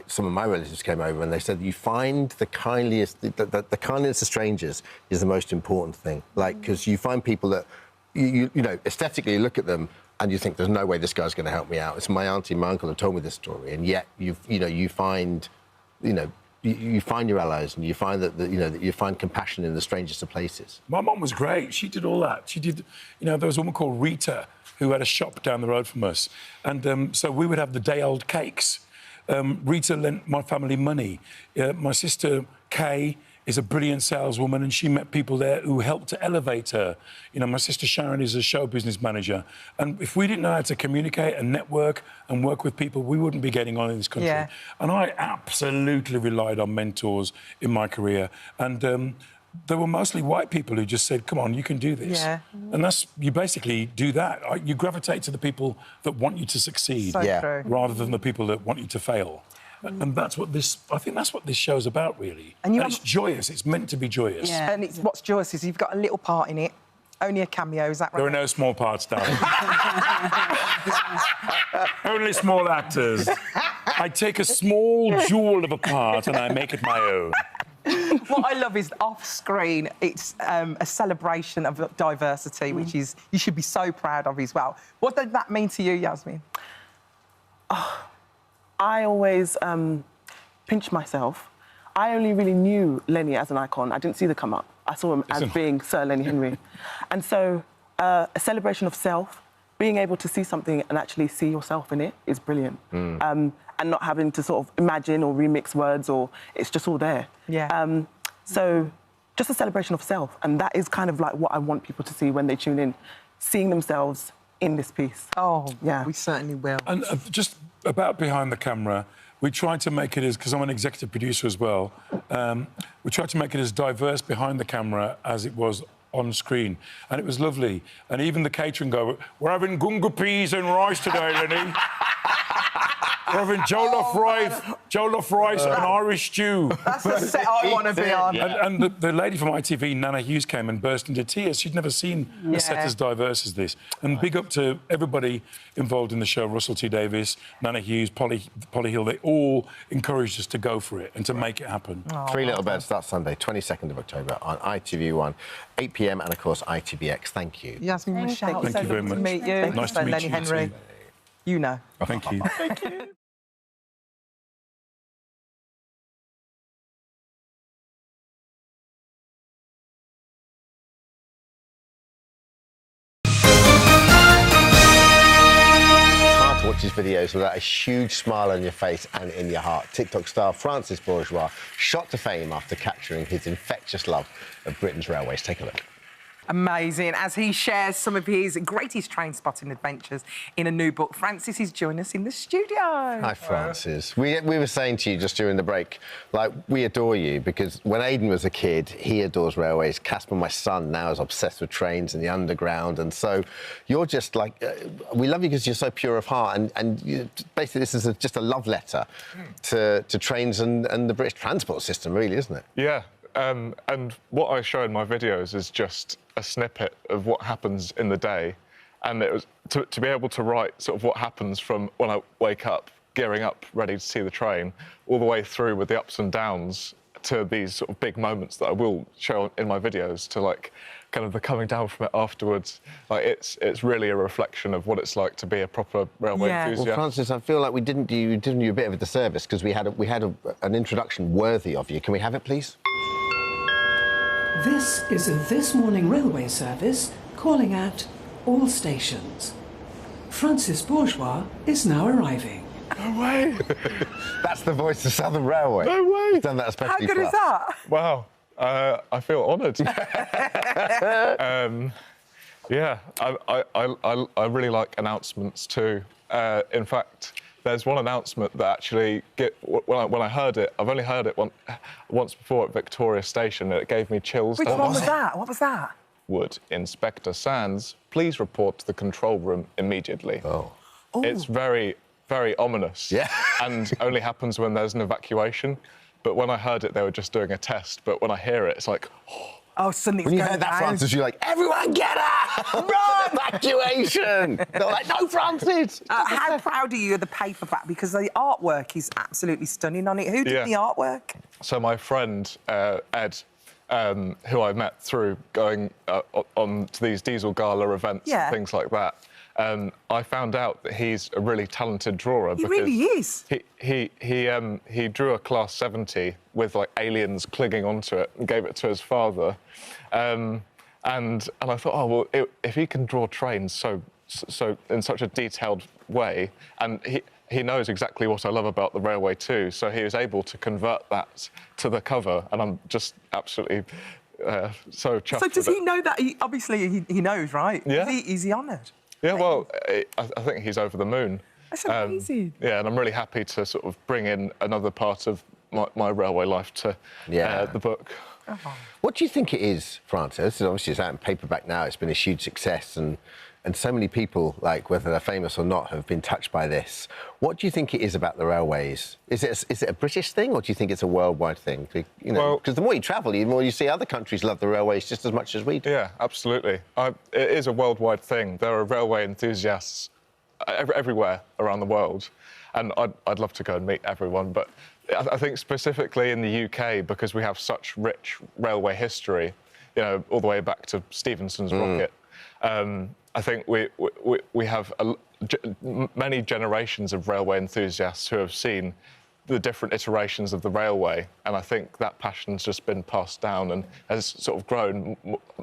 some of my relatives came over and they said, you find the kindliest... The kindness of strangers is the most important thing. Like, because you find people that, you know, aesthetically look at them and you think, there's no way this guy's going to help me out. It's my auntie and my uncle have told me this story, and yet you find your allies, and you find that you find compassion in the strangest of places. My mum was great. She did all that. She did, you know, there was a woman called Rita who had a shop down the road from us, and so we would have the day-old cakes. Rita lent my family money. My sister Kay is a brilliant saleswoman, and she met people there who helped to elevate her. You know, my sister Sharon is a show business manager, and if we didn't know how to communicate and network and work with people, we wouldn't be getting on in this country. Yeah. And I absolutely relied on mentors in my career, and there were mostly white people who just said, come on, you can do this. Yeah. And you basically do that. You gravitate to the people that want you to succeed, So true. rather than the people that want you to fail. And that's what I think that's what this show's about, really. And it's joyous. It's meant to be joyous. Yeah. And what's joyous is you've got a little part in it, only a cameo, is that right? There are no small parts, darling. Only small actors. I take a small jewel of a part and I make it my own. What I love is off-screen, it's a celebration of diversity, which is you should be so proud of as well. What did that mean to you, Yasmin? I always pinch myself. I only really knew Lenny as an icon. I didn't see the come up. I saw him as being Sir Lenny Henry. And so a celebration of self, being able to see something and actually see yourself in it is brilliant. And not having to sort of imagine or remix words, or it's just all there. Yeah. So just a celebration of self. And that is kind of like what I want people to see when they tune in, seeing themselves in this piece. Oh, yeah. We certainly will. And just about behind the camera, we tried to make it as, because I'm an executive producer as well, we tried to make it as diverse behind the camera as it was on screen. And it was lovely. And even the catering guy, we're having gunga peas and rice today, Lenny. We're having jollof rice and Irish stew. That's the set I want to be on. And the lady from ITV, Nana Hughes, came and burst into tears. She'd never seen a set as diverse as this. And big up to everybody involved in the show, Russell T Davies, Nana Hughes, Polly Hill. They all encouraged us to go for it and to make it happen. Three Little Birds starts Sunday, 22nd of October on ITV1, 8 p.m, and, of course, ITVX. Thank you. Yasmin Michelle, Thank you very much. to meet you. Nice to meet Lenny you Henry. too. You know. Thank you. Thank you. Watch his videos without a huge smile on your face and in your heart. TikTok star Francis Bourgeois shot to fame after capturing his infectious love of Britain's railways. Take a look. Amazing. As he shares some of his greatest train spotting adventures in a new book, Francis is joining us in the studio. Hi, Francis. We were saying to you just during the break, like, we adore you because when Aidan was a kid, he adores railways. Casper, my son, now is obsessed with trains and the underground. And so you're just like, we love you because you're so pure of heart. And basically, this is just a love letter to trains and the British transport system, really, isn't it? Yeah. And what I show in my videos is just a snippet of what happens in the day. And it was to be able to write sort of what happens from when I wake up, gearing up, ready to see the train, all the way through with the ups and downs to these sort of big moments that I will show in my videos, to like kind of the coming down from it afterwards. Like it's really a reflection of what it's like to be a proper railway enthusiast. Well, Francis, I feel like we didn't do you a bit of a disservice because we had an introduction worthy of you. Can we have it, please? This is a This Morning Railway service calling at all stations. Francis Bourgeois is now arriving. No way! That's the voice of Southern Railway. No way! He's done that especially How good is that? Wow. I feel honoured. Yeah, I really like announcements too. In fact, there's one announcement that actually, when I heard it, I've only heard it once before at Victoria Station, and it gave me chills. Which one was that? What was that? Would Inspector Sands please report to the control room immediately? Oh. It's very, very ominous. Yeah. And only happens when there's an evacuation. But when I heard it, they were just doing a test. But when I hear it, it's like, oh, something's when you going heard that, down. Francis, you're like, everyone get out! Run! Evacuation! They're like, no, Francis! How proud are you of the paperback? Because the artwork is absolutely stunning on it. Who did the artwork? So my friend, Ed, who I met through going on to these Diesel Gala events and things like that, I found out that he's a really talented drawer. He really is. He drew a Class 70 with like aliens clinging onto it and gave it to his father. And I thought, oh well, if he can draw trains so in such a detailed way, and he knows exactly what I love about the railway too, so he was able to convert that to the cover, and I'm just absolutely so chuffed. So does with he it. know that? Obviously, he knows, right? Yeah. Is he honoured? Yeah, well, I think he's over the moon. That's amazing. Yeah, and I'm really happy to sort of bring in another part of my railway life to the book. What do you think it is, Francis? Obviously, it's out in paperback now. It's been a huge success, and so many people, like whether they're famous or not, have been touched by this. What do you think it is about the railways? Is it a British thing, or do you think it's a worldwide thing? You know, because the more you travel, the more you see other countries love the railways just as much as we do. Yeah, absolutely. It is a worldwide thing. There are railway enthusiasts everywhere around the world, and I'd love to go and meet everyone, but I think specifically in the UK, because we have such rich railway history, you know, all the way back to Stephenson's rocket, I think we have many generations of railway enthusiasts who have seen the different iterations of the railway, and I think that passion's just been passed down and has sort of grown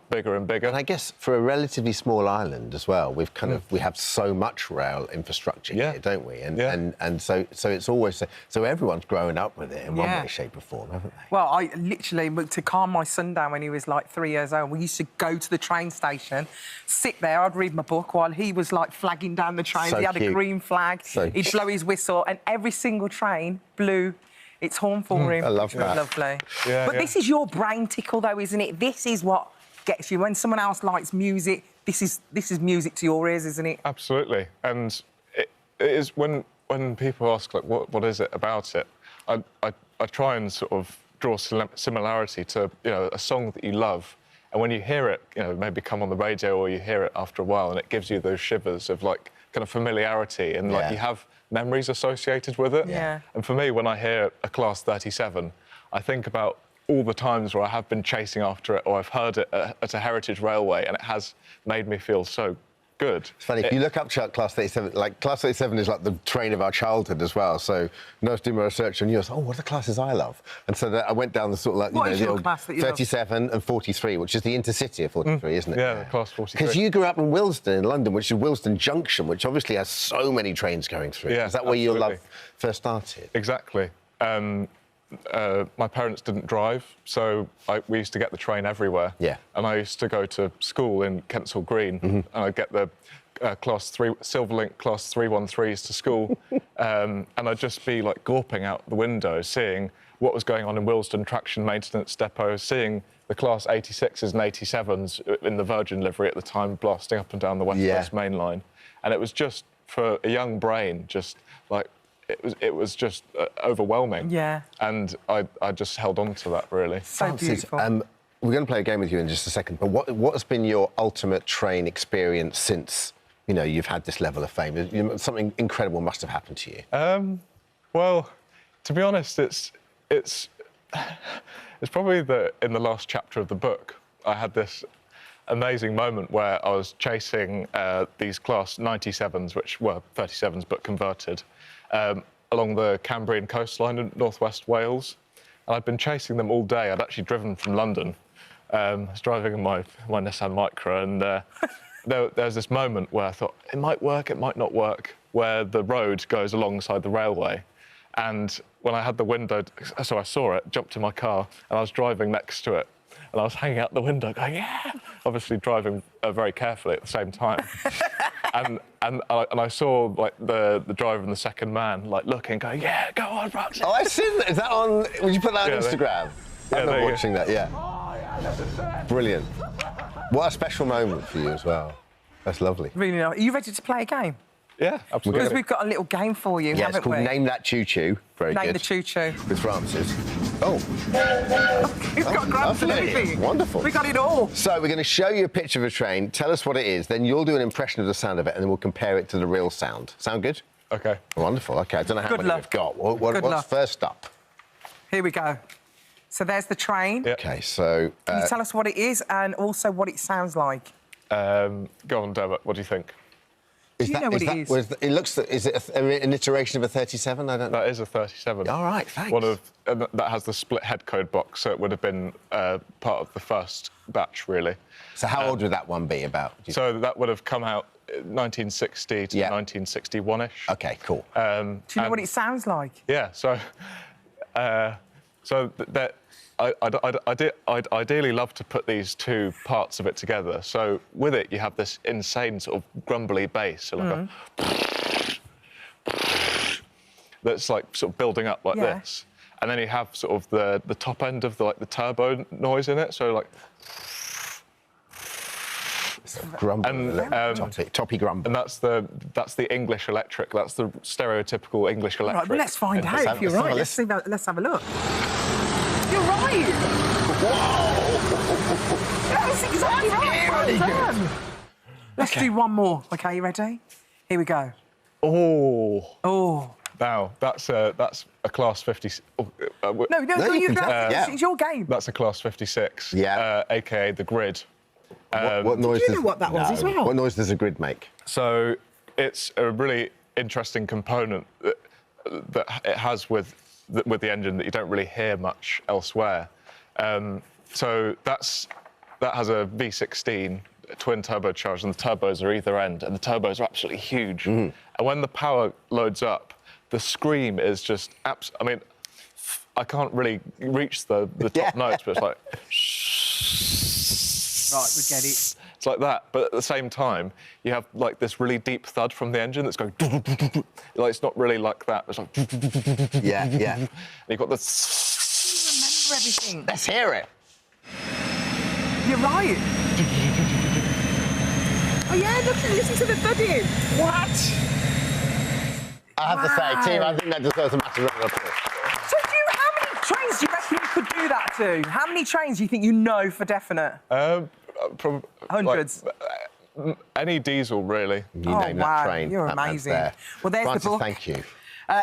bigger and bigger. And I guess for a relatively small island as well, we have so much rail infrastructure here, don't we? And so it's always so everyone's growing up with it in one way, shape, or form, haven't they? Well, I literally, to calm my son down when he was like 3 years old, we used to go to the train station, sit there, I'd read my book while he was like flagging down the trains. He had a green flag, he'd blow his whistle, and every single train blew its horn for him. I love It was that. lovely. Yeah, but this is your brain tickle, though, isn't it? This is what gets you. When someone else likes music, this is music to your ears, isn't it? Absolutely. And it is when people ask, like, what is it about it? I try and sort of draw similarity to, you know, a song that you love. And when you hear it, you know, maybe come on the radio or you hear it after a while, and it gives you those shivers of, like, kind of familiarity, and, like, you have memories associated with it. Yeah. And for me, when I hear a Class 37, I think about all the times where I have been chasing after it, or I've heard it at a heritage railway, and it has made me feel so good. It's funny, if you look up Class 37, like, Class 37 is like the train of our childhood as well. So when I was doing my research on yours, what are the classes I love? And so I went down the sort of, like, What is the your old class that you love? 37 and 43, which is the intercity of 43, isn't it? Yeah, the Class 43. Because you grew up in Willesden in London, which is Willesden Junction, which obviously has so many trains going through. Yeah, is that where your absolutely. love first started? Exactly. My parents didn't drive, so we used to get the train everywhere. Yeah. And I used to go to school in Kensal Green, and I'd get the Silverlink Class 313s to school, and I'd just be, like, gawping out the window, seeing what was going on in Willesden Traction Maintenance Depot, seeing the Class 86s and 87s in the Virgin livery at the time blasting up and down the West Main Line. And it was just, for a young brain, just, like, it was just overwhelming. Yeah. And I just held on to that, really. So beautiful. We're going to play a game with you in just a second, but what has been your ultimate train experience since, you know, you've had this level of fame? Something incredible must have happened to you. Well, to be honest, it's probably in the last chapter of the book, I had this amazing moment where I was chasing these Class 97s, which were 37s but converted, along the Cambrian coastline in northwest Wales. And I'd been chasing them all day. I'd actually driven from London. I was driving in my Nissan Micra, and there's this moment where I thought, it might work, it might not work, where the road goes alongside the railway. And when I had the window, so I saw it, jumped in my car, and I was driving next to it. And I was hanging out the window going, yeah! Obviously driving very carefully at the same time. and I saw, like, the driver and the second man, like, looking, going, yeah, go on, Roxy. Oh, I've seen that. Is that on... Would you put that on Instagram? I remember watching that, yeah. Brilliant. What a special moment for you as well. That's lovely. Really nice. Are you ready to play a game? Yeah, absolutely. Because we've got a little game for you, Yeah, haven't it's called we? Name That Choo Choo. Very good. Name the Choo Choo. With Francis. Oh. We've got grabs and lovely. everything. Wonderful. We got it all. So we're going to show you a picture of a train, tell us what it is, then you'll do an impression of the sound of it, and then we'll compare it to the real sound. Sound good? OK. Wonderful. OK, I don't know how Good many luck. we've got. Good What's luck. first up? Here we go. So there's the train. OK, so... Can you tell us what it is and also what it sounds like? Go on, Deborah, what do you think? Do you know what it is? It looks... Is it an iteration of a 37? I don't know. That is a 37. All right, thanks. One of... that has the split head code box, so it would have been part of the first batch, really. So how old would that one be, about? So that would have come out 1960 to 1961-ish. OK, cool. Do you know what it sounds like? Yeah, so... I'd ideally love to put these two parts of it together. So with it, you have this insane sort of grumbly bass, so like that's like sort of building up like this, and then you have sort of the top end of the turbo noise in it. So like. Grumble, and, toppy grumble. And that's the English electric. That's the stereotypical English electric. Right, well, let's find out if you're right. Let's have a look. You're right. Whoa! That's exactly right. Let's do one more. OK, you ready? Here we go. Oh. Oh. Now that's a class 50. No, it's your game. That's a class 56. Yeah. AKA the grid. What noise did you know what that was as well? What noise does a grid make? So it's a really interesting component that it has with the engine that you don't really hear much elsewhere. So that has a V16 twin turbocharged, and the turbos are either end, and the turbos are absolutely huge. And when the power loads up, the scream is just I mean, I can't really reach the top notes, but it's like. Right, we get it. It's like that, but at the same time, you have like this really deep thud from the engine that's going. Like it's not really like that. It's like. Yeah. And you've got the. Remember everything. Let's hear it. You're right. Oh yeah, listen to the thudding. What? I have to say, team, I think that deserves a massive round of applause. So how many trains do you reckon you could do that to? How many trains do you think you know for definite? Hundreds. Like, any diesel, really. You name that train. You're that man's amazing. there. Well, there's Francis, the book. thank you.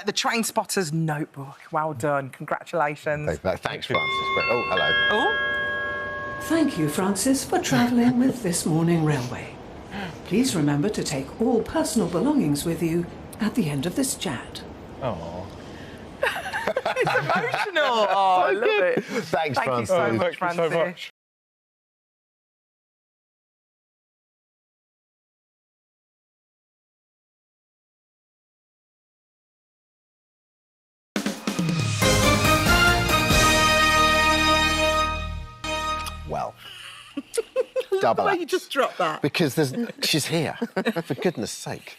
The Train Spotter's Notebook. Well done. Congratulations. Thanks, Francis. Oh, hello. Oh. Thank you, Francis, for travelling with this morning railway. Please remember to take all personal belongings with you at the end of this chat. Oh. It's emotional. Oh, I love it. Thanks, Thank Francis. you so much, Thank you so much. Well, double Why act. you just dropped that? Because she's here, for goodness sake.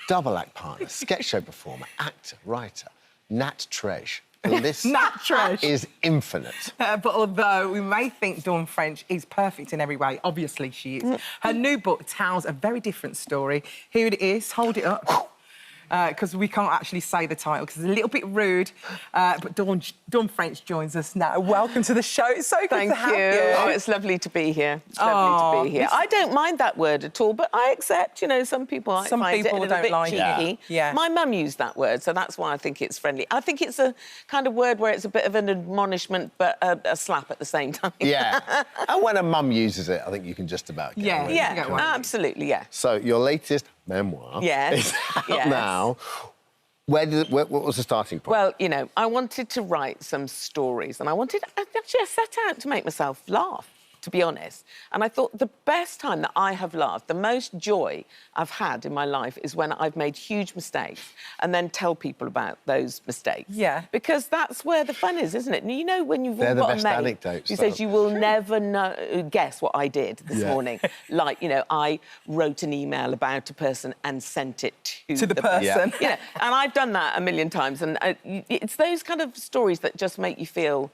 Double act partner, sketch show performer, actor, writer, Nat Tresh. The list Nat Tresh. is infinite. But although we may think Dawn French is perfect in every way, obviously she is. Her new book tells a very different story. Here it is. Hold it up. Because we can't actually say the title because it's a little bit rude. But Dawn French joins us now. Welcome to the show. It's so good Thank to have you. you. Oh, it's lovely to be here. It's lovely to be here. I don't mind that word at all, but I accept, some people might Some find people it a little don't bit like it. cheeky. Yeah. My mum used that word, so that's why I think it's friendly. I think it's a kind of word where it's a bit of an admonishment, but a slap at the same time. Yeah. And when a mum uses it, I think you can just about get away with it. Absolutely, yeah. So your latest memoir Yes. is out Yes. now. What was the starting point? Well, I wanted to write some stories, and I set out to make myself laugh, to be honest. And I thought the best time that I have laughed, the most joy I've had in my life is when I've made huge mistakes and then tell people about those mistakes. Yeah. Because that's where the fun is, isn't it? And you know when you've They're all the got best a mate anecdotes, who though. says you will never guess what I did this morning. Like, you know, I wrote an email about a person and sent it to the person. Yeah. And I've done that a million times. And it's those kind of stories that just make you feel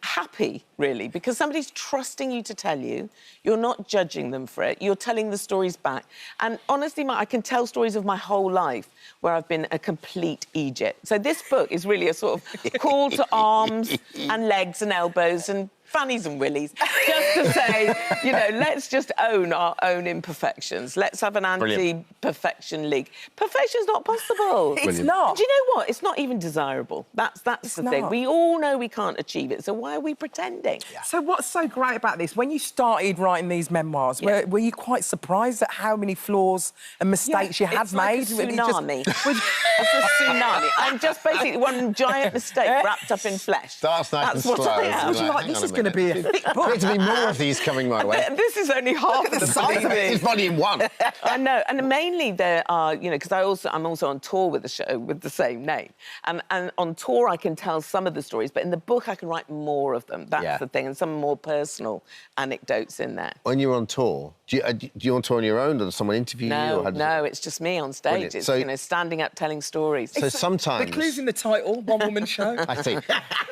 happy, really, because somebody's trusting you to tell you. You're not judging them for it. You're telling the stories back. And honestly, I can tell stories of my whole life where I've been a complete Egypt. So this book is really a sort of call to arms and legs and elbows and fannies and willies, just to say, you know, let's just own our own imperfections. Let's have an anti-perfection league. Perfection's not possible. It's not. And do you know what? It's not even desirable. That's the thing. We all know we can't achieve it, so why are we pretending? So what's so great about this? When you started writing these memoirs, were you quite surprised at how many flaws and mistakes you had made? It's like a tsunami. It's a tsunami. I'm just basically one giant mistake wrapped up in flesh. Starts nice and slow. I am. Like, this is going to be a thick book. Need to be more of these coming my way. This is only half of the size of it. It's volume 1. I know, and mainly there are, you know, because I'm also on tour with the show with the same name, and on tour I can tell some of the stories, but in the book I can write more of them. That's the thing, and some more personal anecdotes in there. When you're on tour, do you on tour on your own, or does someone interview you? Or No, it's just me on stage. Brilliant. It's, So- you know, standing up telling stories. So sometimes... The clue's in the title, One Woman Show. I see.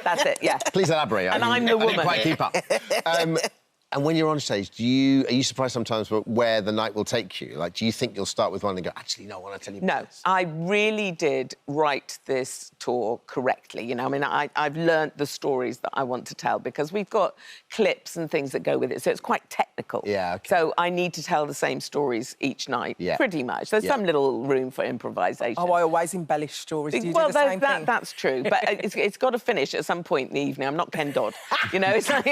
That's it, yeah. Please elaborate. And I'm the I woman. didn't quite keep up. And when you're on stage, are you surprised sometimes where the night will take you? Like, do you think you'll start with one and go, actually, no, I want to tell you about No, this? I really did write this tour correctly. You know, I mean, I've learnt the stories that I want to tell because we've got clips and things that go with it, so it's quite technical. Yeah, okay. So I need to tell the same stories each night, pretty much. There's some little room for improvisation. Oh, I always embellish stories. Do you Well, do the same thing? that's true, but it's got to finish at some point in the evening. I'm not Ken Dodd, you know. It's like,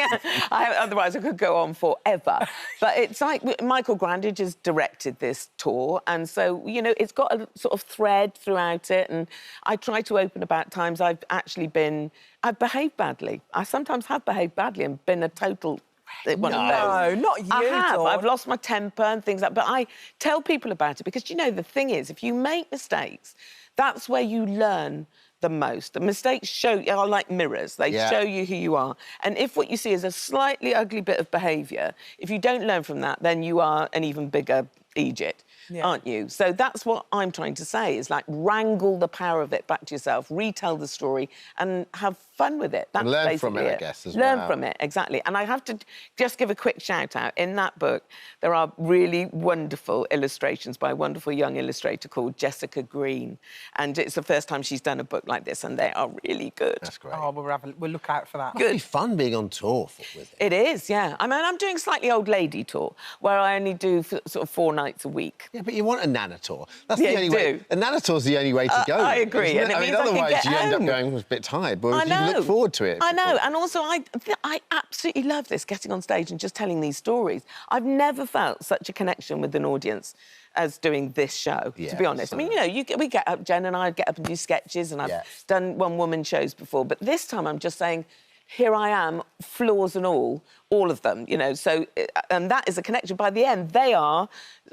otherwise I could go on forever. But it's like Michael Grandage has directed this tour, and so, you know, it's got a sort of thread throughout it, and I try to open about times I've behaved badly. I sometimes have behaved badly and been a total one of those. No, not you, I have. Dawn. I've lost my temper and things like that. But I tell people about it because, you know, the thing is, if you make mistakes, that's where you learn the most. The mistakes are like mirrors. They show you who you are. And if what you see is a slightly ugly bit of behaviour, if you don't learn from that, then you are an even bigger Egypt. Aren't you? So that's what I'm trying to say, is like wrangle the power of it back to yourself, retell the story and have fun with it. That's And learn basically from it, I guess, as Learn well. from it, exactly. And I have to just give a quick shout out. In that book, there are really wonderful illustrations by a wonderful young illustrator called Jessica Green. And it's the first time she's done a book like this, and they are really good. That's great. Oh, we'll look out for that. It'd be fun being on tour with it. It is, yeah. I mean, I'm doing a slightly old lady tour, where I only do sort of 4 nights a week. Yeah, but you want a nana tour. That's Yeah, the only you way. do. A nana tour's the only way to go. I agree, isn't it? and it I mean, means I can otherwise get you end up home. going, a bit tired. But I know. you look forward to it. I know, and also I absolutely love this, getting on stage and just telling these stories. I've never felt such a connection with an audience as doing this show, to be honest. I mean, you know, we get up, Jen and I get up and do sketches, and I've done one-woman shows before, but this time I'm just saying, here I am, flaws and all of them, you know. So, and that is a connection. By the end, they are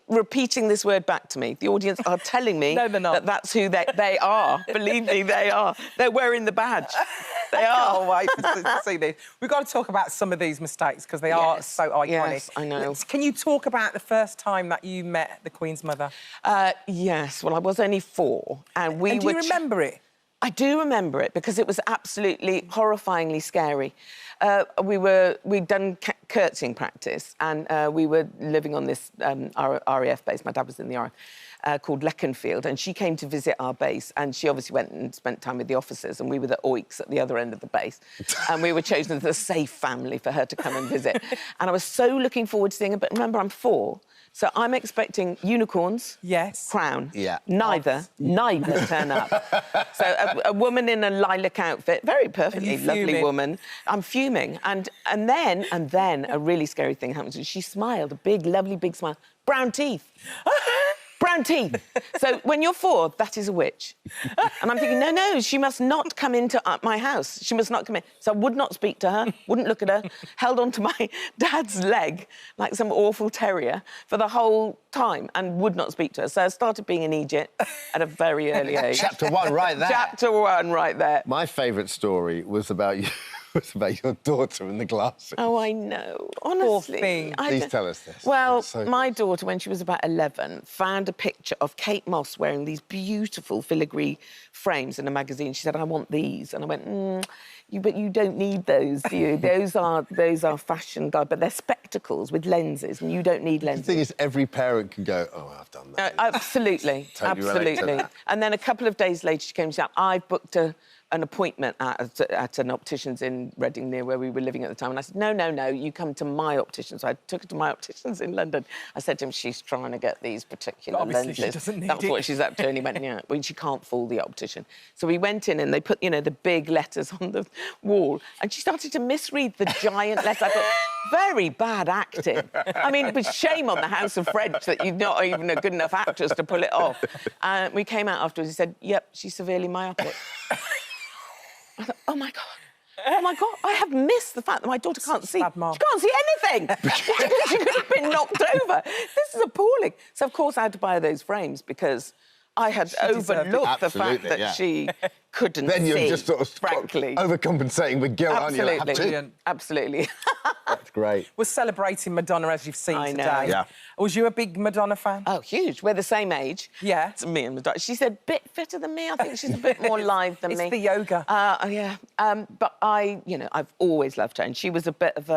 repeating this word back to me. The audience are telling me that that's who they are. Believe me, they are. They're wearing the badge. They are. Oh, wait to see this. We've got to talk about some of these mistakes because they are so iconic. Yes, I know. Can you talk about the first time that you met the Queen's mother? Yes. Well, I was only 4, and we and do you remember it? I do remember it because it was absolutely horrifyingly scary. We'd done curtsying practice, and we were living on this RAF base. My dad was in the RAF, called Leconfield, and she came to visit our base, and she obviously went and spent time with the officers, and we were the oiks at the other end of the base, and we were chosen as the safe family for her to come and visit. And I was so looking forward to seeing her, but remember, I'm 4. So I'm expecting unicorns, crown. Neither turn up. So a woman in a lilac outfit, very perfectly lovely woman. I'm fuming, and then a really scary thing happens. She smiled, a big, lovely, big smile. Brown teeth. brown teeth. So when you're 4, that is a witch. And I'm thinking, no, she must not come into my house. She must not come in. So I would not speak to her, wouldn't look at her, held onto my dad's leg like some awful terrier for the whole time and would not speak to her. So I started being an Egypt at a very early age. Chapter 1 right there. Chapter 1 right there. My favourite story was about you. Was about your daughter in the glasses. Oh, I know. Honestly. Please tell us this. Well, my daughter, when she was about 11, found a picture of Kate Moss wearing these beautiful filigree frames in a magazine. She said, I want these. And I went, but you don't need those, do you? Those are fashion guide, but they're spectacles with lenses, and you don't need lenses. The thing is, every parent can go, oh, I've done that. Absolutely, Totally relate to absolutely. that. And then a couple of days later, she came and said, I've booked an appointment at an optician's in Reading, near where we were living at the time. And I said, no, you come to my optician. So I took her to my optician's in London. I said to him, she's trying to get these particular Obviously, lenses. she doesn't need That's it. what she's up to. And he went, yeah, well, she can't fool the optician. So we went in and they put, the big letters on the wall. And she started to misread the giant letters. I thought, very bad acting. I mean, it was shame on the House of French that you're not even a good enough actress to pull it off. And we came out afterwards. He said, yep, she's severely myopic. I thought, oh, my God, I have missed the fact that my daughter can't see. She can't see anything. She could have been knocked over. This is appalling. So, of course, I had to buy those frames because I had overlooked the fact that she couldn't see. Then you're just sort of frankly overcompensating with guilt, aren't you? Absolutely. Absolutely. That's great. We're celebrating Madonna, as you've seen I know. today. Yeah. Was you a big Madonna fan? Oh, huge. We're the same age. Yeah. It's me and Madonna. She's a bit fitter than me. I think she's a bit more lithe than me. It's the yoga. Yeah. But I've always loved her. And she was a bit of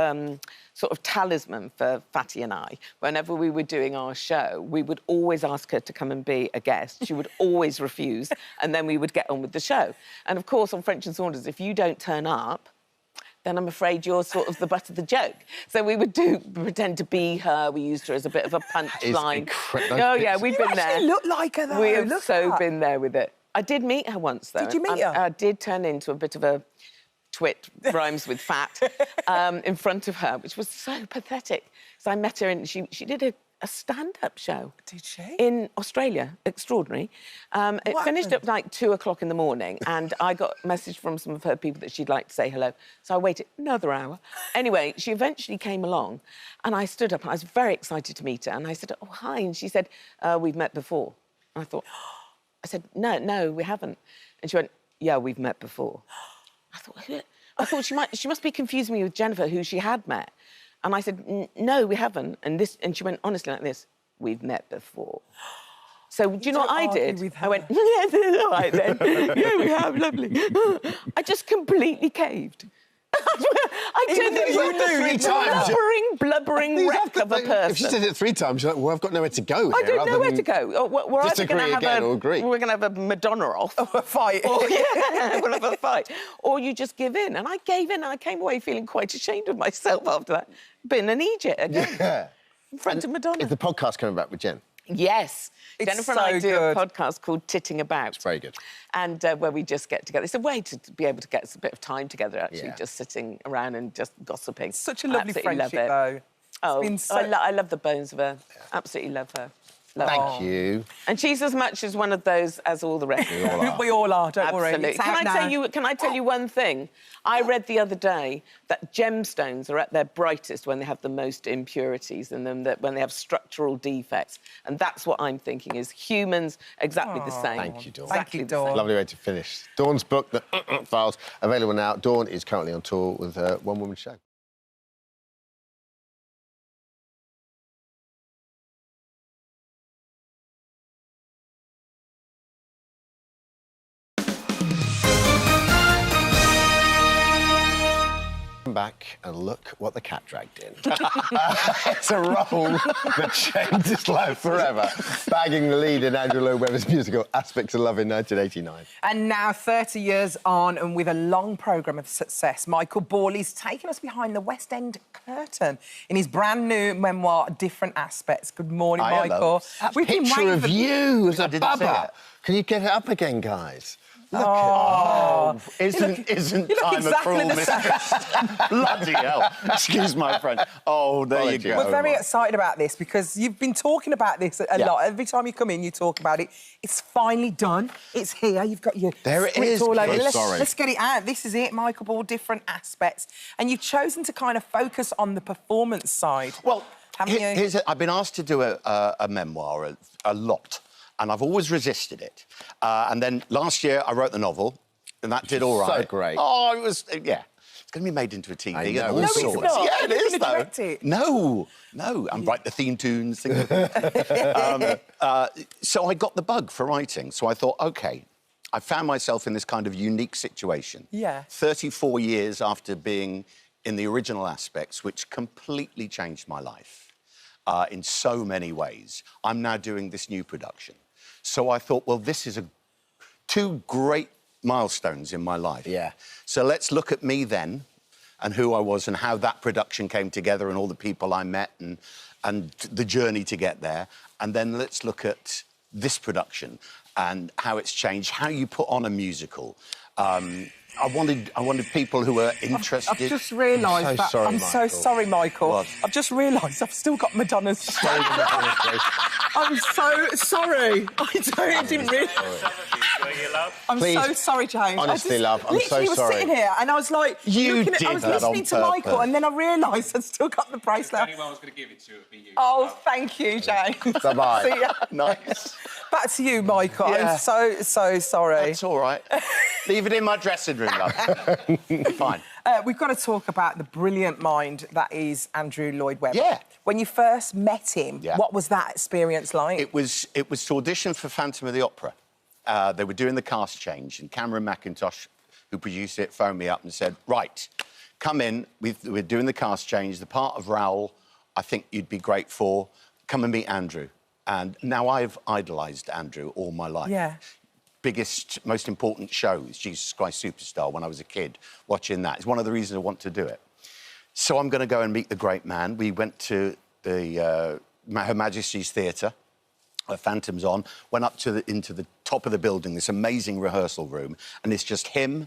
sort of talisman for Fatty and I. Whenever we were doing our show, we would always ask her to come and be a guest. She would always refuse. And then we would get on with the show. And, of course, on French and Saunders, if you don't turn up, then I'm afraid you're sort of the butt of the joke. So we would pretend to be her. We used her as a bit of a punchline. Oh, yeah, we've been there. You look like her, though. We have been there with it. I did meet her once, though. Did you meet her? I did turn into a bit of a twit, rhymes with fat, in front of her, which was so pathetic. So I met her and she did a stand-up show. Did she? In Australia. Extraordinary. It finished at like 2 o'clock in the morning and I got a message from some of her people that she'd like to say hello. So I waited another hour. Anyway, she eventually came along and I stood up and I was very excited to meet her and I said, oh, hi. And she said, we've met before. And I said, no, we haven't. And she went, yeah, we've met before. I thought she must be confusing me with Jennifer, who she had met. And I said, no, we haven't. And she went, honestly, like this, we've met before. So do you know what I did? I went, yeah, all right then. Yeah, we have, lovely. I just completely caved. I Even though you knew 3 times. Blubbering wreck of a person. If she said it 3 times, you're like, well, I've got nowhere to go here. I don't know where to go. We're either going to have a Madonna off. A fight. Or, yeah, we'll have a fight. Or you just give in. And I gave in and I came away feeling quite ashamed of myself after that. Been an Egypt again. Yeah. In front of Madonna. Is the podcast coming back with Jen? Yes. It's Jennifer and I do so a podcast called Titting About. It's very good. And where we just get together. It's a way to be able to get a bit of time together, actually, just sitting around and just gossiping. Such a lovely Absolutely friendship, love it. though. Oh, been so- I love the bones of her. Absolutely love her. Thank you. And she's as much as one of those as all the rest. We all are, don't worry. Absolutely. It's out now. Can I tell you one thing? I read the other day that gemstones are at their brightest when they have the most impurities in them, that when they have structural defects. And that's what I'm thinking is humans exactly the same. Thank you, Dawn. Thank you, Dawn. Lovely way to finish. Dawn's book, The Files, available now. Dawn is currently on tour with a one-woman show. Back and look what the cat dragged in. It's a role that changed his life forever, bagging the lead in Andrew Lloyd Webber's musical Aspects of Love in 1989. And now, 30 years on, and with a long programme of success, Michael Borley's taken us behind the West End curtain in his brand new memoir, Different Aspects. Good morning, Michael. That picture of you as a bubba. Can you get it up again, guys? Oh, isn't you look time exactly a cruel the mistress? Bloody hell. Excuse my French. Oh, there you go. We're very excited about this because you've been talking about this a Yeah. lot. Every time you come in, you talk about it. It's finally done. It's here. You've got your There it script is. all over. Oh, sorry. Let's get it out. This is it, Michael, all different aspects. And you've chosen to kind of focus on the performance side. Well, haven't you? I've been asked to do a memoir a lot, and I've always resisted it. And then last year I wrote the novel, and that did all right. So great. Oh, it was, yeah. It's going to be made into a TV. I know. and all No, sorts. it's not. Yeah, it You're is, gonna though. direct it. No. And write the theme tunes, things like that. So I got the bug for writing. So I thought, OK, I found myself in this kind of unique situation. Yeah. 34 years after being in the original aspects, which completely changed my life in so many ways. I'm now doing this new production. So I thought, well, this is two great milestones in my life. Yeah. So let's look at me then and who I was and how that production came together and all the people I met and the journey to get there. And then let's look at this production and how it's changed, how you put on a musical. I wanted people who were interested. I've just realised that. I'm so sorry, Michael. What? I've just realised I've still got Madonna's. I'm so sorry. I didn't realise. I'm Please. so sorry, James. Honestly, love, I'm so literally was sorry. sitting here and I was like, You looking did I was that listening on to Michael purpose. and then I realised I'd still got the bracelet. If anyone was going to give it to you, it would be you. Oh, thank you, James. Bye-bye. See ya. Nice. Back to you, Michael. Yeah. I'm so sorry. That's all right. Leave it in my dressing room, love. Fine. We've got to talk about the brilliant mind that is Andrew Lloyd Webber. Yeah. When you first met him, Yeah. what was that experience like? It was to audition for Phantom of the Opera. They were doing the cast change, and Cameron McIntosh, who produced it, phoned me up and said, right, come in, we're doing the cast change, the part of Raoul I think you'd be great for, come and meet Andrew. And now I've idolised Andrew all my life. Yeah. Biggest, most important show is Jesus Christ Superstar when I was a kid, watching that. It's one of the reasons I want to do it. So I'm going to go and meet the great man. We went to the Her Majesty's Theatre, Phantom's on, went up into the top of the building, this amazing rehearsal room, and it's just him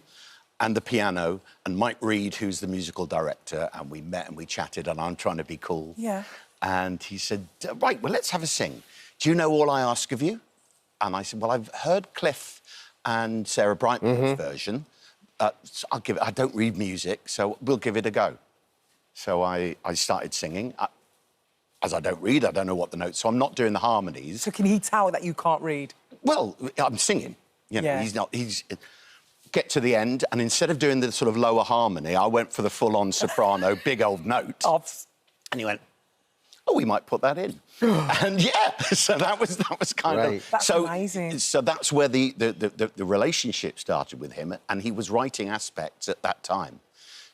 and the piano and Mike Reed, who's the musical director, and we met and we chatted, and I'm trying to be cool. Yeah. And he said, right, well, let's have a sing. Do you know All I Ask of You? And I said, well, I've heard Cliff and Sarah Brightman's version. So I'll give it. I don't read music, so we'll give it a go. So I started singing. As I don't read, I don't know what the notes, so I'm not doing the harmonies. So can he tell that you can't read? Well, I'm singing. You know, Yeah. he's get to the end, and instead of doing the sort of lower harmony, I went for the full-on soprano, big old note. And he went, oh, we might put that in. And yeah, so that was kind of... That's amazing. So that's where the relationship started with him, and he was writing aspects at that time.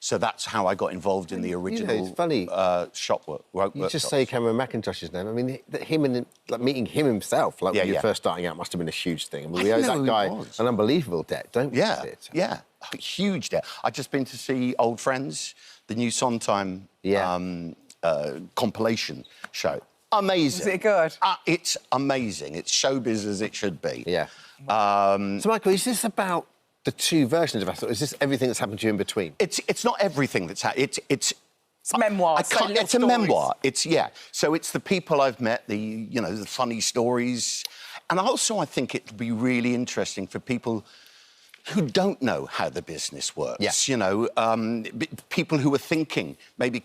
So that's how I got involved in the original it's funny. shop work. You just say Cameron McIntosh's name. I mean, him and like meeting him himself, like when you're first starting out, must have been a huge thing. I mean, we owe that guy an unbelievable debt, don't we? Yeah, yeah, a huge debt. I've just been to see Old Friends, the new Sondheim compilation show. Amazing. Is it good? It's amazing. It's showbiz as it should be. Yeah. So, Michael, is this about the two versions of us, or is this everything that's happened to you in between? It's not everything that's happened. It's memoir. It's a memoir. So it's the people I've met, the funny stories, and also I think it'd be really interesting for people who don't know how the business works. People who are thinking, maybe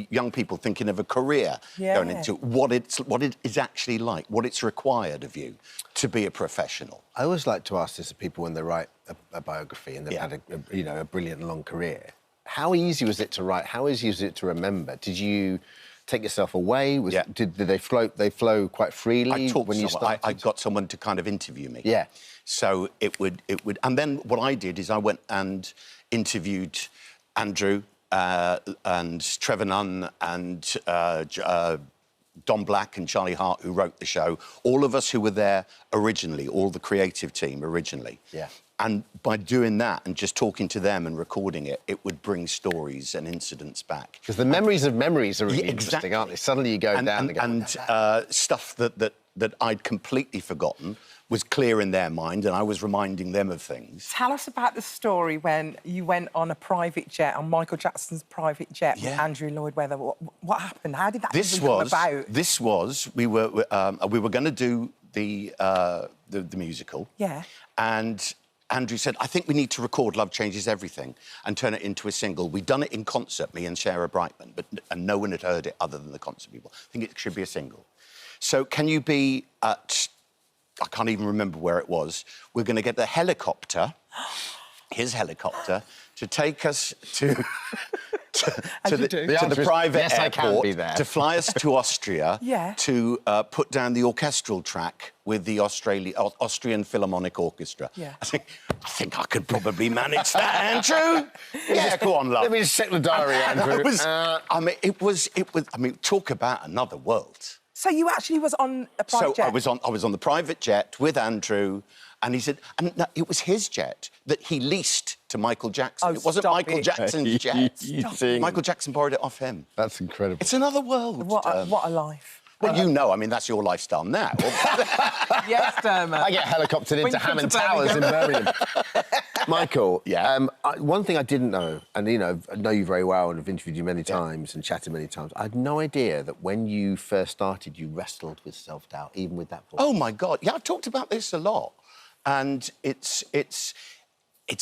young people thinking of a career going into what it is actually like, what it's required of you to be a professional. I always like to ask this of people when they write a biography and they've had a brilliant long career. How easy was it to write? How easy was it to remember? Did you take yourself away? Did they flow quite freely when you started? I got someone to kind of interview me. Yeah. So it would, and then what I did is I went and interviewed Andrew and Trevor Nunn and Don Black and Charlie Hart, who wrote the show. All of us who were there originally, all the creative team originally. Yeah. And by doing that and just talking to them and recording it, it would bring stories and incidents back. Because the memories of memories are really interesting, aren't they? Suddenly you go down and stuff that I'd completely forgotten was clear in their mind, and I was reminding them of things. Tell us about the story when you went on a private jet, on Michael Jackson's private jet with Andrew Lloyd Webber. What happened? How did that even come about? This was we were going to do the musical. Yeah. And Andrew said, I think we need to record Love Changes Everything and turn it into a single. We'd done it in concert, me and Sarah Brightman, and no one had heard it other than the concert people. I think it should be a single. So can you be at, I can't even remember where it was, we're going to get the helicopter, his helicopter, to take us to the private yes, I can be airport, there. to fly us to Austria, Yeah. to put down the orchestral track with the Austrian Philharmonic Orchestra. Yeah. I think I could probably manage that, Andrew. Yeah, go on, love. Let me just check the diary, Andrew. It was. Talk about another world. So you actually was on a private jet? I was on the private jet with Andrew, and he said, and no, it was his jet that he leased to Michael Jackson. Oh, it wasn't stop Michael it. Jackson's jet. Michael Jackson borrowed it off him. That's incredible. It's another world. What a life. Well, you know, I mean, that's your lifestyle now. Yes, Dermot. I get helicoptered When into you come Hammond to Towers in Birmingham. Michael, yeah. One thing I didn't know, and you know, I know you very well and have interviewed you many times and chatted many times. I had no idea that when you first started, you wrestled with self-doubt, even with that voice. Oh my God! Yeah, I've talked about this a lot, and it's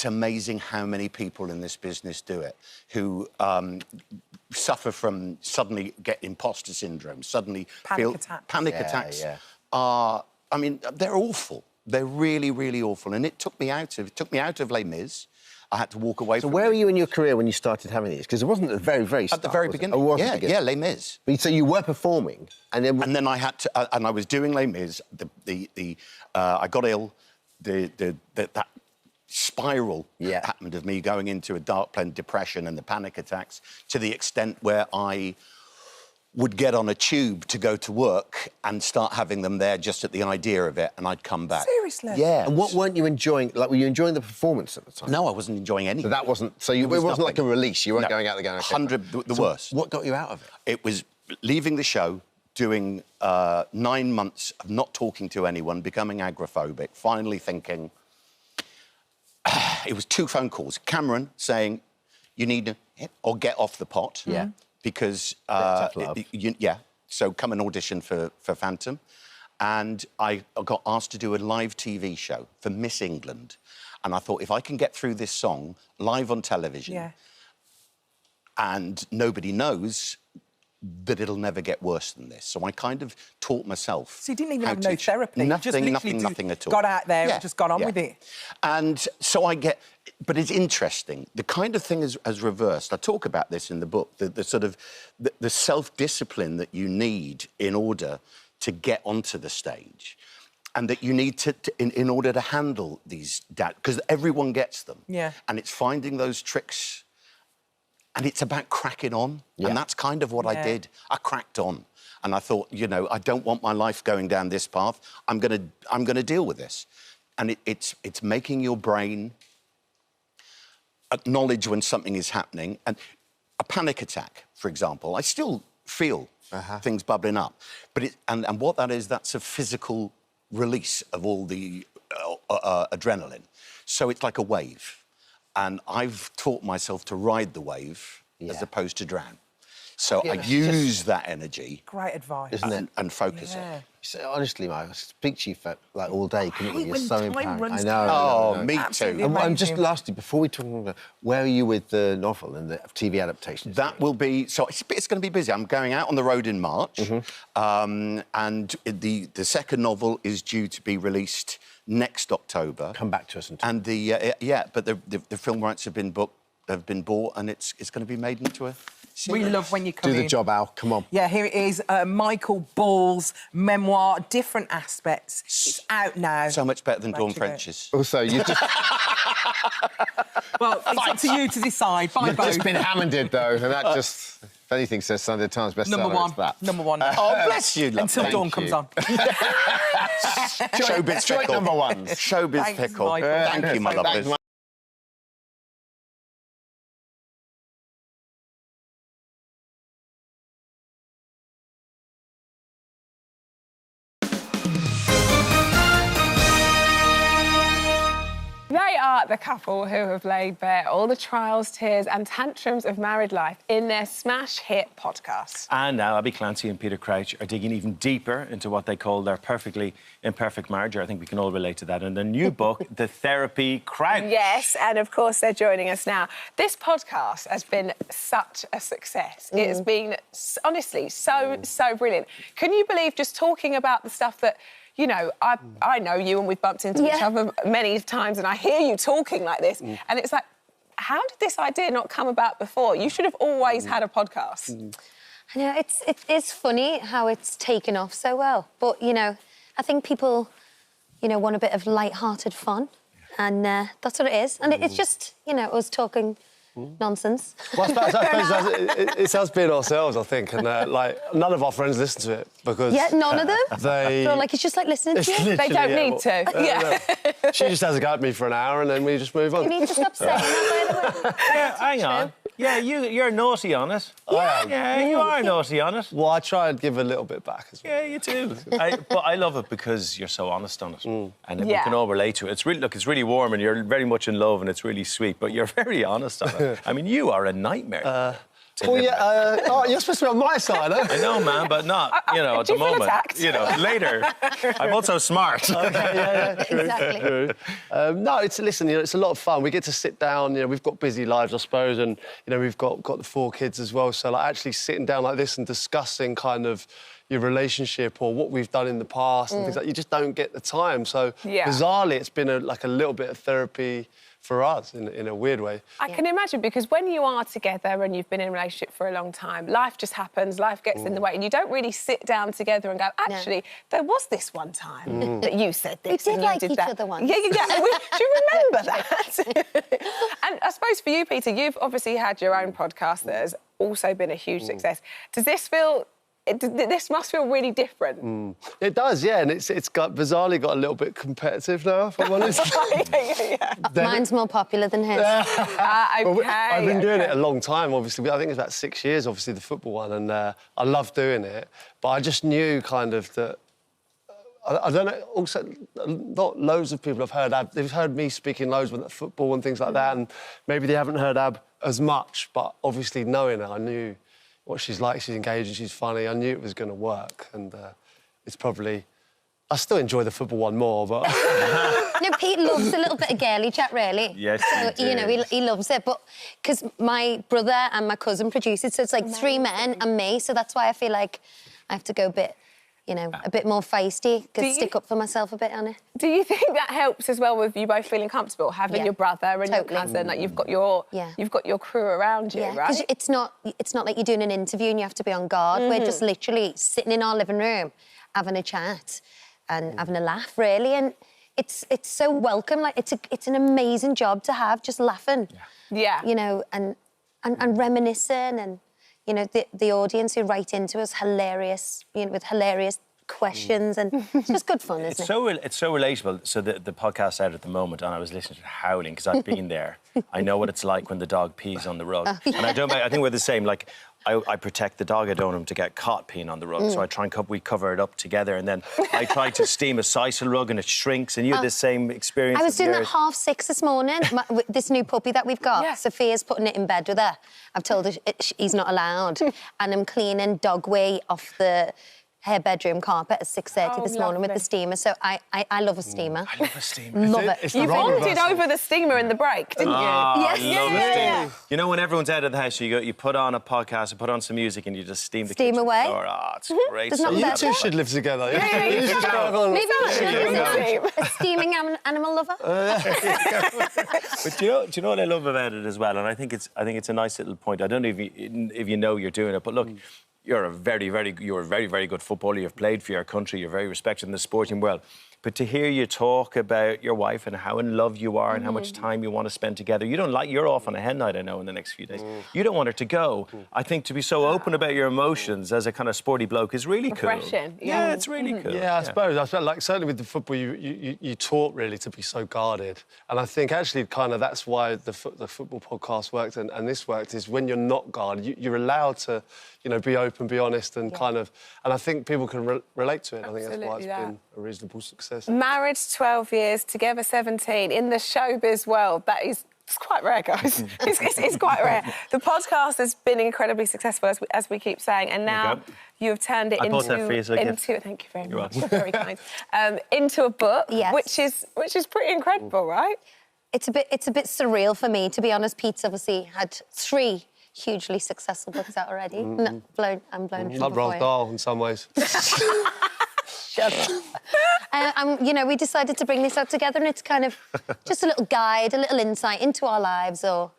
amazing how many people in this business do it who suffer from suddenly get imposter syndrome, suddenly feel panic attacks. Yeah. I mean, they're awful. They're really, really awful. And it took me out of Les Mis. I had to walk away from So where were you in your career when you started having these? Because it wasn't at the very, very start. At the very was it? beginning. Oh, was it the beginning? Yeah, Les Mis. But, so you were performing, and then I had to, and I was doing Les Mis. I got ill. That spiral happened of me going into a dark depression and the panic attacks to the extent where I would get on a tube to go to work and start having them there just at the idea of it, and I'd come back. Seriously? Yeah. And what weren't you enjoying? Like, were you enjoying the performance at the time? No, I wasn't enjoying anything. So that wasn't. So it wasn't like a release. You weren't going out there going. Okay, the so worst. What got you out of it? It was leaving the show, doing 9 months of not talking to anyone, becoming agoraphobic, finally thinking. It was 2 phone calls. Cameron saying, "You need to or get off the pot." Yeah. Because so come and audition for Phantom, and I got asked to do a live TV show for Miss England, and I thought if I can get through this song live on television, and nobody knows, that it'll never get worse than this. So I kind of taught myself. So you didn't even have no therapy. Nothing at all. Got out there and just got on with it. And so but it's interesting. The kind of thing has reversed. I talk about this in the book, the sort of the self-discipline that you need in order to get onto the stage, and that you need in order to handle these doubts, because everyone gets them. Yeah. And it's finding those tricks. And it's about cracking on, and that's kind of what I did. I cracked on, and I thought, you know, I don't want my life going down this path. I'm gonna deal with this, and it's making your brain acknowledge when something is happening. And a panic attack, for example, I still feel things bubbling up, but and what that is, that's a physical release of all the adrenaline. So it's like a wave. And I've taught myself to ride the wave as opposed to drown. So I use that energy. Great advice. Isn't it? And focus it. So, honestly, Mike, I speak to you for like all day. You're so empowering. runs I know. Oh, me too. And just lastly, before we talk about where are you with the novel and the TV adaptations? That will be it's going to be busy. I'm going out on the road in March, and the second novel is due to be released next October. Come back to us and but the film rights have been bought, and it's going to be made into a series. We love when you come in. Do the job, Al. Come on. Yeah, here it is. Michael Ball's memoir, different aspects. It's out now. So much better than Dawn French's. Also, you just. Well, it's up to you to decide. Bye, You've just been Hammonded, though, and that just. If anything says Sunday Times bestseller, Number one. it's that. Number one. Oh, bless you, love. Until Dawn comes on. Showbiz Joint pickle. number one. Showbiz Thanks, pickle. Michael. Thank you, my lovely. are the couple who have laid bare all the trials, tears and tantrums of married life in their smash hit podcast. And now Abby Clancy and Peter Crouch are digging even deeper into what they call their perfectly imperfect marriage. I think we can all relate to that. And the new book, The Therapy Crouch. Yes, and of course they're joining us now. This podcast has been such a success. It's been, honestly, so brilliant. Can you believe just talking about the stuff that, you know, I know you and we've bumped into each other many times and I hear you talking like this and it's like, how did this idea not come about before? You should have always had a podcast. I know, it's funny how it's taken off so well. But, you know, I think people, you know, want a bit of light-hearted fun. And that's what it is. And it's just, you know, us talking nonsense. Well, I suppose it has been ourselves, I think, and like none of our friends listen to it because none of them. They're like it's just like listening to you. They don't need to. She just has a go at me for an hour and then we just move on. You need to stop saying that, by the way. Yeah, hang on. Yeah, you're naughty on it. Yeah, you are naughty on it. Well, I try and give a little bit back as well. Yeah, you do. But I love it because you're so honest on it, and we can all relate to it. It's really, look, it's really warm, and you're very much in love, and it's really sweet. But you're very honest on it. I mean, you are a nightmare. Well, yeah, you're supposed to be on my side, eh? I know, man, but not, you know, at the moment. You know, later. I'm also smart. Okay, true, exactly. True. No, listen, you know, it's a lot of fun. We get to sit down, you know, we've got busy lives, I suppose, and, you know, we've got the 4 kids as well. So, like, actually sitting down like this and discussing kind of your relationship or what we've done in the past and things like that, you just don't get the time. So, bizarrely, it's been like a little bit of therapy for us in a weird way. I can imagine, because when you are together and you've been in a relationship for a long time, life just happens, life gets in the way, and you don't really sit down together and go, actually, there was this one time that you said this We and did like you did each that. other once. Yeah. Do you remember that? And I suppose for you, Peter, you've obviously had your own podcast that has also been a huge success. Does this feel... This must feel really different. It does, yeah, and it's bizarrely got a little bit competitive now, if I'm honest. Mine's more popular than his. I've been doing it a long time, obviously. I think it's about 6 years, obviously, the football one, and I love doing it. But I just knew kind of that... I don't know, also, not loads of people have heard Ab. They've heard me speaking loads about football and things like that, and maybe they haven't heard Ab as much, but obviously knowing her, I knew what she's like. She's engaging, she's funny. I knew it was going to work, and it's probably... I still enjoy the football one more, but... No, Pete loves a little bit of girly chat, really. Yes, so, you know, he loves it, but... Because my brother and my cousin produce it, so it's like 3 men and me, so that's why I feel like I have to go a bit... You know, a bit more feisty, stick up for myself a bit on it. Do you think that helps as well with you both feeling comfortable, having your brother and your cousin, like you've got your crew around you, right? Because it's not like you're doing an interview and you have to be on guard. We're just literally sitting in our living room, having a chat and having a laugh, really, and it's so welcome. Like it's an amazing job to have, just laughing. Yeah. You know, and reminiscing and. You know, the audience who write into us, hilarious, you know, with hilarious questions, and it's just good fun, isn't it? It's so relatable. So the podcast's out at the moment, and I was listening to it howling because I've been there. I know what it's like when the dog pees on the rug, and I think we're the same. Like, I protect the dog. I don't want him to get caught peeing on the rug, so I try and we cover it up together, and then I try to steam a sisal rug, and it shrinks. And you had the same experience. I was doing that 6:30 this morning. With this new puppy that we've got, Sophia's putting it in bed with her. I've told her he's not allowed, and I'm cleaning dog wee off the her bedroom carpet at 6:30 this morning with the steamer. So I love a steamer. I love a steamer. Love it. You bonded over the steamer in the break, didn't you? Yes. Yeah. You know, when everyone's out of the house, you put on a podcast, you put on some music, and you just steam the steam kitchen away. floor. Oh, it's great. You two should live together. Maybe a steaming animal lover. But do you know what I love about it as well? And I think it's a nice little point. I don't know if you know you're doing it, but look. You're a very, very good footballer. You've played for your country. You're very respected in the sporting world. But to hear you talk about your wife and how in love you are and how much time you want to spend together, you're off on a hen night, I know, in the next few days. You don't want her to go. I think to be so open about your emotions as a kind of sporty bloke is really cool. Refreshing. Yeah, it's really cool. Yeah, I suppose. I felt like certainly with the football, you taught really to be so guarded, and I think actually kind of that's why the football podcast worked and this worked is when you're not guarded, you're allowed to, you know, be open, be honest, and kind of, and I think people can relate to it. Absolutely, I think that's why it's been a reasonable success. process. Married 12 years, together 17, in the showbiz world. It's quite rare, guys. It's quite rare. The podcast has been incredibly successful, as we keep saying, and now you have turned it I bought that for you as a gift. Thank you very You're much. welcome. Very kind. Into a book, Yes. which is pretty incredible, right? It's a bit surreal for me, to be honest. Pete's obviously had 3 hugely successful books out already. I'm blown. Like Roald Dahl in some ways. Shut up. You know, we decided to bring this out together, and it's kind of just a little guide, a little insight into our lives, or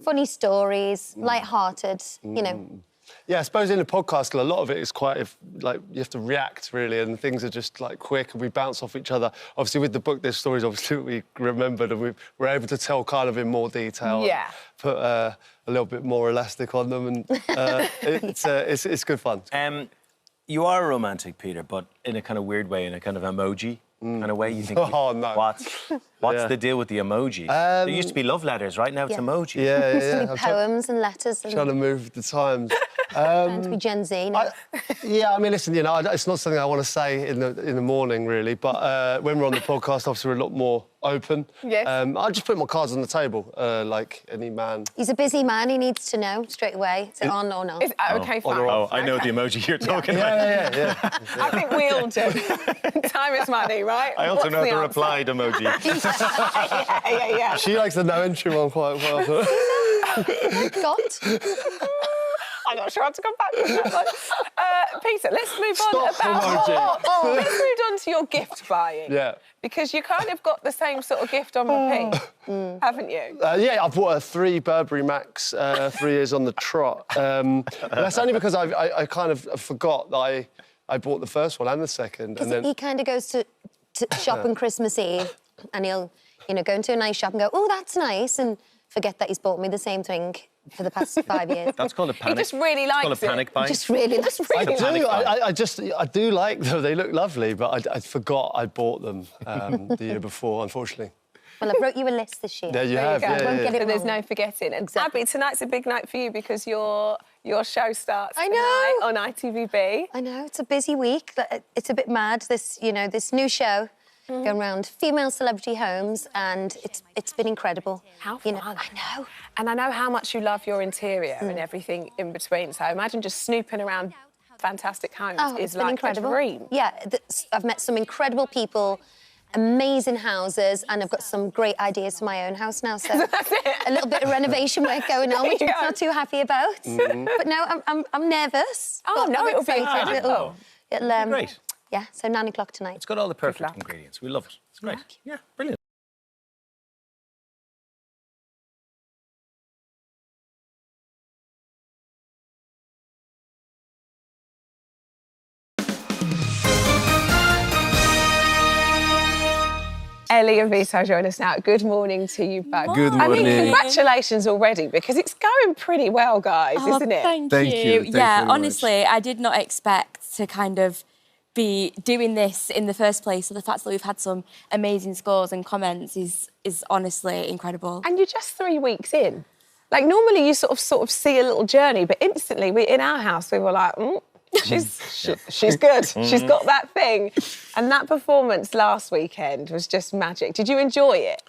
funny stories, light-hearted, you know. Yeah, I suppose in the podcast, a lot of it is quite, like, you have to react, really, and things are just, like, quick, and we bounce off each other. Obviously, with the book, there's stories, obviously, we remembered, and we were able to tell kind of in more detail. Yeah. Put a little bit more elastic on them, and it's good fun. You are a romantic, Peter, but in a kind of weird way, in a kind of emoji kind of way. You think, oh, no. What's the deal with the emoji? There used to be love letters, right? Now it's emojis. Yeah. Used to be poems and letters. Trying to move with the times. Trying to be Gen Z now. I mean, listen, you know, it's not something I want to say in the morning, really, but when we're on the podcast, obviously, we're a lot more open. Yes. I just put my cards on the table, like any man. He's a busy man. He needs to know straight away. Is it on or not? Okay, fine. Oh, I know the emoji you're talking about. Yeah. I think we all do. Time is money, right? I also What's know the answer? replied emoji. Yeah. She likes the no entry one quite well. Got. I'm not sure how to come back to that one. Peter, let's move on emoji. let's move on to your gift buying. Yeah. Because you kind of got the same sort of gift on repeat, haven't you? Yeah, I've bought 3 Burberry Macs, 3 years on the trot. That's only because I kind of forgot that I bought the first one and the second. And then He kind of goes to shop on Christmas Eve, and he'll, you know, go into a nice shop and go, oh, that's nice, and forget that he's bought me the same thing for the past 5 years. That's called a panic. He just really likes it. It's called a panic buy. Just really likes it. I do like them. They look lovely, but I forgot I bought them the year before, unfortunately. Well, I wrote you a list this year. There you have. There you go. Yeah, Won't get it wrong. There's no forgetting. And Abby, tonight's a big night for you because your show starts I tonight on ITVB. I know, it's a busy week. It's a bit mad, this new show going around female celebrity homes, and it's been incredible. How fun. I know. And I know how much you love your interior and everything in between. So I imagine just snooping around fantastic homes is like incredible. a dream. Yeah, I've met some incredible people, amazing houses, and I've got some great ideas for my own house now. So a little bit of renovation work going on, which I'm not too happy about. But no, I'm nervous. Oh, but no, I'm it'll be excited. incredible. It'll, Great. Yeah, so 9 o'clock tonight. It's got all the perfect ingredients. We love it. It's great. Yeah, brilliant. Ellie and Vito join us now. Good morning to you both. Good I mean, morning. congratulations already, because it's going pretty well, guys, isn't it? Thank you. Yeah, honestly, I did not expect to kind of be doing this in the first place. So the fact that we've had some amazing scores and comments is honestly incredible. And you're just 3 weeks in. Like, normally you sort of see a little journey, but instantly, in our house, we were like, she's good. She's got that thing. And that performance last weekend was just magic. Did you enjoy it?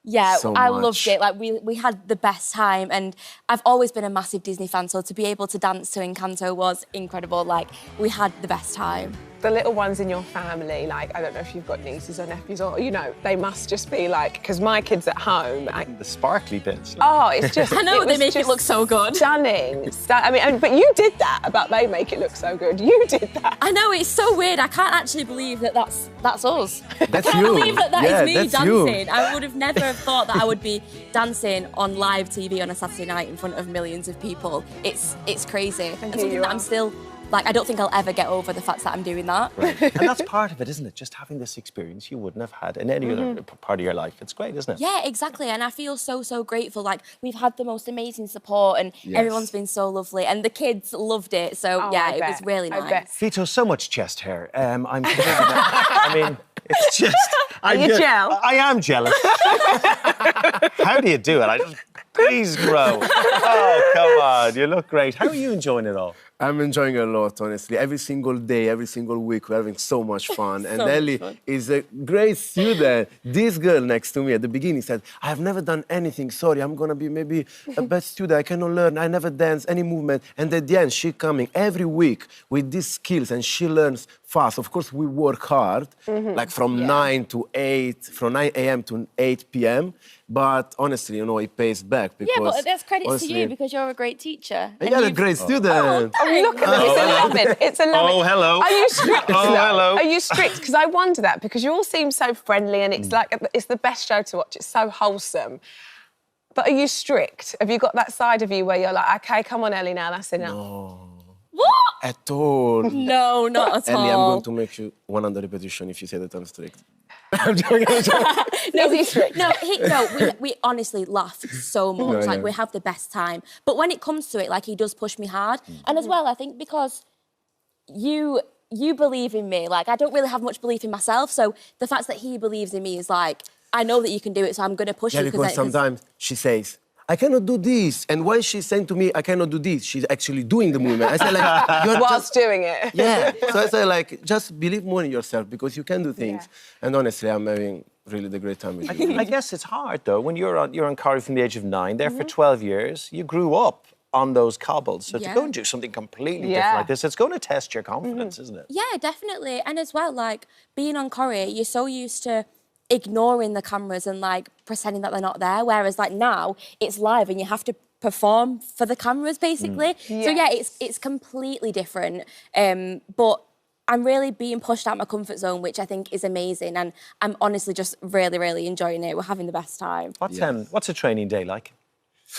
Yeah, So I much. loved it. Like, we had the best time, and I've always been a massive Disney fan, so to be able to dance to Encanto was incredible. Like, we had the best time. The little ones in your family, like, I don't know if you've got nieces or nephews, or, you know, they must just be like, because my kids at home... The sparkly bits. Oh, it's just... I know, it they was make it just look so good. Stunning. I mean, but you did that about they make it look so good. You did that. I know, it's so weird. I can't actually believe that that's us. I can't can't believe that is is me that's dancing. you. I would have never have thought that I would be dancing on live TV on a Saturday night in front of millions of people. It's crazy. And something you that I'm still... Like, I don't think I'll ever get over the fact that I'm doing that. Right. And that's part of it, isn't it? Just having this experience you wouldn't have had in any other part of your life. It's great, isn't it? Yeah, exactly. And I feel so grateful. Like, we've had the most amazing support, and everyone's been so lovely. And the kids loved it. So, yeah, it was really nice. Vito, so much chest hair. I'm I mean, it's just... Are you jealous? I am jealous. How do you do it? Please grow. Oh, come on. You look great. How are you enjoying it all? I'm enjoying it a lot, honestly. Every single day, every single week, we're having so much fun. And Ellie is a great student. This girl next to me at the beginning said, I have never done anything. Sorry, I'm going to be maybe a bad student. I cannot learn. I never dance, any movement. And at the end, she coming every week with these skills and she learns fast. Of course, we work hard, like from 9 to 8, from 9 a.m. to 8 p.m. But honestly, you know, it pays back because... Yeah, but that's credit honestly, to you because you're a great teacher. And you're a great student. Oh, look at them. It's 11. It's 11. Oh, hello. Are you strict? Oh, hello. Are you strict? Because I wonder that because you all seem so friendly and it's like it's the best show to watch. It's so wholesome. But are you strict? Have you got that side of you where you're like, OK, come on, Ellie, now, that's enough? No. What? At all. No, not at all. Ellie, I'm going to make you 100 repetition if you say that I'm strict. I'm joking. No, we honestly laugh so much. Like, we have the best time. But when it comes to it, like, he does push me hard. And as well, I think because you believe in me, like, I don't really have much belief in myself. So the fact that he believes in me is like, I know that you can do it, so I'm going to push you. Yeah, because sometimes she says, I cannot do this. And when she's saying to me, I cannot do this, she's actually doing the movement. I say, like, you're whilst doing it. Yeah. So I say, like, just believe more in yourself because you can do things. Yeah. And honestly, I'm having really the great time with you. I guess it's hard, though, when you're on Corrie from the age of 9, there for 12 years, you grew up on those cobbles. So to go and do something completely different like this, it's going to test your confidence, isn't it? Yeah, definitely. And as well, like, being on Corrie, you're so used to ignoring the cameras and like pretending that they're not there, whereas like now it's live and you have to perform for the cameras basically. So yeah, it's completely different, but I'm really being pushed out my comfort zone, which I think is amazing, and I'm honestly just really enjoying it. We're having the best time. What's a training day like?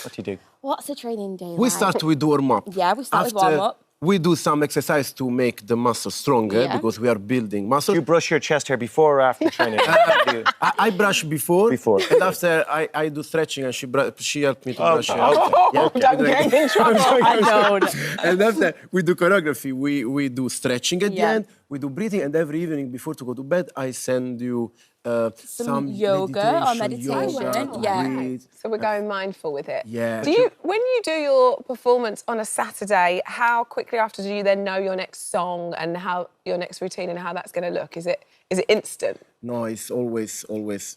What do you do? What's a training day like? We start with warm-up. Yeah, we start with warm-up. We do some exercise to make the muscle stronger because we are building muscle. Do you brush your chest hair before or after training? I brush before. And after I do stretching and she helped me to brush it. Don't get in trouble. I don't. And after we do choreography, we do stretching at the end, we do breathing, and every evening before to go to bed, I send you some yoga or meditation. Breathe. So we're going mindful with it. Yeah. When you do your performance on a Saturday, how quickly after do you then know your next song and how your next routine and how that's going to look? Is it instant? No, it's always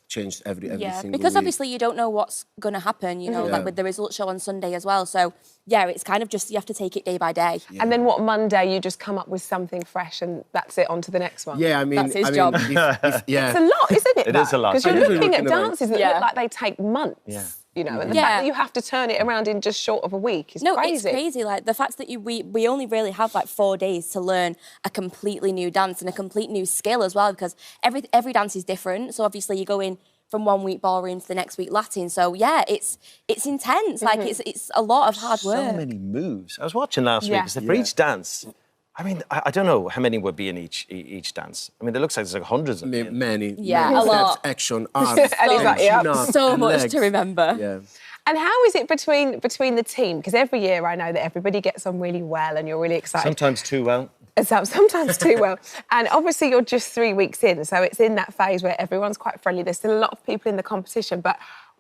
changed every single because week. obviously you don't know what's going to happen, you know, like with the results show on Sunday as well. So, yeah, it's kind of just, you have to take it day by day. Yeah. And then what, Monday, you just come up with something fresh and that's it, on to the next one? Yeah, I mean... That's his job. It's a lot, isn't it? It is a lot. Because you're looking at dances that look like they take months. Yeah. You know, and the fact that you have to turn it around in just short of a week is crazy. No, it's crazy. Like, the fact that we only really have, like, 4 days to learn a completely new dance and a complete new skill as well, because every dance is different. So, obviously, you go in from 1 week ballroom to the next week Latin. So, yeah, it's intense. Like, it's a lot of hard work. So many moves. I was watching last week, because for each dance... I mean, I don't know how many would be in each dance. I mean, it looks like there's like hundreds of them. Many. Yeah, many a lot. Steps, action, arms, so much to remember. Yeah. And how is it between the team? Because every year I know that everybody gets on really well and you're really excited. Sometimes too well. Sometimes too well. And obviously you're just 3 weeks in, so it's in that phase where everyone's quite friendly. There's still a lot of people in the competition, but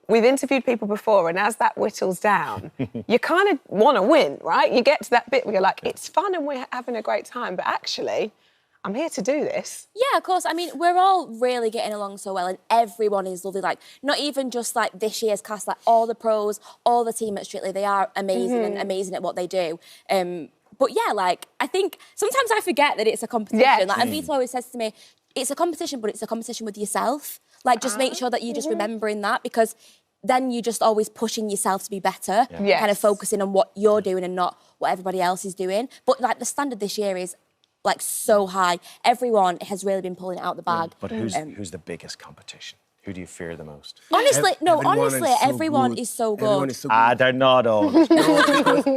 we've interviewed people before, and as that whittles down, you kind of want to win, right? You get to that bit where you're like, it's fun and we're having a great time, but actually, I'm here to do this. Yeah, of course. I mean, we're all really getting along so well, and everyone is lovely. Like, not even just like this year's cast, like all the pros, all the team at Strictly, they are amazing and amazing at what they do. But yeah, like, I think sometimes I forget that it's a competition. Yes. Like, Anvita always says to me, it's a competition, but it's a competition with yourself. Like, just make sure that you're just remembering that, because then you're just always pushing yourself to be better, kind of focusing on what you're doing and not what everybody else is doing. But, like, the standard this year is, like, so high. Everyone has really been pulling it out the bag. But who's the biggest competition? Who do you fear the most? Honestly, everyone is so good. They're not all. Honestly,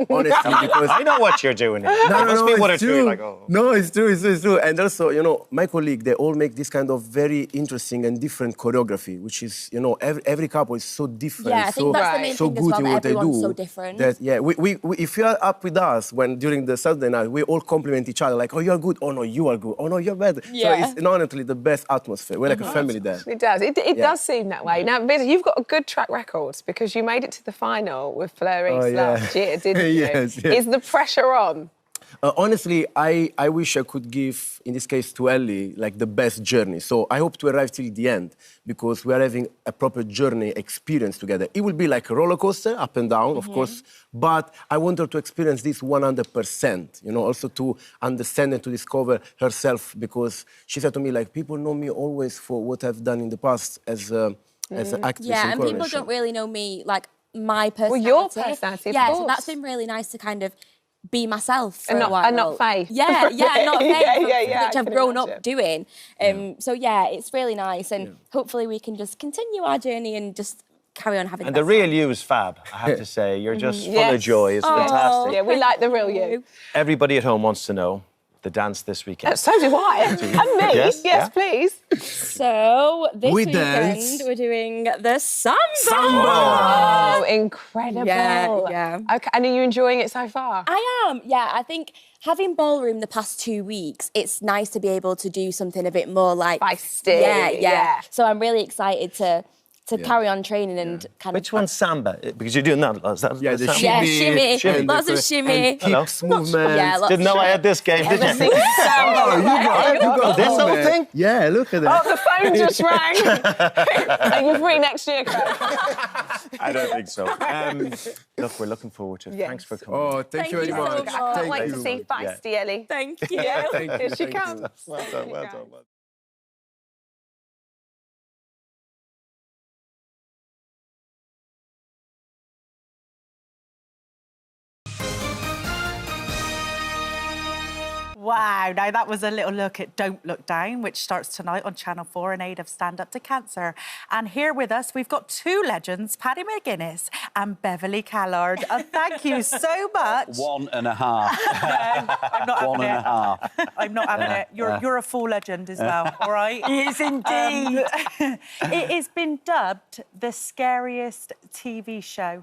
because I know what you're doing here. There must be one or two. Like, oh. No, it's true. And also, you know, my colleague, they all make this kind of very interesting and different choreography, which is, you know, every couple is so different. Yeah, I think that's the main so thing good as well, in what they everyone's do. so different. That, we if you are up with us during the Saturday night, we all compliment each other, like, oh, you're good. Oh, no, you are good. Oh, no, you're better. Yeah. So it's honestly the best atmosphere. We're like a family there. It does. It It does seem that way. Now, Viz, you've got a good track record because you made it to the final with Fleur last year, didn't you? Yes. Is the pressure on? Honestly, I wish I could give, in this case, to Ellie, like the best journey. So I hope to arrive till the end because we are having a proper journey experience together. It will be like a roller coaster, up and down, of course, but I want her to experience this 100%, you know, also to understand and to discover herself because she said to me, like, people know me always for what I've done in the past as an actress. Yeah, and people don't really know me, like, my personality. Well, your personality, of course. So that's been really nice to kind of be myself for and a while. And not Faye. Yeah, not Faye, yeah, which I've grown up doing. So, yeah, it's really nice. And hopefully we can just continue our journey and just carry on having And the real you is fab, I have to say. You're just full of joy. It's fantastic. Yeah, we like the real you. Everybody at home wants to know the dance this weekend. So do I. And me. Yes, please. So, this weekend we're doing the Samba. Oh, incredible. Yeah. Okay, and are you enjoying it so far? I am, yeah. I think having ballroom the past 2 weeks, it's nice to be able to do something a bit more like... feisty. Yeah. So I'm really excited to carry on training and kind of... Which one's samba? Because you're doing that. The shimmy. Lots of shimmy. And hips movements. Yeah, lots Didn't know I had this game, did you? Samba. You got this whole thing? Yeah, look at that. Oh, the phone just rang. Are you free next year, Craig? I don't think so. Look, we're looking forward to it. Yes. Thanks for coming. Oh, thank you very so much. I can't wait to see feisty Ellie. Thank you. Here she comes. Well done. Wow, now that was a little look at Don't Look Down, which starts tonight on Channel 4 in aid of Stand Up to Cancer. And here with us, we've got two legends, Paddy McGuinness and Beverly Callard. Thank you so much. 1.5. I'm not having it. 1.5. I'm not having it. You're a full legend as well, all right? Yes, indeed. It has been dubbed the scariest TV show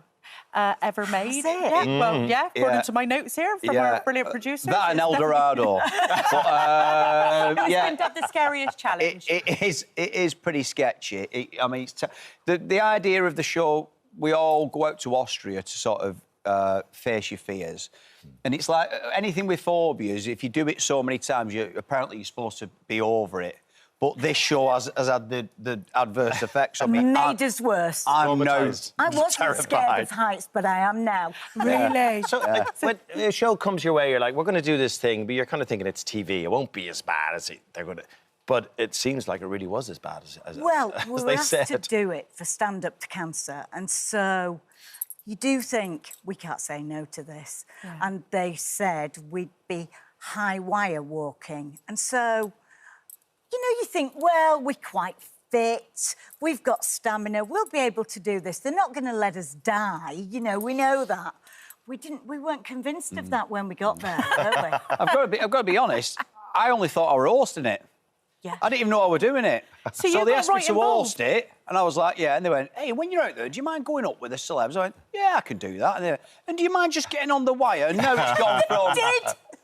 ever made. According to my notes here from our brilliant producer. That and El Dorado. It's been dubbed the scariest challenge. It is pretty sketchy. The idea of the show, we all go out to Austria to sort of face your fears. And it's like anything with phobias, if you do it so many times, apparently you're supposed to be over it. But this show has had the adverse effects on me. Made us worse. I'm now I wasn't terrified. scared of heights, but I am now. Really? So when the show comes your way, you're like, we're going to do this thing, but you're kind of thinking it's TV. It won't be as bad as they're going to... But it seems like it really was as bad as Well, we as were they asked said. to do it for Stand Up to Cancer, and so you do think we can't say no to this. Yeah. And they said we'd be high wire walking, and so... You know, you think, well, we're quite fit, we've got stamina, we'll be able to do this. They're not going to let us die, you know, we know that. We weren't convinced of that when we got there, were we? I've got to be honest, I only thought I were hosting it. Yeah. I didn't even know I were doing it. So you they got asked me right to involved. host it, and I was like, yeah. And they went, hey, when you're out there, do you mind going up with the celebs? I went, yeah, I can do that. And they went, and do you mind just getting on the wire? And now it's gone from...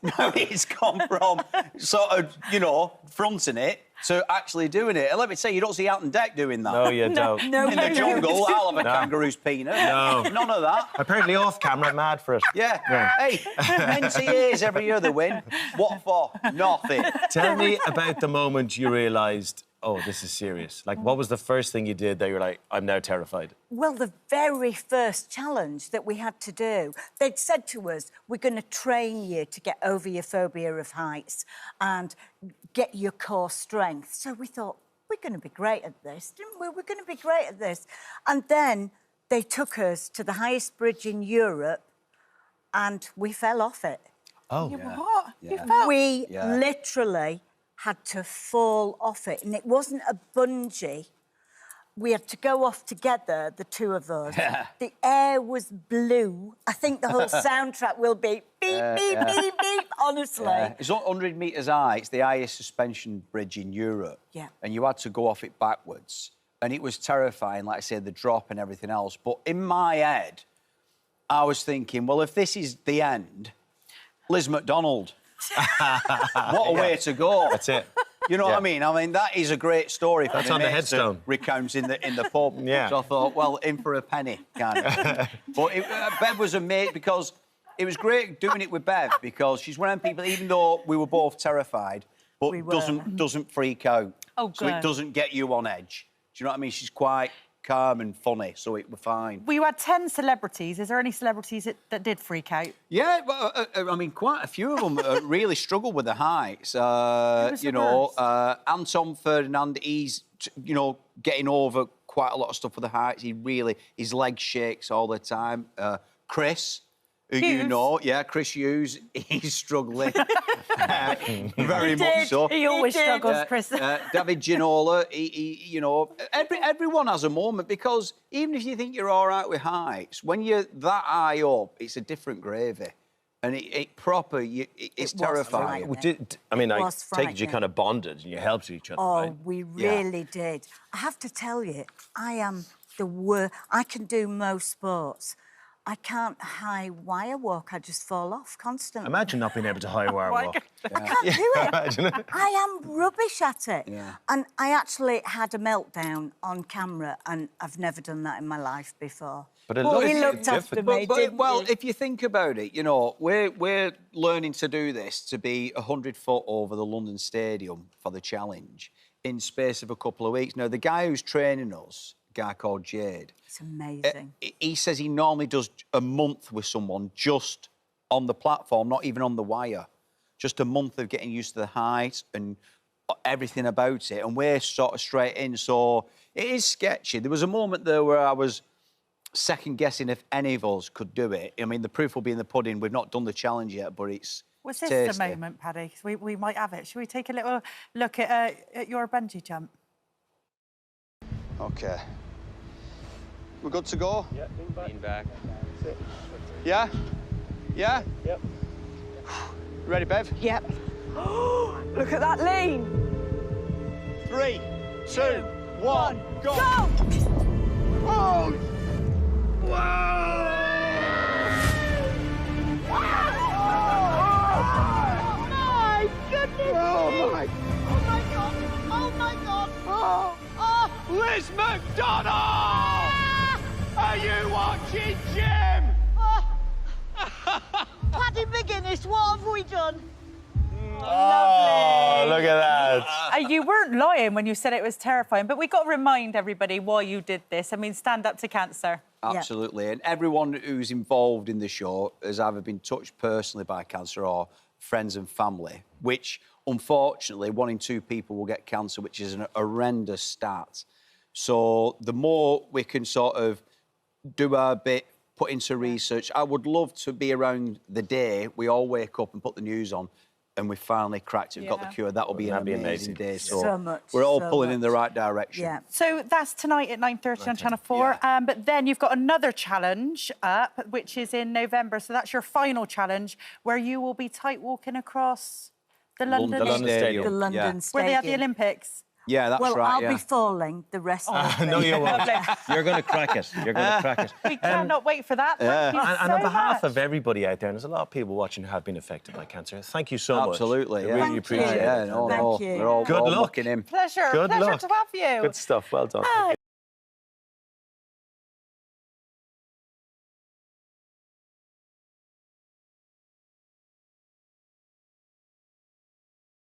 Now it's gone from sort of, you know, fronting it to actually doing it. And let me say, you don't see Ant and Dec doing that. No, you don't. In the jungle, I'll have a kangaroo's peanut. No. None of that. Apparently off camera, mad for it. Yeah. Hey, NCAs every year they win. What for? Nothing. Tell me about the moment you realised, oh, this is serious. Like, what was the first thing you did that you were like, I'm now terrified? Well, the very first challenge that we had to do, they'd said to us, we're going to train you to get over your phobia of heights and get your core strength. So we thought, we're going to be great at this, didn't we? We're going to be great at this. And then they took us to the highest bridge in Europe and we fell off it. Oh, What? Yeah. You fell? We Yeah. literally had to fall off it. And it wasn't a bungee. We had to go off together, the two of us. The air was blue. I think the whole soundtrack will be beep, beep, beep, beep, honestly. Yeah. It's 100 metres high. It's the highest suspension bridge in Europe. Yeah. And you had to go off it backwards. And it was terrifying, like I said, the drop and everything else. But in my head, I was thinking, well, if this is the end, Liz McDonald. What a way to go. That's it. You know what I mean? I mean, that is a great story for That's the on the mates to headstone. recount in the pub. Yeah. So I thought, well, in for a penny, kind of. But Bev was a mate because it was great doing it with Bev because she's one of them people, even though we were both terrified, but doesn't freak out. Oh, so it good. doesn't get you on edge. Do you know what I mean? She's quite calm and funny, so it was fine. Well, you had 10 celebrities. Is there any celebrities that did freak out? Yeah, but, I mean, quite a few of them really struggled with the heights. You know, Anton Ferdinand, he's, you know, getting over quite a lot of stuff with the heights. His leg shakes all the time. Chris, who you know, Chris Hughes, he's struggling. Very much so. He always struggles, Chris. David Ginola, you know, everyone has a moment because even if you think you're all right with heights, when you're that high up, it's a different gravy. And it's terrifying. I mean, I take it you kind of bonded and you helped each other, right? We really did. I have to tell you, I am the worst. I can do most sports. I can't high wire walk. I just fall off constantly. Imagine not being able to high wire walk. I can't do it. Imagine it. I am rubbish at it. Yeah. And I actually had a meltdown on camera, and I've never done that in my life before. But he looked after me, didn't well, he? if you think about it, you know, we're learning to do this, to be 100 foot over the London Stadium for the challenge in space of a couple of weeks. Now, the guy who's training us, a guy called Jade... It's amazing. He says he normally does a month with someone just on the platform, not even on the wire. Just a month of getting used to the height and everything about it, and we're sort of straight in, so it is sketchy. There was a moment there where I was second-guessing if any of us could do it. I mean, the proof will be in the pudding. We've not done the challenge yet, but it's Was this tasty. the moment, Paddy? We might have it. Should we take a little look at your bungee jump? OK. We're good to go? Yeah, lean back. Yeah? Yeah? Yep. Ready, Bev? Yep. Look at that lean. 3, 2, 1, go! Oh! My goodness! Oh, my... Oh, my God! Oh, my God! Oh! Oh! Liz McDonald! Are you watching, Jim? Paddy McGuinness, what have we done? Oh, look at that. You weren't lying when you said it was terrifying, but we've got to remind everybody why you did this. I mean, stand up to cancer. Absolutely. And everyone who's involved in the show has either been touched personally by cancer or friends and family, which, unfortunately, 1 in 2 people will get cancer, which is an horrendous stat. So the more we can sort of do our bit, put into research. I would love to be around the day we all wake up and put the news on and we finally cracked it, we've got the cure. That will be an amazing day. So we're all pulling in the right direction. Yeah. So that's tonight at 9:30 on Channel 4. But then you've got another challenge up, which is in November. So that's your final challenge, where you will be tight walking across the London Stadium. The London Stadium. Where they have the Olympics. Yeah, that's right. I'll be falling the rest of the No, you won't. You're going to crack it. You're going to crack it. We cannot wait for that. Thank you and so on behalf much. of everybody out there, and there's a lot of people watching who have been affected by cancer, thank you so much. Absolutely. I really appreciate it. Thank you. Good luck. In him. Pleasure. Good Pleasure luck. to have you. Good stuff. Well done.